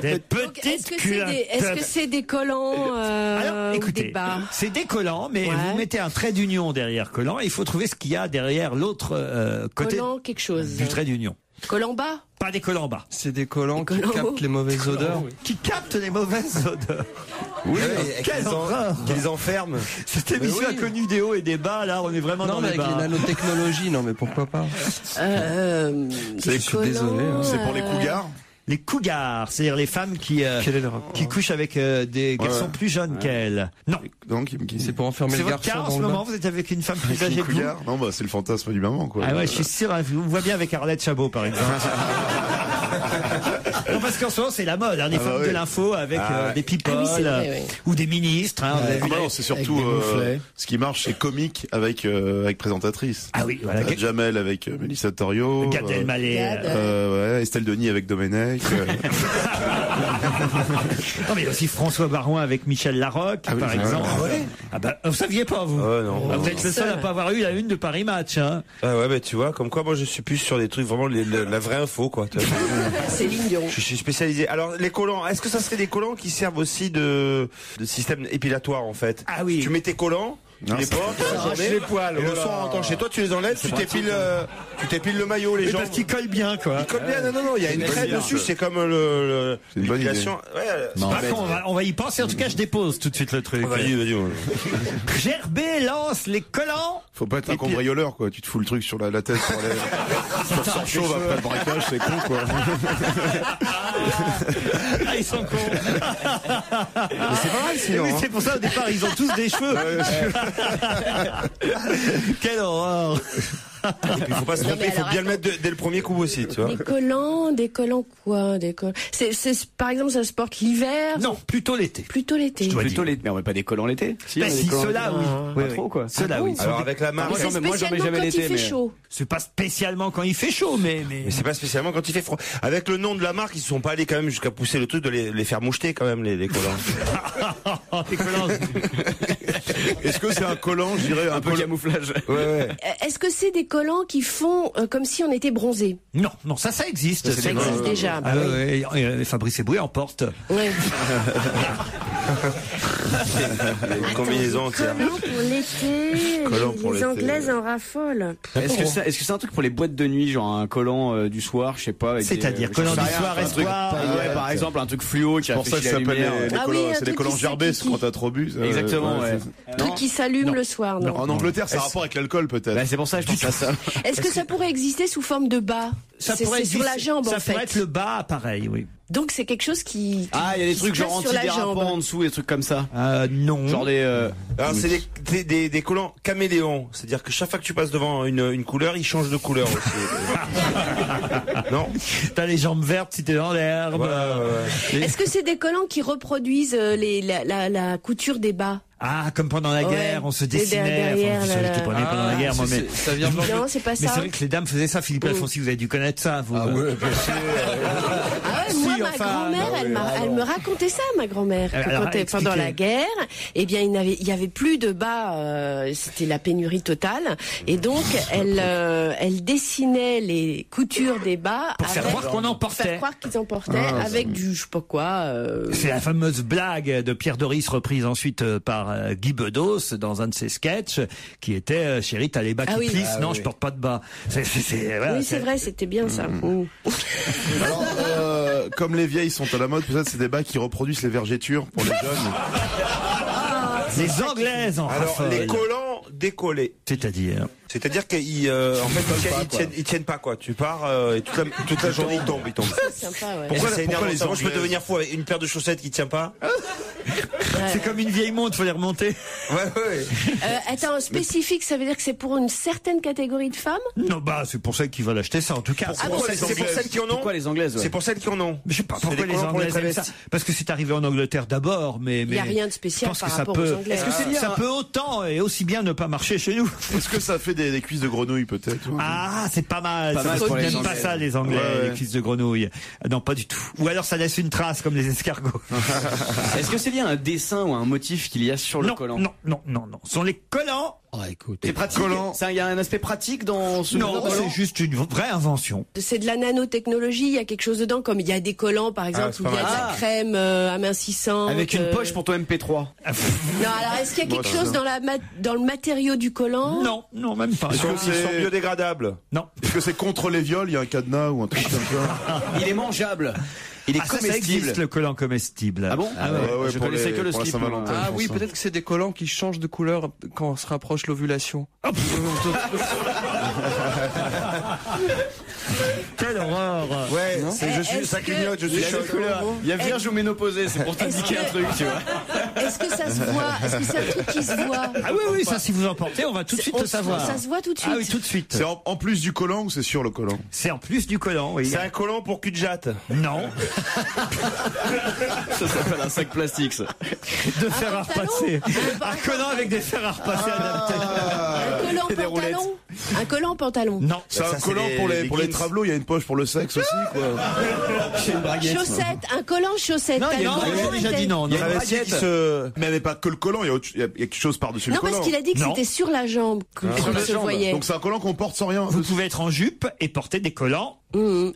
Des petites culottes. Est-ce que c'est des collants Alors, écoutez, ou des bas? c'est des collants, mais vous mettez un trait d'union derrière collant. Et il faut trouver ce qu'il y a derrière l'autre côté Collant quelque chose. du trait d'union. Collant bas? Pas des collants bas. C'est des collants qui captent les mauvaises odeurs. Qui captent les mauvaises odeurs. Oui, quelle horreur. Qu'ils enferment. Cette émission a connu des hauts et des bas. Là, on est vraiment dans les bas. Avec les nanotechnologies, non mais pourquoi pas. Désolé. C'est pour les cougars. Les cougars, c'est-à-dire les femmes qui couchent avec des garçons plus jeunes qu'elles. Non. Donc, c'est pour enfermer le garçon. C'est votre cas en ce moment, vous êtes avec une femme plus âgée que vous? Non, bah, c'est le fantasme du moment, quoi. Ah ouais, je suis sûr, hein, on voit bien avec Arlette Chabot, par exemple. Non, parce qu'en ce moment, c'est la mode, hein, des femmes de l'info avec des people, ou des ministres, hein, vous avez vu non, c'est surtout, ce qui marche, c'est comique avec présentatrice. Ah oui, voilà. Jamel avec Mélissa Torio. Gad Elmaleh. Estelle Denis avec Domenech. Non, mais il y a aussi François Barouin avec Michel Larocque, par exemple. Ah ouais? Ah bah, vous saviez pas, vous? Non. Vous êtes le seul à pas avoir eu la une de Paris Match, hein. Ah ouais, bah tu vois, comme quoi moi je suis plus sur des trucs vraiment la vraie info, quoi. Céline Dion. Je suis spécialisé. Alors les collants, est-ce que ça serait des collants qui servent aussi de système épilatoire en fait? Ah oui. Tu mets tes collants, tu les portes, les poils. et le soir en rentrant chez toi, tu les enlèves, tu t'épiles le maillot, les gens. Parce qu'il colle bien, quoi. Il colle bien, non, il y a une crème dessus, c'est comme l'épilation. On va y penser, en tout cas, je dépose tout de suite le truc. Vas-y. Gerbet lance les collants. Faut pas être un cambrioleur, quoi. Tu te fous le truc sur la tête pour aller sur chauve après le braquage, c'est con, quoi. Ah, ils sont cons. Mais c'est pas mal, sinon. C'est pour ça, au départ, ils ont tous des cheveux. Quelle horreur. Et puis faut pas se tromper, il faut bien le mettre dès le premier coup aussi, tu vois. Des collants quoi? Par exemple, ça se porte l'hiver? Non, plutôt l'été. Plutôt l'été. Plutôt l'été, mais on met pas des collants l'été. Si, ceux-là, oui. Pas trop, quoi. Ceux-là, oui. Alors avec la marque, moi j'en mets jamais l'été. Mais chaud. C'est pas spécialement quand il fait chaud, mais c'est pas spécialement quand il fait froid. Avec le nom de la marque, ils se sont pas allés quand même jusqu'à pousser le truc de les faire moucheter quand même, les collants. Les collants. Est-ce que c'est un collant, je dirais, un peu camouflage? Ouais. Est-ce que c'est des collants qui font comme si on était bronzé? Non, ça existe. Ça existe déjà. Ah oui. Fabrice Eboué en porte. Ouais. Une combinaison entière. Collant pour l'été. Les Anglaises en raffolent. Est-ce que c'est un truc pour les boîtes de nuit, genre un collant du soir, je sais pas. C'est-à-dire collant du soir, espoir. Par exemple, un truc fluo qui pour ça que ça s'appelle c'est les collants Gerbet, quand t'as trop bu. Exactement, ouais. Un truc qui s'allume le soir, non? En Angleterre, ça a rapport avec l'alcool, peut-être. C'est pour ça que je pense à ça. Est-ce que ça pourrait exister sous forme de bas? C'est sur la jambe, en fait. Ça pourrait être le bas, pareil, oui. Donc c'est quelque chose qui il y a des trucs genre antidérapants en dessous, des trucs comme ça. Non. Genre alors c'est des collants caméléons, c'est-à-dire que chaque fois que tu passes devant une couleur, ils changent de couleur aussi. Non. T'as les jambes vertes si t'es dans l'herbe. Est-ce que c'est des collants qui reproduisent la couture des bas? Ah, comme pendant la guerre, on se dessinait. Pendant la guerre, moi, mais ça vient non, c'est pas ça. Mais c'est vrai que les dames faisaient ça. Philippe Alfonsi, vous avez dû connaître ça, vous. Ah ouais, bien sûr. Moi, ma grand-mère, elle me racontait ça, ma grand-mère. Pendant la guerre, eh bien, il y avait plus de bas. C'était la pénurie totale, et donc elle dessinait les coutures des bas pour faire croire qu'on en portait. Faire croire qu'ils en portaient avec du je sais pas quoi. C'est la fameuse blague de Pierre Doris reprise ensuite par Guy Bedos dans un de ses sketchs qui était chérie, t'as les bas qui plissent. Non, je porte pas de bas. Oui, c'est vrai, c'était bien ça. Alors, comme les vieilles sont à la mode, peut-être c'est des bas qui reproduisent les vergetures pour les jeunes. Les Anglaises en raffolent. Alors, les collants décollés. C'est-à-dire C'est-à-dire qu'ils ils tiennent pas quoi. Tu pars et toute la journée ils tombent. C'est sympa, ouais. Pourquoi c'est énervant ça? Moi je peux devenir fou avec une paire de chaussettes qui tient pas. C'est comme une vieille montre, faut les remonter. Ouais. Attends, spécifique, ça veut dire que c'est pour une certaine catégorie de femmes? Non, bah c'est pour celles qui veulent acheter ça en tout cas. C'est pour celles qui en ont. Pourquoi les Anglaises? C'est pour celles qui en ont. Je sais pas pourquoi les Anglaises aiment ça. Parce que c'est arrivé en Angleterre d'abord, mais. Il n'y a rien de spécial par rapport aux Anglais. Est-ce que ça peut autant et aussi bien ne pas marcher chez nous? Est-ce que ça fait des cuisses de grenouille peut-être? Ah, c'est pas mal. Ils n'aiment pas ça les Anglais, Ouais. les cuisses de grenouille. Non, pas du tout. Ou alors ça laisse une trace comme les escargots. Est-ce que c'est bien un dessin ou un motif qu'il y a sur le collant? Non. Ce sont les collants. Écoute. C'est pratique. Il y a un aspect pratique dans ce Non, nouveau collant. c'est juste une vraie invention. C'est de la nanotechnologie, il y a quelque chose dedans, comme il y a des collants par exemple où il y a de la crème amincissante. Avec une poche pour ton MP3. Non, alors est-ce qu'il y a quelque chose dans le matériau du collant? Non, même pas. Est-ce que ils sont biodégradables? Non. Est-ce que c'est contre les viols? Il y a un cadenas ou un truc comme ça? Il est mangeable. Il est Ça comestible. existe le collant comestible. Ah bon? ouais, Je pour connaissais les- que le pour la slip. Saint-Valentin. Ah oui, peut-être que c'est des collants qui changent de couleur quand se rapproche l'ovulation. Quelle horreur. Ouais, ça Est-ce clignote, je que- suis il y a chaud. des couleurs. Il y a vierge ou ménopausée, c'est pour t'indiquer un truc, tu vois. Est-ce que ça se voit? Est-ce que c'est un truc qui se voit? Ah oui, ça si vous en portez, on va tout de suite le savoir. Ça se voit tout de suite. Ah oui, tout de suite. C'est en plus du collant ou c'est sur le collant? C'est en plus du collant, oui. C'est un collant pour cul de jatte. Non. Ça s'appelle un sac plastique, ça. De fer à repasser. Un collant avec des fers à repasser adaptés. Un collant pantalon? Un collant pantalon? Non. C'est un ça, c'est collant pour les leggings. travelots, il y a une poche pour le sexe aussi, quoi. Chaussettes, un collant chaussette. Non, il y a Pantalon, déjà dit non. Il y a un vestiaire qui se... Mais il n'y avait pas que le collant, il y a quelque chose par-dessus le Non, collant. parce qu'il a dit que Non. c'était sur la jambe que Sur ça la se jambe. voyait. Donc c'est un collant qu'on porte sans rien. Vous pouvez être en jupe et porter des collants.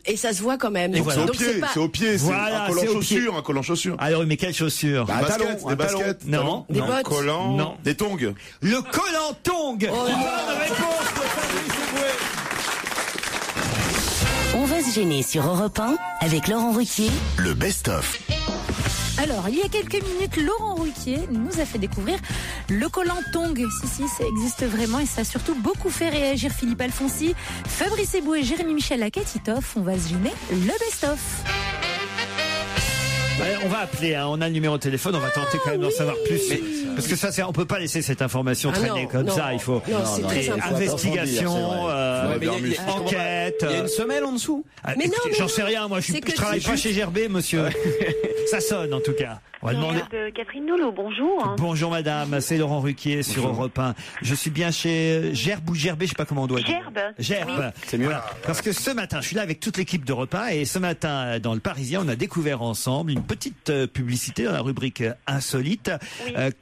Et ça se voit quand même. Et voilà. C'est au Donc pied, pas- c'est au pied, c'est Voilà, un collant c'est au pied. chaussure, un collant chaussure. Alors, mais quelles chaussures? Des baskets, des baskets. Non. Des bottes. collant. Non. Des tongs. Le collant tongue. Oh, Bonne réponse de Fabrice Eboué. On va se gêner sur Europe 1 avec Laurent Ruquier. Le best-of. Alors, il y a quelques minutes, Laurent Ruquier nous a fait découvrir le collant tongue. Si, ça existe vraiment et ça a surtout beaucoup fait réagir Philippe Alfonsi, Fabrice Eboué, Jérémy Michel à Katitoff. On va se gêner, le best-of. Ouais, on va appeler, on a le numéro de téléphone, on va tenter quand même d'en savoir plus. Parce que ça, on peut pas laisser cette information traîner non, comme non. ça. Il faut Non, c'est très important. investigation, enquête. Il y a une semelle en dessous. Mais non, mais J'en non. sais rien, moi je C'est que travaille c'est pas juste- chez Gerbet, monsieur. Ça sonne en tout cas. On va demander. De Catherine Nolot, bonjour. Bonjour madame, c'est Laurent Ruquier sur Europe 1. Je suis bien chez Gerbe ou Gerbet, je sais pas comment on doit dire. Gerbe. Gerbe. C'est mieux. Voilà. Parce que ce matin, je suis là avec toute l'équipe d'Europe 1 et ce matin, dans le Parisien, on a découvert ensemble une petite publicité dans la rubrique Insolite,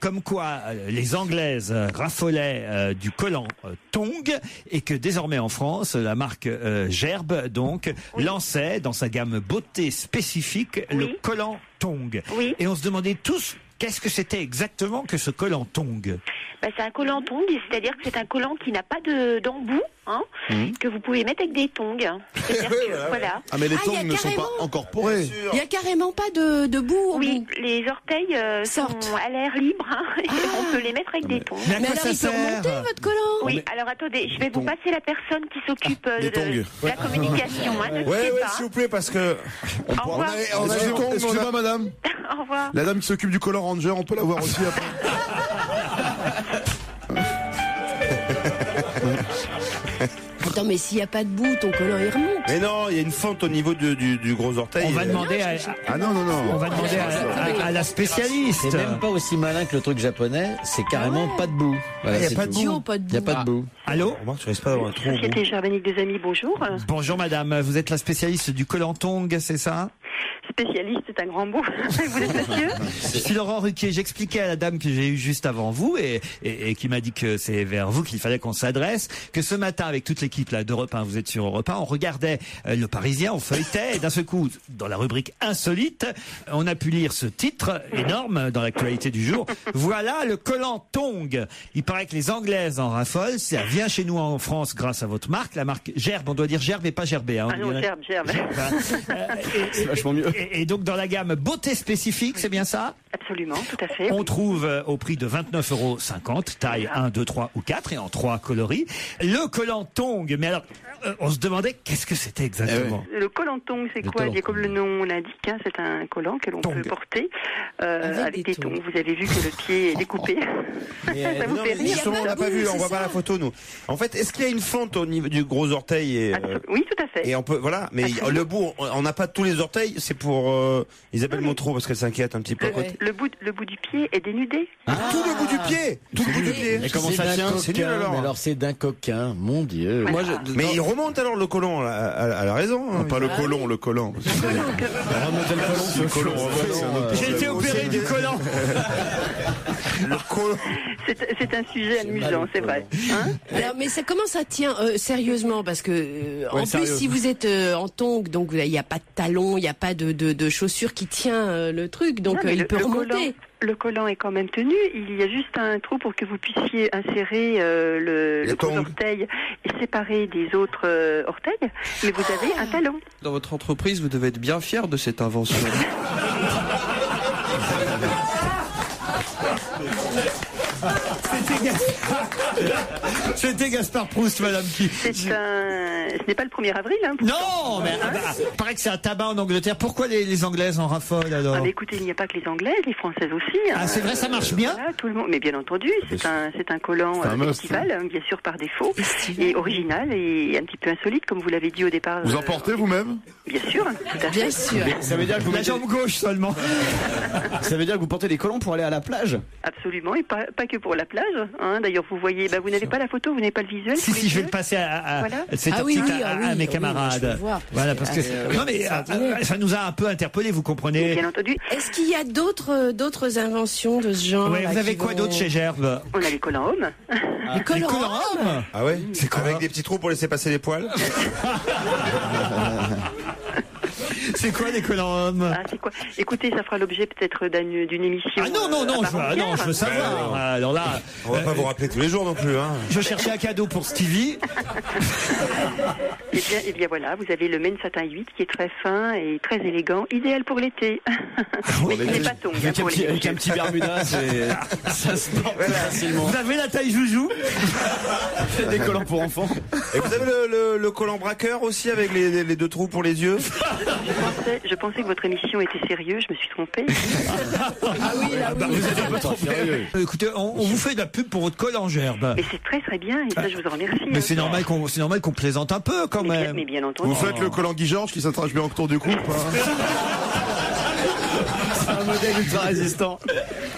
comme quoi les Anglaises raffolaient du collant Tongue et que désormais en France, la marque Gerbe donc lançait dans sa gamme beauté spécifique le collant Tongue. Et on se demandait tous qu'est-ce que c'était exactement que ce collant Tongue. Bah, c'est un collant tongue, c'est-à-dire que c'est un collant qui n'a pas d'embout, que vous pouvez mettre avec des tongs. C'est-à-dire que, voilà. Ah mais les il y a tongs ne sont pas carrément- incorporés. Il y a carrément pas de bout. Oui, les orteils sont à l'air libre, et on peut les mettre avec des tongs. Mais à quoi ça il peut remonter sert votre collant. Oui, alors attendez, je vais vous passer la personne qui s'occupe de la communication, ne quittez Ouais, pas. s'il vous plaît, parce que... Au revoir. Excusez-moi madame. Au revoir. La dame qui s'occupe du collant Ranger, on peut la voir aussi après. Attends, mais s'il n'y a pas de bout, ton collant il remonte. Mais non, il y a une fente au niveau du gros orteil. On va demander à, Ah non. on va demander à la spécialiste. C'est même pas aussi malin que le truc japonais, c'est carrément pas de bout. Voilà, Il y a c'est pas de tout. bout. Pas de Il y a pas de bout. Allô? Remarque, tu risques pas d'avoir un trou au bout. Société Germanique des Amis, bonjour. Bonjour madame, vous êtes la spécialiste du collant Tongue, c'est ça? Spécialiste, c'est un grand mot. Vous êtes monsieur? Je suis Laurent Ruquier, j'expliquais à la dame que j'ai eue juste avant vous et qui m'a dit que c'est vers vous qu'il fallait qu'on s'adresse, que ce matin avec toute l'équipe là d'Europe 1, vous êtes sur Europe 1, on regardait le Parisien, on feuilletait et d'un seul coup, dans la rubrique Insolite, on a pu lire ce titre énorme dans l'actualité du jour. Voilà le collant Tongue. Il paraît que les Anglaises en raffolent, ça vient chez nous en France grâce à votre marque, la marque Gerbe, on doit dire Gerbe et pas Gerbet. Hein, Ah non, Gerbe. C'est vachement mieux. Et donc dans la gamme beauté spécifique, c'est bien ça? Absolument, tout à fait. On trouve au prix de 29,50 €, taille 1, 2, 3 ou 4 et en 3 coloris. Le collant Tong, mais alors, on se demandait qu'est-ce que c'était exactement. Le collant Tong, c'est quoi? Bien comme le nom l'indique, hein, c'est un collant que l'on peut porter avec des tongs. Vous avez vu que le pied est découpé. Ça vous fait rire. Justement, on n'a pas vu, on voit pas la photo, nous. En fait, est-ce qu'il y a une fente au niveau du gros orteil Oui, tout à fait. Et on peut, voilà, mais le bout, on n'a pas tous les orteils, c'est pour Isabelle Montreux, parce qu'elle s'inquiète un petit peu. Le bout du pied est dénudé. Tout le bout du pied. Tout le bout du pied. Et comment ça tient? C'est nul alors. Mais alors c'est d'un coquin, mon Dieu. Moi, mais il remonte alors le collant, elle a raison. Hein. Pas le colon, le collant. J'ai été opéré du collant. Le collant. C'est un sujet amusant, c'est vrai. Hein? Alors, mais comment ça tient sérieusement? Parce que en plus, si vous êtes en tongs, donc il n'y a pas de talons, il n'y a pas de chaussures qui tient le truc, donc il peut remonter. Le collant est quand même tenu. Il y a juste un trou pour que vous puissiez insérer le gros orteil et séparer des autres orteils. Mais vous avez un talon. Dans votre entreprise, vous devez être bien fier de cette invention. C'était Gaspard Proust, madame qui. Ce n'est pas le 1er avril. Hein, non, mais paraît que c'est un tabac en Angleterre. Pourquoi les Anglaises en raffolent alors? Mais écoutez, il n'y a pas que les Anglaises, les Françaises aussi. Hein. Ah, c'est vrai, ça marche bien. Voilà, tout le monde. Mais bien entendu, c'est un collant festival, bien sûr par défaut, et original et un petit peu insolite, comme vous l'avez dit au départ. Vous en portez vous-même? Bien sûr, tout à fait. Bien sûr. Ça veut dire que vous la jambe gauche seulement. Ça veut dire que vous portez des collants pour aller à la plage? Absolument, et pas que pour la plage. Hein. D'ailleurs, vous voyez, vous n'avez pas la photo, vous n'avez pas le visuel. Si, je vais le passer à mes camarades. Voilà, parce que non mais ça nous a un peu interpellés, vous comprenez. Bien entendu. Est-ce qu'il y a d'autres inventions de ce genre? Vous avez quoi d'autre chez Gerbe? On a les collants hommes. Les collants hommes? Ah ouais? Avec des petits trous pour laisser passer les poils. C'est quoi les collants hommes? C'est quoi? Écoutez, ça fera l'objet peut-être d'une émission. Ah non, je veux savoir. Alors là, on va pas vous rappeler tous les jours non plus. Hein. Je cherchais un cadeau pour Stevie. Eh bien voilà, vous avez le Men Satin 8 qui est très fin et très élégant, idéal pour l'été. Mais il n'est pas tongs. Avec un petit bermuda, ça se porte facilement. Vous avez la taille joujou? Des collants pour enfants. Et vous avez le collant braqueur aussi avec les deux trous pour les yeux? Je pensais que votre émission était sérieuse, je me suis trompée. Vous êtes un peu trop sérieux. Écoutez, on vous fait de la pub pour votre collant Gerbe. Mais c'est très bien, et ça je vous en remercie. Mais c'est normal qu'on plaisante un peu quand même. Mais bien entendu. Vous faites le collant Guy Georges qui s'attache bien autour du cou? C'est un modèle ultra résistant.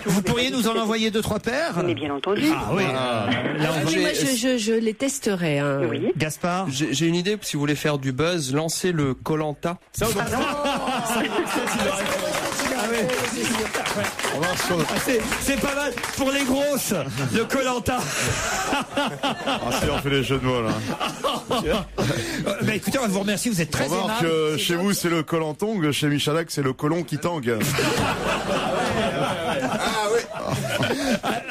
Vous pourriez nous en envoyer 2-3 paires? Mais bien entendu. Ah oui. Moi je les testerai. Hein. Oui. Gaspard? J'ai une idée, si vous voulez faire du buzz, lancez le Koh-Lanta. Ça, c'est pas mal pour les grosses, le Koh-Lanta. Si on fait les jeux de mots là. Mais écoutez, on vous remercie, vous êtes très aimable. On va voir que chez vous c'est le collant tong, chez Michalak c'est le colon qui tangue.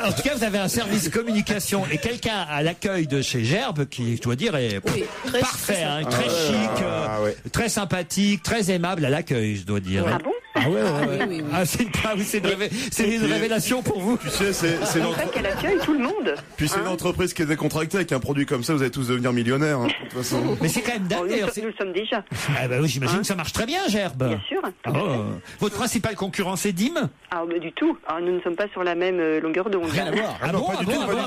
En tout cas, vous avez un service communication et quelqu'un à l'accueil de chez Gerbe qui, je dois dire, est parfait, très chic, très sympathique, très aimable à l'accueil, je dois dire. Ah bon? Ah ouais. C'est une révélation pour vous. Tu sais, c'est une entreprise qu'elle accueille tout le monde. Puis c'est une entreprise qui est décontractée avec un produit comme ça, vous allez tous devenir millionnaires. Hein, de toute façon. Mais c'est quand même dingue. Nous le sommes déjà. Ah bah oui, j'imagine que ça marche très bien, Gerbe. Bien sûr. Votre principal concurrent, c'est Dim? Ah du tout. Nous ne sommes pas sur la même longueur d'onde. Rien à voir. Ah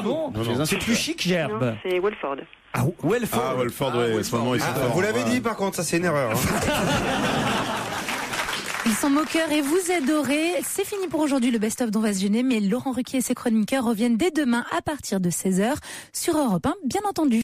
bon. C'est plus chic, Gerbe. Non, c'est Welford. Welford, oui, à ce moment, ils sont forts. Vous l'avez dit, par contre, ça c'est une erreur. Ils sont moqueurs et vous adorez. C'est fini pour aujourd'hui, le best-of d'On va se gêner, mais Laurent Ruquier et ses chroniqueurs reviennent dès demain à partir de 16h sur Europe 1, bien entendu.